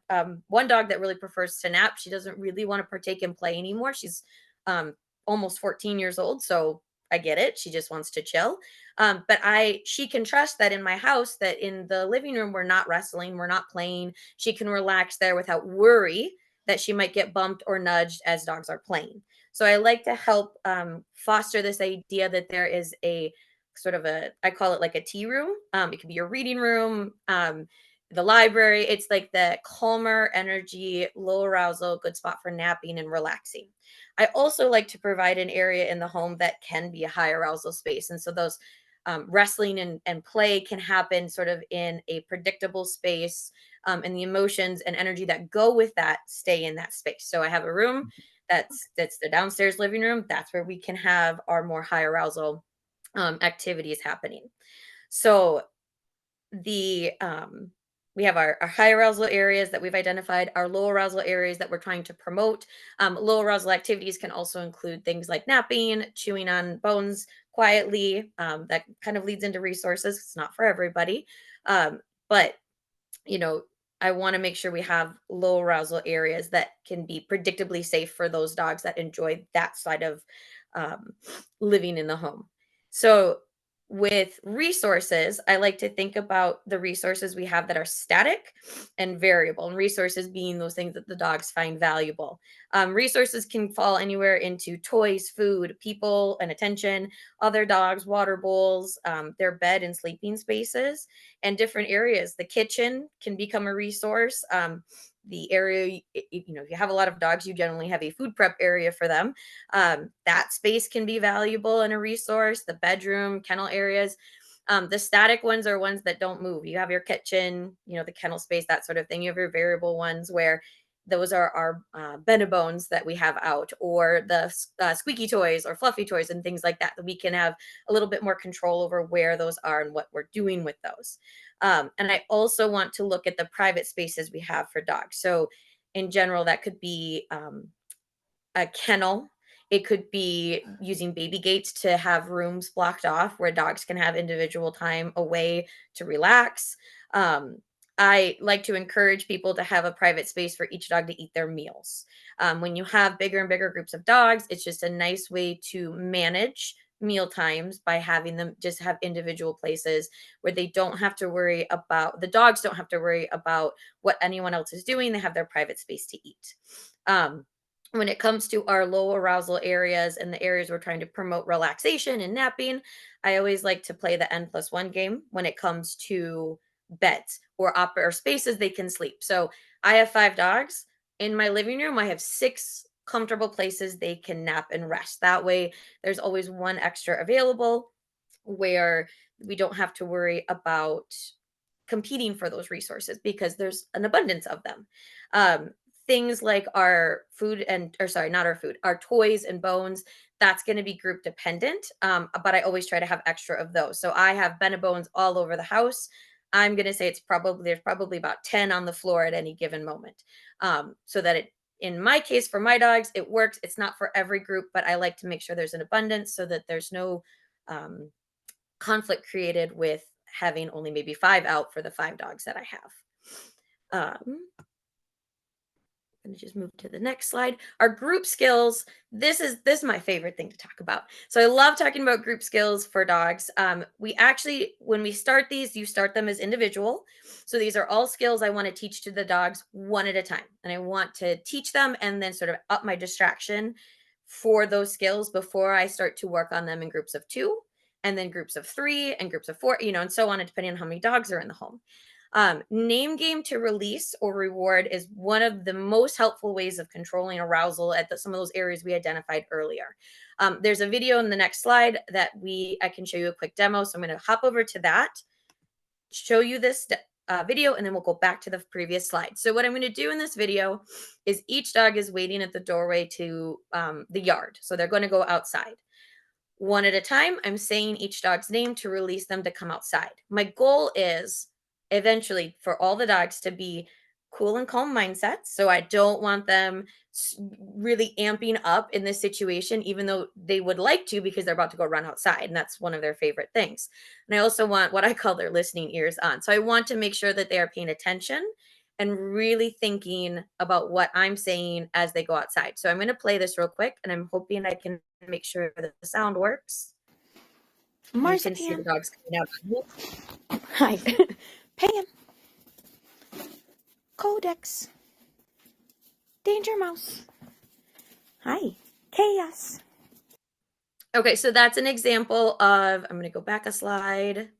one dog that really prefers to nap. She doesn't really want to partake in play anymore. She's almost 14 years old, so I get it. She just wants to chill. But she can trust that in my house, that in the living room, we're not wrestling, we're not playing. She can relax there without worry that she might get bumped or nudged as dogs are playing. So I like to help foster this idea that there is a sort of I call it like a tea room. It could be your reading room, the library. It's like the calmer energy, low arousal, good spot for napping and relaxing. I also like to provide an area in the home that can be a high arousal space. And so those wrestling and play can happen sort of in a predictable space, and the emotions and energy that go with that stay in that space. So I have a room that's the downstairs living room. That's where we can have our more high arousal activities happening. So the we have our high arousal areas that we've identified, our low arousal areas that we're trying to promote. Low arousal activities can also include things like napping, chewing on bones quietly. That kind of leads into resources. It's not for everybody. But, I want to make sure we have low arousal areas that can be predictably safe for those dogs that enjoy that side of living in the home. So, with resources, I like to think about the resources we have that are static and variable, and resources being those things that the dogs find valuable. Resources can fall anywhere into toys, food, people, and attention, other dogs, water bowls, their bed and sleeping spaces, and different areas. The kitchen can become a resource. The area, if you have a lot of dogs, you generally have a food prep area for them. That space can be valuable and a resource. The bedroom, kennel areas. The static ones are ones that don't move. You have your kitchen, the kennel space, that sort of thing. You have your variable ones where those are our Benebones that we have out, or the squeaky toys or fluffy toys and things like that we can have a little bit more control over where those are and what we're doing with those. And I also want to look at the private spaces we have for dogs. So in general, that could be a kennel. It could be using baby gates to have rooms blocked off where dogs can have individual time away to relax. I like to encourage people to have a private space for each dog to eat their meals. When you have bigger and bigger groups of dogs, it's just a nice way to manage meal times by having them just have individual places where they don't have to worry about, the dogs don't have to worry about what anyone else is doing. They have their private space to eat. When it comes to our low arousal areas and the areas we're trying to promote relaxation and napping, I always like to play the N+1 game when it comes to beds or spaces they can sleep. So I have 5 dogs. In my living room, I have 6 comfortable places they can nap and rest. That way, there's always one extra available where we don't have to worry about competing for those resources because there's an abundance of them. Things like our food not our food, our toys and bones, that's going to be group dependent. But I always try to have extra of those. So I have Benebones all over the house. I'm going to say there's probably about 10 on the floor at any given moment. So that in my case, for my dogs, it works. It's not for every group, but I like to make sure there's an abundance so that there's no conflict created with having only maybe 5 out for the 5 dogs that I have. I'm going to just move to the next slide. Our group skills. This is my favorite thing to talk about. So I love talking about group skills for dogs. We actually, when we start these, you start them as individual. So these are all skills I want to teach to the dogs one at a time. And I want to teach them and then sort of up my distraction for those skills before I start to work on them in groups of 2, and then groups of 3 and groups of 4, and so on, and depending on how many dogs are in the home. Name game to release or reward is one of the most helpful ways of controlling arousal at some of those areas we identified earlier. There's a video in the next slide that I can show you a quick demo. So I'm going to hop over to that, show you this video, and then we'll go back to the previous slide. So what I'm going to do in this video is each dog is waiting at the doorway to the yard. So they're going to go outside. One at a time, I'm saying each dog's name to release them to come outside. My goal is eventually for all the dogs to be cool and calm mindsets. So I don't want them really amping up in this situation, even though they would like to because they're about to go run outside. And that's one of their favorite things. And I also want what I call their listening ears on. So I want to make sure that they are paying attention and really thinking about what I'm saying as they go outside. So I'm going to play this real quick, and I'm hoping I can make sure that the sound works. You can see the dogs coming out. Hi. Pam. Codex. Danger Mouse. Hi. Chaos. Okay, so that's an example of, I'm going to go back a slide,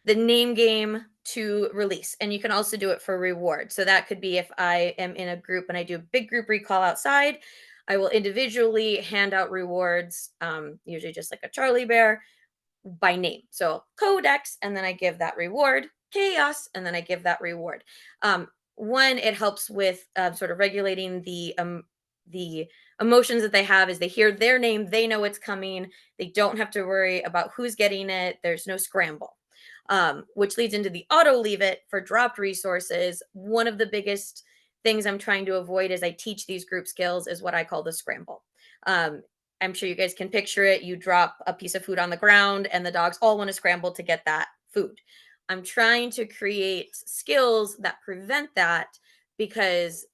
the name game to release. And you can also do it for reward. So that could be if I am in a group and I do a big group recall outside, I will individually hand out rewards, usually just like a Charlie bear, by name. So Codex, and then I give that reward. Chaos, and then I give that reward. One, it helps with sort of regulating the emotions that they have. Is they hear their name, they know it's coming. They don't have to worry about who's getting it. There's no scramble, which leads into the auto leave it for dropped resources. One of the biggest things I'm trying to avoid as I teach these group skills is what I call the scramble. I'm sure you guys can picture it. You drop a piece of food on the ground and the dogs all want to scramble to get that food. I'm trying to create skills that prevent that, because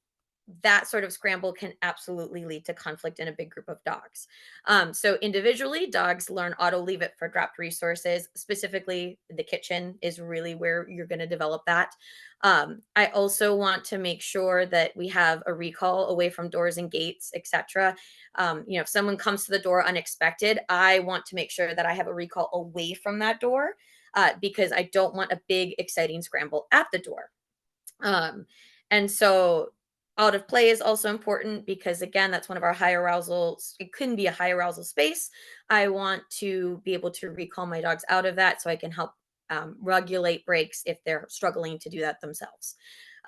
that sort of scramble can absolutely lead to conflict in a big group of dogs. So individually, dogs learn auto leave it for dropped resources. Specifically, the kitchen is really where you're going to develop that. I also want to make sure that we have a recall away from doors and gates, etc. If someone comes to the door unexpected, I want to make sure that I have a recall away from that door, because I don't want a big, exciting scramble at the door. And so out of play is also important because, again, that's one of our high arousal. It couldn't be a high arousal space. I want to be able to recall my dogs out of that so I can help regulate breaks if they're struggling to do that themselves.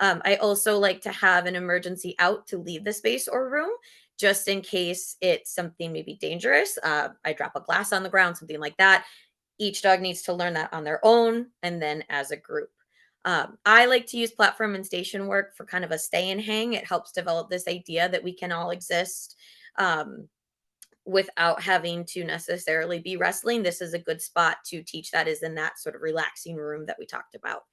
I also like to have an emergency out to leave the space or room, just in case it's something maybe dangerous. I drop a glass on the ground, something like that. Each dog needs to learn that on their own and then as a group. I like to use platform and station work for kind of a stay and hang. It helps develop this idea that we can all exist without having to necessarily be wrestling. This is a good spot to teach that, is in that sort of relaxing room that we talked about.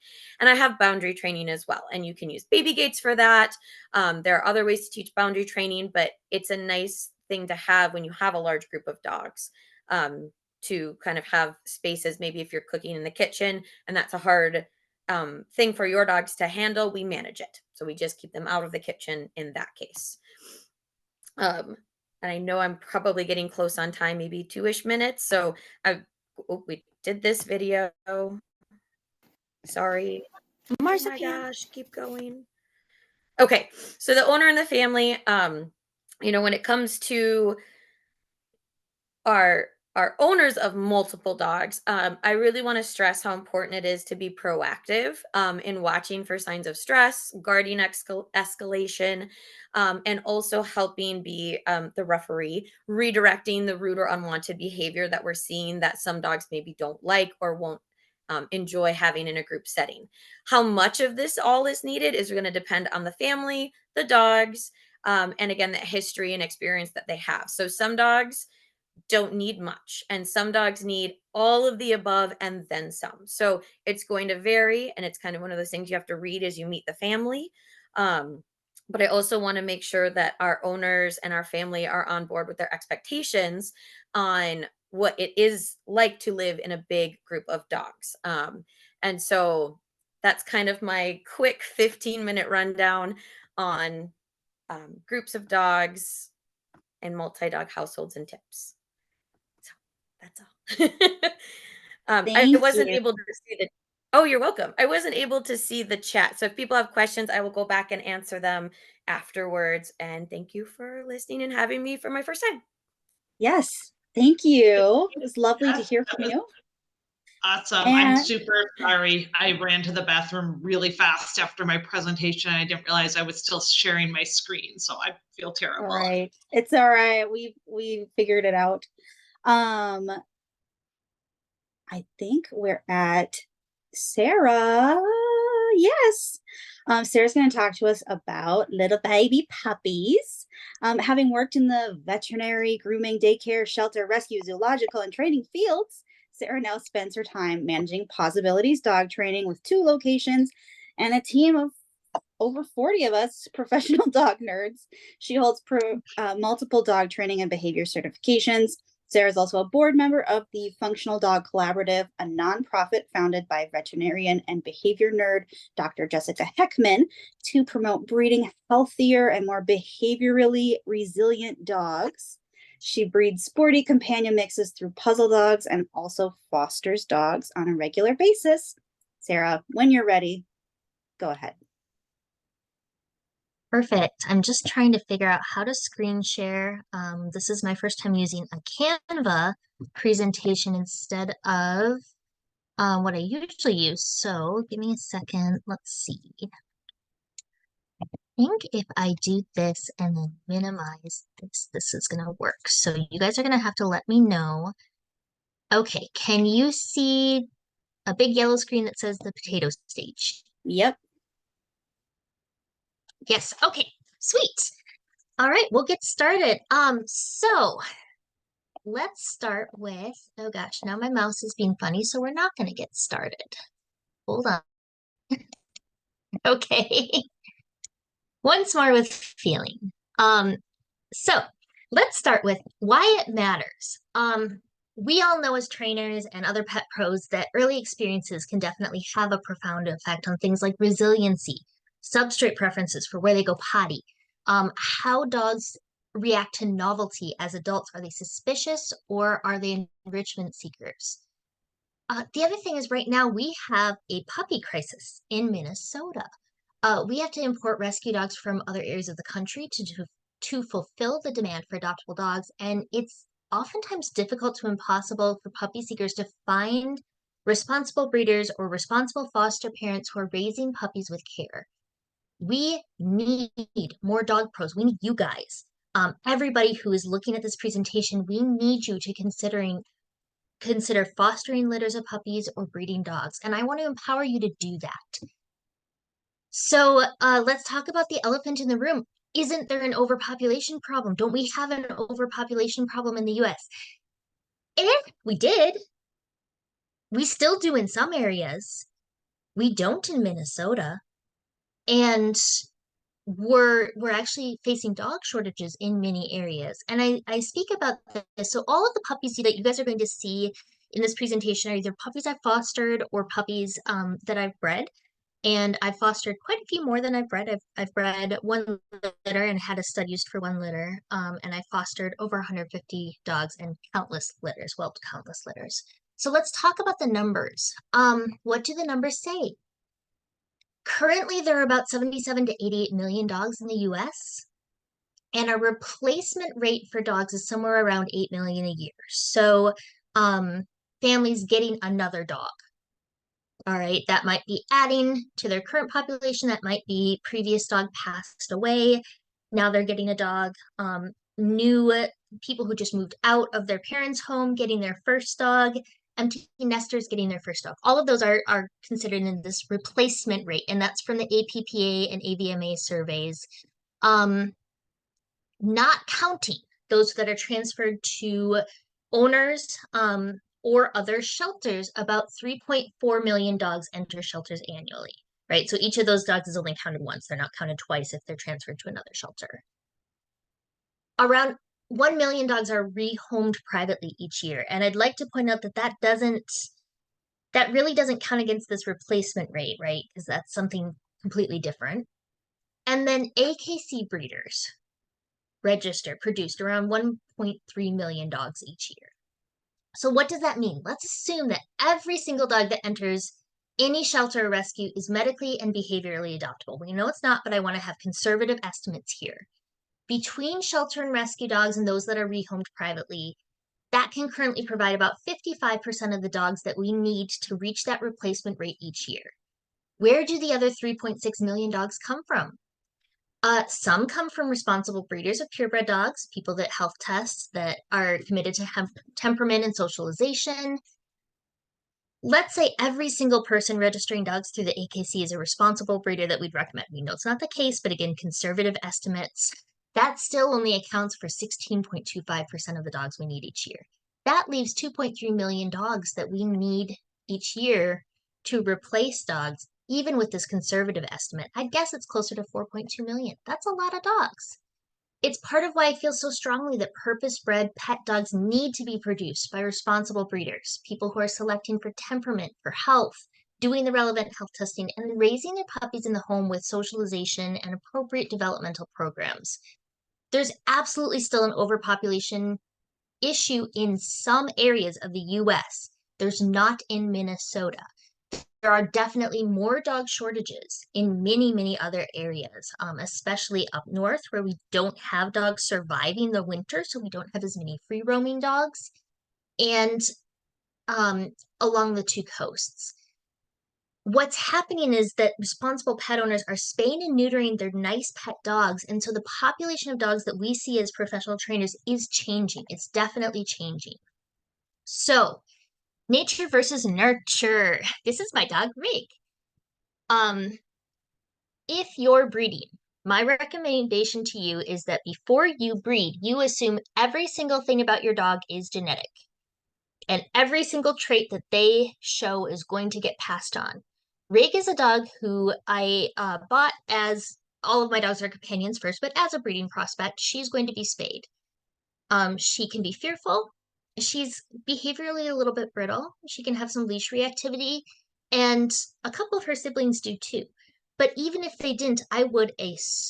And I have boundary training as well. And you can use baby gates for that. There are other ways to teach boundary training, but it's a nice thing to have when you have a large group of dogs, to kind of have spaces. Maybe if you're cooking in the kitchen and that's a hard thing for your dogs to handle, we manage it. So we just keep them out of the kitchen in that case. And I know I'm probably getting close on time, maybe 2-ish minutes. So we did this video. Sorry. Marzipan. Oh my gosh, keep going. Okay, so the owner and the family, when it comes to our owners of multiple dogs, I really want to stress how important it is to be proactive in watching for signs of stress, guarding escalation, and also helping be the referee, redirecting the rude or unwanted behavior that we're seeing that some dogs maybe don't like or won't enjoy having in a group setting. How much of this all is needed is going to depend on the family, the dogs, and again, the history and experience that they have. So some dogs don't need much, and some dogs need all of the above and then some. So it's going to vary, and it's kind of one of those things you have to read as you meet the family. But I also want to make sure that our owners and our family are on board with their expectations on what it is like to live in a big group of dogs. And so that's kind of my quick 15-minute rundown on groups of dogs and multi-dog households and tips. So that's all. I wasn't able to see the Oh, you're welcome. I wasn't able to see the chat. So if people have questions, I will go back and answer them afterwards. And thank you for listening and having me for my first time. Yes, thank you. It was lovely to Yes, hear that from was you. awesome. I'm And super sorry. I ran to the bathroom really fast after my presentation. I didn't realize I was still sharing my screen, so I feel all terrible. right, it's all right. We figured it out. I think we're at Sarah. Yes. Sarah's going to talk to us about little baby puppies. Having worked in the veterinary, grooming, daycare, shelter, rescue, zoological, and training fields, Sarah now spends her time managing Possibilities dog training with 2 locations and a team of over 40 of us professional dog nerds. She holds multiple dog training and behavior certifications. Sarah is also a board member of the Functional Dog Collaborative, a nonprofit founded by veterinarian and behavior nerd Dr. Jessica Heckman to promote breeding healthier and more behaviorally resilient dogs. She breeds sporty companion mixes through Puzzle Dogs and also fosters dogs on a regular basis. Sarah, when you're ready, go ahead. Perfect. I'm just trying to figure out how to screen share. This is my first time using a Canva presentation instead of what I usually use. So give me a second. Let's see. I think if I do this and then minimize this is going to work. So you guys are going to have to let me know. Okay, can you see a big yellow screen that says the potato stage? Yep. Yes. Okay. Sweet. All right, we'll get started. So let's start with, oh gosh, now my mouse is being funny, so we're not going to get started. Hold on. Okay. Once more with feeling. So let's start with why it matters. We all know as trainers and other pet pros that early experiences can definitely have a profound effect on things like resiliency, substrate preferences for where they go potty, how dogs react to novelty as adults. Are they suspicious or are they enrichment seekers? The other thing is right now we have a puppy crisis in Minnesota. We have to import rescue dogs from other areas of the country to fulfill the demand for adoptable dogs, and it's oftentimes difficult to impossible for puppy seekers to find responsible breeders or responsible foster parents who are raising puppies with care. We need more dog pros. We need you guys. Everybody who is looking at this presentation, we need you to consider fostering litters of puppies or breeding dogs. And I want to empower you to do that. So let's talk about the elephant in the room. Isn't there an overpopulation problem? Don't we have an overpopulation problem in the US? If we did, we still do in some areas. We don't in Minnesota. And we're actually facing dog shortages in many areas. And I speak about this. So all of the puppies that you guys are going to see in this presentation are either puppies I've fostered or puppies that I've bred. And I've fostered quite a few more than I've bred. I've bred 1 litter and had a stud used for 1 litter. And I fostered over 150 dogs and countless litters, whelped countless litters. So let's talk about the numbers. What do the numbers say? Currently, there are about 77 to 88 million dogs in the US, and our replacement rate for dogs is somewhere around 8 million a year. So families getting another dog. All right, that might be adding to their current population. That might be previous dog passed away. Now they're getting a dog. New people who just moved out of their parents' home getting their first dog. Empty nesters getting their first dog. All of those are considered in this replacement rate, and that's from the APPA and AVMA surveys. Not counting those that are transferred to owners or other shelters. About 3.4 million dogs enter shelters annually, right? So each of those dogs is only counted once. They're not counted twice if they're transferred to another shelter. Around 1 million dogs are rehomed privately each year. And I'd like to point out that that really doesn't count against this replacement rate, right? Because that's something completely different. And then AKC breeders produced around 1.3 million dogs each year. So what does that mean? Let's assume that every single dog that enters any shelter or rescue is medically and behaviorally adoptable. We know it's not, but I want to have conservative estimates here. Between shelter and rescue dogs and those that are rehomed privately, that can currently provide about 55% of the dogs that we need to reach that replacement rate each year. Where do the other 3.6 million dogs come from? Some come from responsible breeders of purebred dogs, people that health test, that are committed to temperament and socialization. Let's say every single person registering dogs through the AKC is a responsible breeder that we'd recommend. We know it's not the case, but again, conservative estimates. That still only accounts for 16.25% of the dogs we need each year. That leaves 2.3 million dogs that we need each year to replace dogs. Even with this conservative estimate, I guess it's closer to 4.2 million. That's a lot of dogs. It's part of why I feel so strongly that purpose-bred pet dogs need to be produced by responsible breeders, people who are selecting for temperament, for health, doing the relevant health testing, and raising their puppies in the home with socialization and appropriate developmental programs. There's absolutely still an overpopulation issue in some areas of the US. There's not in Minnesota. There are definitely more dog shortages in many, many other areas, especially up north where we don't have dogs surviving the winter, so we don't have as many free roaming dogs, and along the two coasts. What's happening is that responsible pet owners are spaying and neutering their nice pet dogs, and so the population of dogs that we see as professional trainers is changing. It's definitely changing. So, nature versus nurture. This is my dog, Rig. If you're breeding, my recommendation to you is that before you breed, you assume every single thing about your dog is genetic. And every single trait that they show is going to get passed on. Rig is a dog who I bought as, all of my dogs are companions first, but as a breeding prospect, she's going to be spayed. She can be fearful. She's behaviorally a little bit brittle. She can have some leash reactivity, and a couple of her siblings do too. But even if they didn't, I would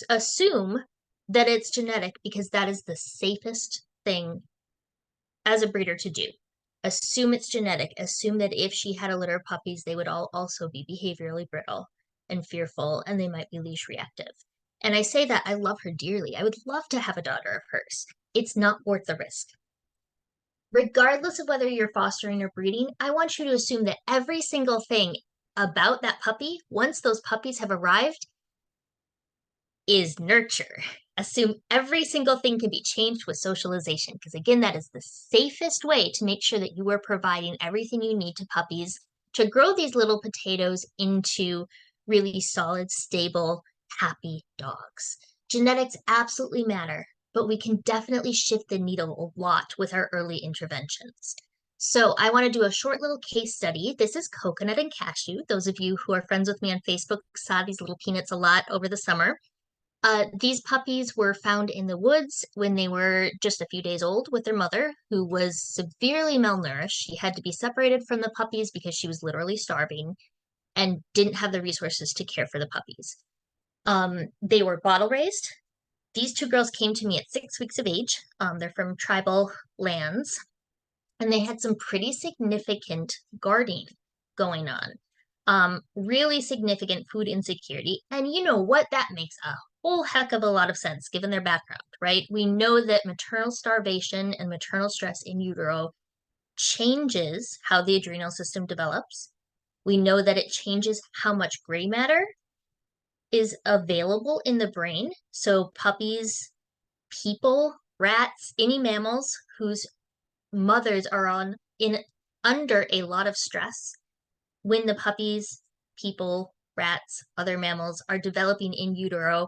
assume that it's genetic because that is the safest thing as a breeder to do. Assume it's genetic. Assume that if she had a litter of puppies, they would all also be behaviorally brittle and fearful, and they might be leash reactive. And I say that I love her dearly. I would love to have a daughter of hers. It's not worth the risk. Regardless of whether you're fostering or breeding, I want you to assume that every single thing about that puppy, once those puppies have arrived, is nurture. Assume every single thing can be changed with socialization, because again, that is the safest way to make sure that you are providing everything you need to puppies to grow these little potatoes into really solid, stable, happy dogs. Genetics absolutely matter, but we can definitely shift the needle a lot with our early interventions. So I want to do a short little case study. This is Coconut and Cashew. Those of you who are friends with me on Facebook saw these little peanuts a lot over the summer. These puppies were found in the woods when they were just a few days old with their mother, who was severely malnourished. She had to be separated from the puppies because she was literally starving and didn't have the resources to care for the puppies. They were bottle raised. These two girls came to me at 6 weeks of age. They're from tribal lands, and they had some pretty significant guarding going on. Really significant food insecurity. And you know what? That makes a whole heck of a lot of sense given their background, right? We know that maternal starvation and maternal stress in utero changes how the adrenal system develops. We know that it changes how much gray matter is available in the brain. So puppies, people, rats, any mammals whose mothers are under a lot of stress, when the puppies, people, rats, other mammals are developing in utero,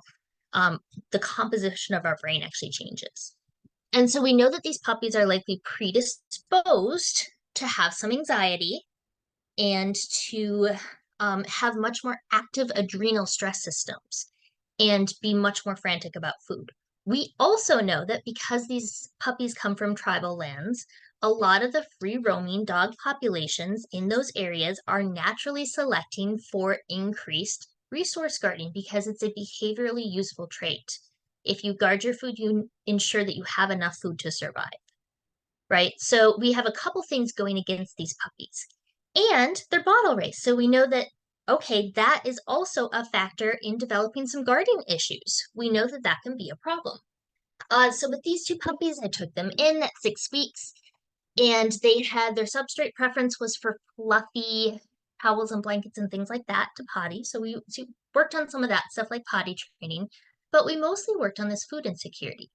the composition of our brain actually changes. And so we know that these puppies are likely predisposed to have some anxiety and to have much more active adrenal stress systems and be much more frantic about food. We also know that because these puppies come from tribal lands, a lot of the free roaming dog populations in those areas are naturally selecting for increased resource guarding because it's a behaviorally useful trait. If you guard your food, you ensure that you have enough food to survive, right? So we have a couple things going against these puppies. And they're bottle raised. So we know that, okay, that is also a factor in developing some guarding issues. We know that that can be a problem. So with these two puppies, I took them in at 6 weeks, and they had their substrate preference was for fluffy towels and blankets and things like that to potty. So we worked on some of that stuff like potty training, but we mostly worked on this food insecurity.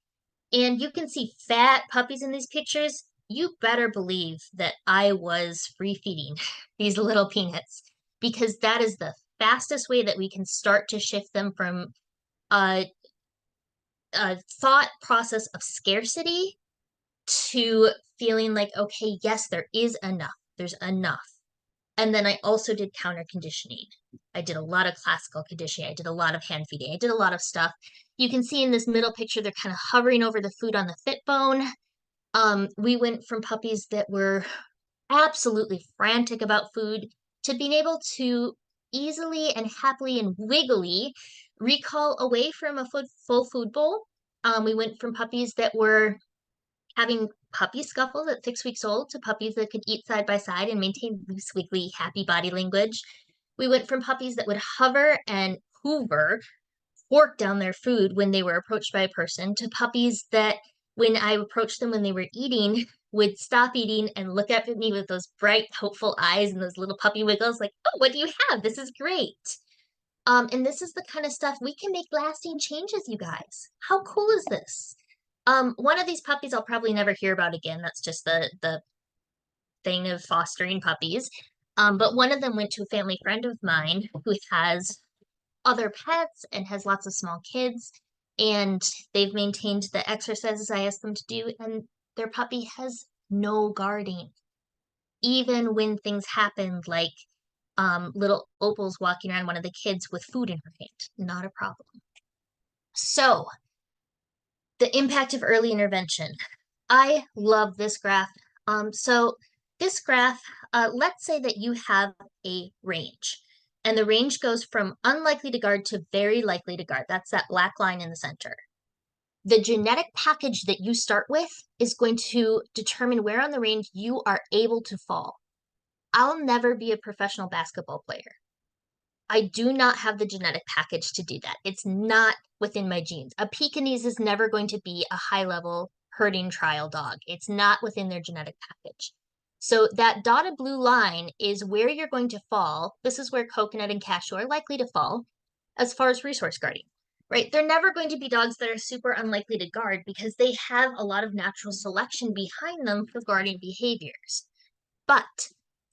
And you can see fat puppies in these pictures. You better believe that I was free feeding these little peanuts, because that is the fastest way that we can start to shift them from a thought process of scarcity to feeling like, okay, yes, there is enough. There's enough. And then I also did counter conditioning. I did a lot of classical conditioning. I did a lot of hand feeding. I did a lot of stuff. You can see in this middle picture, they're kind of hovering over the food on the fit bone. We went from puppies that were absolutely frantic about food to being able to easily and happily and wiggily recall away from a full food bowl. We went from puppies that were having puppy scuffles at 6 weeks old to puppies that could eat side by side and maintain loose, wiggly, happy body language. We went from puppies that would hover and hoover, fork down their food when they were approached by a person, to puppies that, when I approached them when they were eating, would stop eating and look up at me with those bright, hopeful eyes and those little puppy wiggles like, oh, what do you have? This is great. And this is the kind of stuff we can make lasting changes, you guys. How cool is this? One of these puppies I'll probably never hear about again. That's just the thing of fostering puppies. But one of them went to a family friend of mine who has other pets and has lots of small kids, and they've maintained the exercises I asked them to do, and their puppy has no guarding. Even when things happened, like little Opal's walking around one of the kids with food in her hand, not a problem. So, the impact of early intervention. I love this graph. So this graph, let's say that you have a range, and the range goes from unlikely to guard to very likely to guard. That's that black line in the center. The genetic package that you start with is going to determine where on the range you are able to fall. I'll never be a professional basketball player. I do not have the genetic package to do that. It's not within my genes. A Pekingese is never going to be a high-level herding trial dog. It's not within their genetic package. So that dotted blue line is where you're going to fall. This is where Coconut and Cashew are likely to fall as far as resource guarding, right? They're never going to be dogs that are super unlikely to guard because they have a lot of natural selection behind them for guarding behaviors. But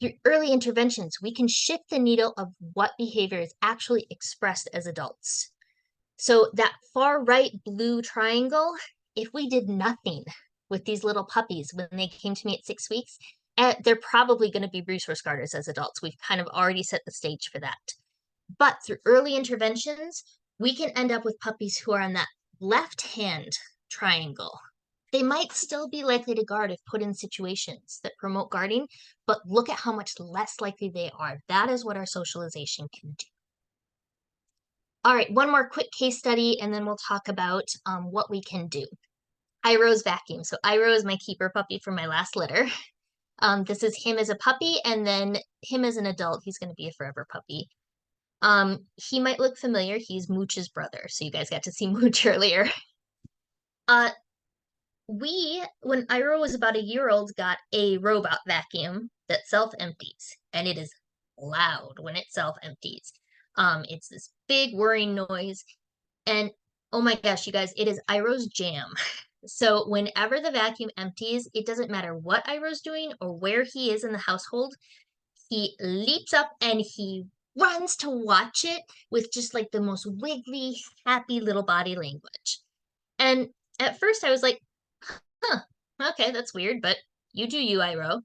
through early interventions, we can shift the needle of what behavior is actually expressed as adults. So that far right blue triangle, if we did nothing with these little puppies when they came to me at 6 weeks, they're probably going to be resource guarders as adults. We've kind of already set the stage for that. But through early interventions, we can end up with puppies who are on that left-hand triangle. They might still be likely to guard if put in situations that promote guarding, but look at how much less likely they are. That is what our socialization can do. All right, one more quick case study, and then we'll talk about what we can do. Iroh's vacuum. So Iroh is my keeper puppy from my last litter. This is him as a puppy, and then him as an adult. He's going to be a forever puppy. He might look familiar. He's Mooch's brother. So you guys got to see Mooch earlier. When Iroh was about a year old, got a robot vacuum that self-empties, and it is loud when it self-empties. It's this big whirring noise, and oh my gosh, you guys, it is Iroh's jam. So whenever the vacuum empties, it doesn't matter what Iroh's doing or where he is in the household, he leaps up and he runs to watch it with just like the most wiggly, happy little body language. And at first I was like, huh, okay, that's weird, but you do you, Iroh.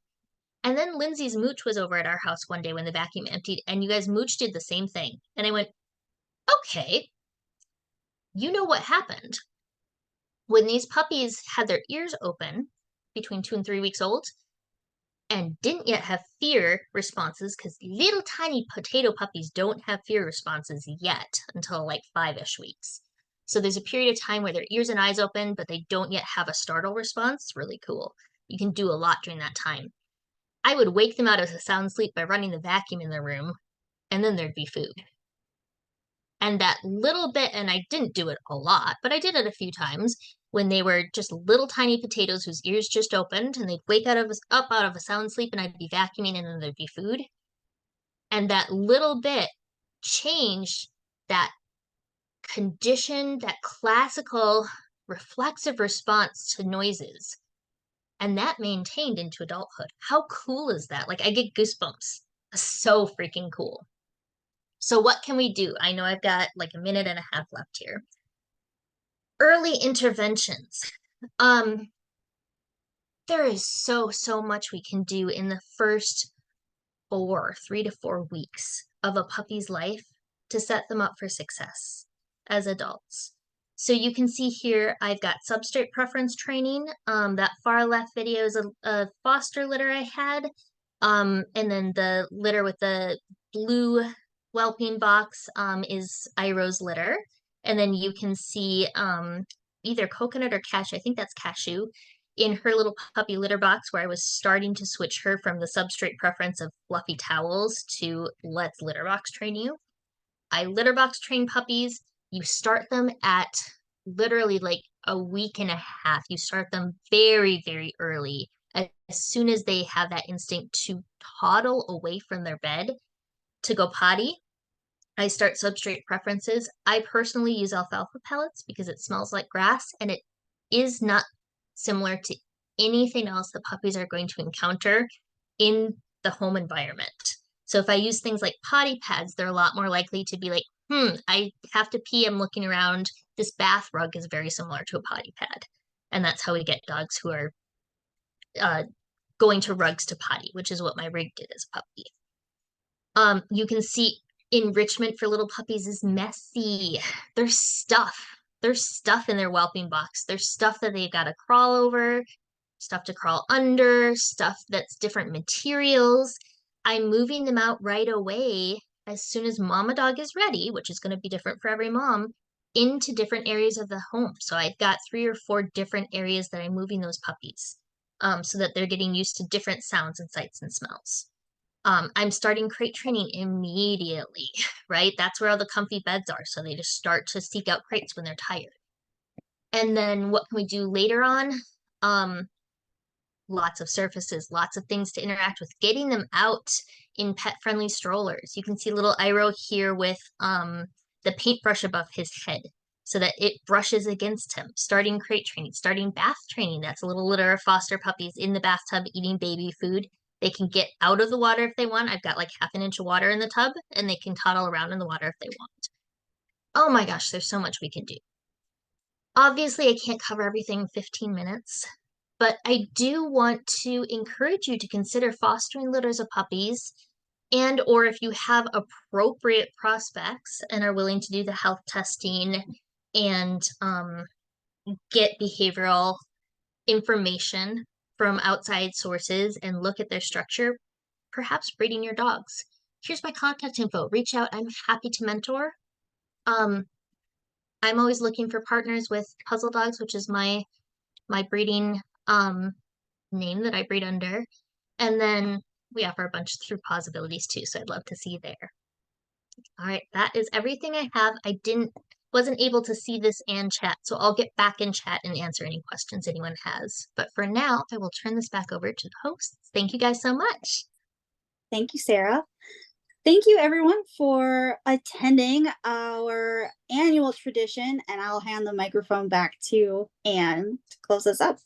And then Lindsay's Mooch was over at our house one day when the vacuum emptied, and you guys, Mooch did the same thing. And I went, okay, you know what happened. When these puppies had their ears open between 2 and 3 weeks old and didn't yet have fear responses, because little tiny potato puppies don't have fear responses yet until like 5-ish weeks. So there's a period of time where their ears and eyes open, but they don't yet have a startle response. It's really cool. You can do a lot during that time. I would wake them out of a sound sleep by running the vacuum in their room, and then there'd be food. And that little bit, and I didn't do it a lot, but I did it a few times when they were just little tiny potatoes whose ears just opened, and they'd wake up out of a sound sleep, and I'd be vacuuming, and then there'd be food. And that little bit changed that conditioned, that classical reflexive response to noises. And that maintained into adulthood. How cool is that? Like, I get goosebumps. So freaking cool. So what can we do? I know I've got like a minute and a half left here. Early interventions. There is so much we can do in the first 3 to 4 weeks of a puppy's life to set them up for success as adults. So you can see here, I've got substrate preference training. That far left video is a foster litter I had. And then the litter with the blue whelping box is Iro's litter. And then you can see either coconut or cashew, I think that's cashew, in her little puppy litter box where I was starting to switch her from the substrate preference of fluffy towels to let's litter box train you. I litter box train puppies. You start them at literally like a week and a half. You start them very, very early. As soon as they have that instinct to toddle away from their bed to go potty, I start substrate preferences. I personally use alfalfa pellets because it smells like grass and it is not similar to anything else that puppies are going to encounter in the home environment. So if I use things like potty pads, they're a lot more likely to be like, I have to pee, I'm looking around. This bath rug is very similar to a potty pad. And that's how we get dogs who are going to rugs to potty, which is what my rig did as a puppy. You can see enrichment for little puppies is messy. There's stuff in their whelping box. There's stuff that they've got to crawl over, stuff to crawl under, stuff that's different materials. I'm moving them out right away as soon as mama dog is ready, which is going to be different for every mom, into different areas of the home. So I've got 3 or 4 different areas that I'm moving those puppies so that they're getting used to different sounds and sights and smells. I'm starting crate training immediately, right? That's where all the comfy beds are. So they just start to seek out crates when they're tired. And then what can we do later on? Lots of surfaces, lots of things to interact with, getting them out in pet-friendly strollers. You can see little Iro here with the paintbrush above his head so that it brushes against him. Starting crate training, starting bath training. That's a little litter of foster puppies in the bathtub eating baby food. They can get out of the water if they want. I've got like half an inch of water in the tub and they can toddle around in the water if they want. Oh my gosh, there's so much we can do. Obviously, I can't cover everything in 15 minutes, but I do want to encourage you to consider fostering litters of puppies, and or if you have appropriate prospects and are willing to do the health testing and get behavioral information from outside sources and look at their structure, perhaps breeding your dogs. Here's my contact info. Reach out. I'm happy to mentor. I'm always looking for partners with Puzzle Dogs, which is my breeding name that I breed under. And then we offer a bunch through Possibilities too, so I'd love to see you there. All right, that is everything I have. I wasn't able to see this and chat, so I'll get back in chat and answer any questions anyone has. But for now, I will turn this back over to the hosts. Thank you guys so much. Thank you, Sarah. Thank you, everyone, for attending our annual tradition, and I'll hand the microphone back to Anne to close us up.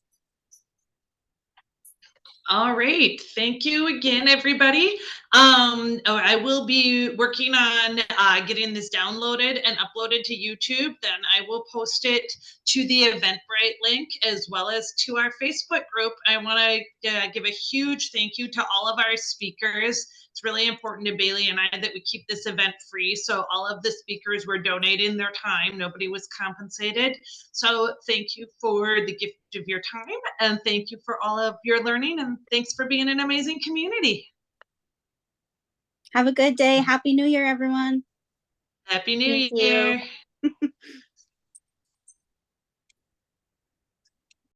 All right. Thank you again, everybody. I will be working on getting this downloaded and uploaded to YouTube. Then I will post it to the Eventbrite link as well as to our Facebook group. I want to give a huge thank you to all of our speakers. It's really important to Bailey and I that we keep this event free. So all of the speakers were donating their time. Nobody was compensated. So thank you for the gift of your time, and thank you for all of your learning, and thanks for being an amazing community. Have a good day. Happy New Year, everyone. Happy New Year.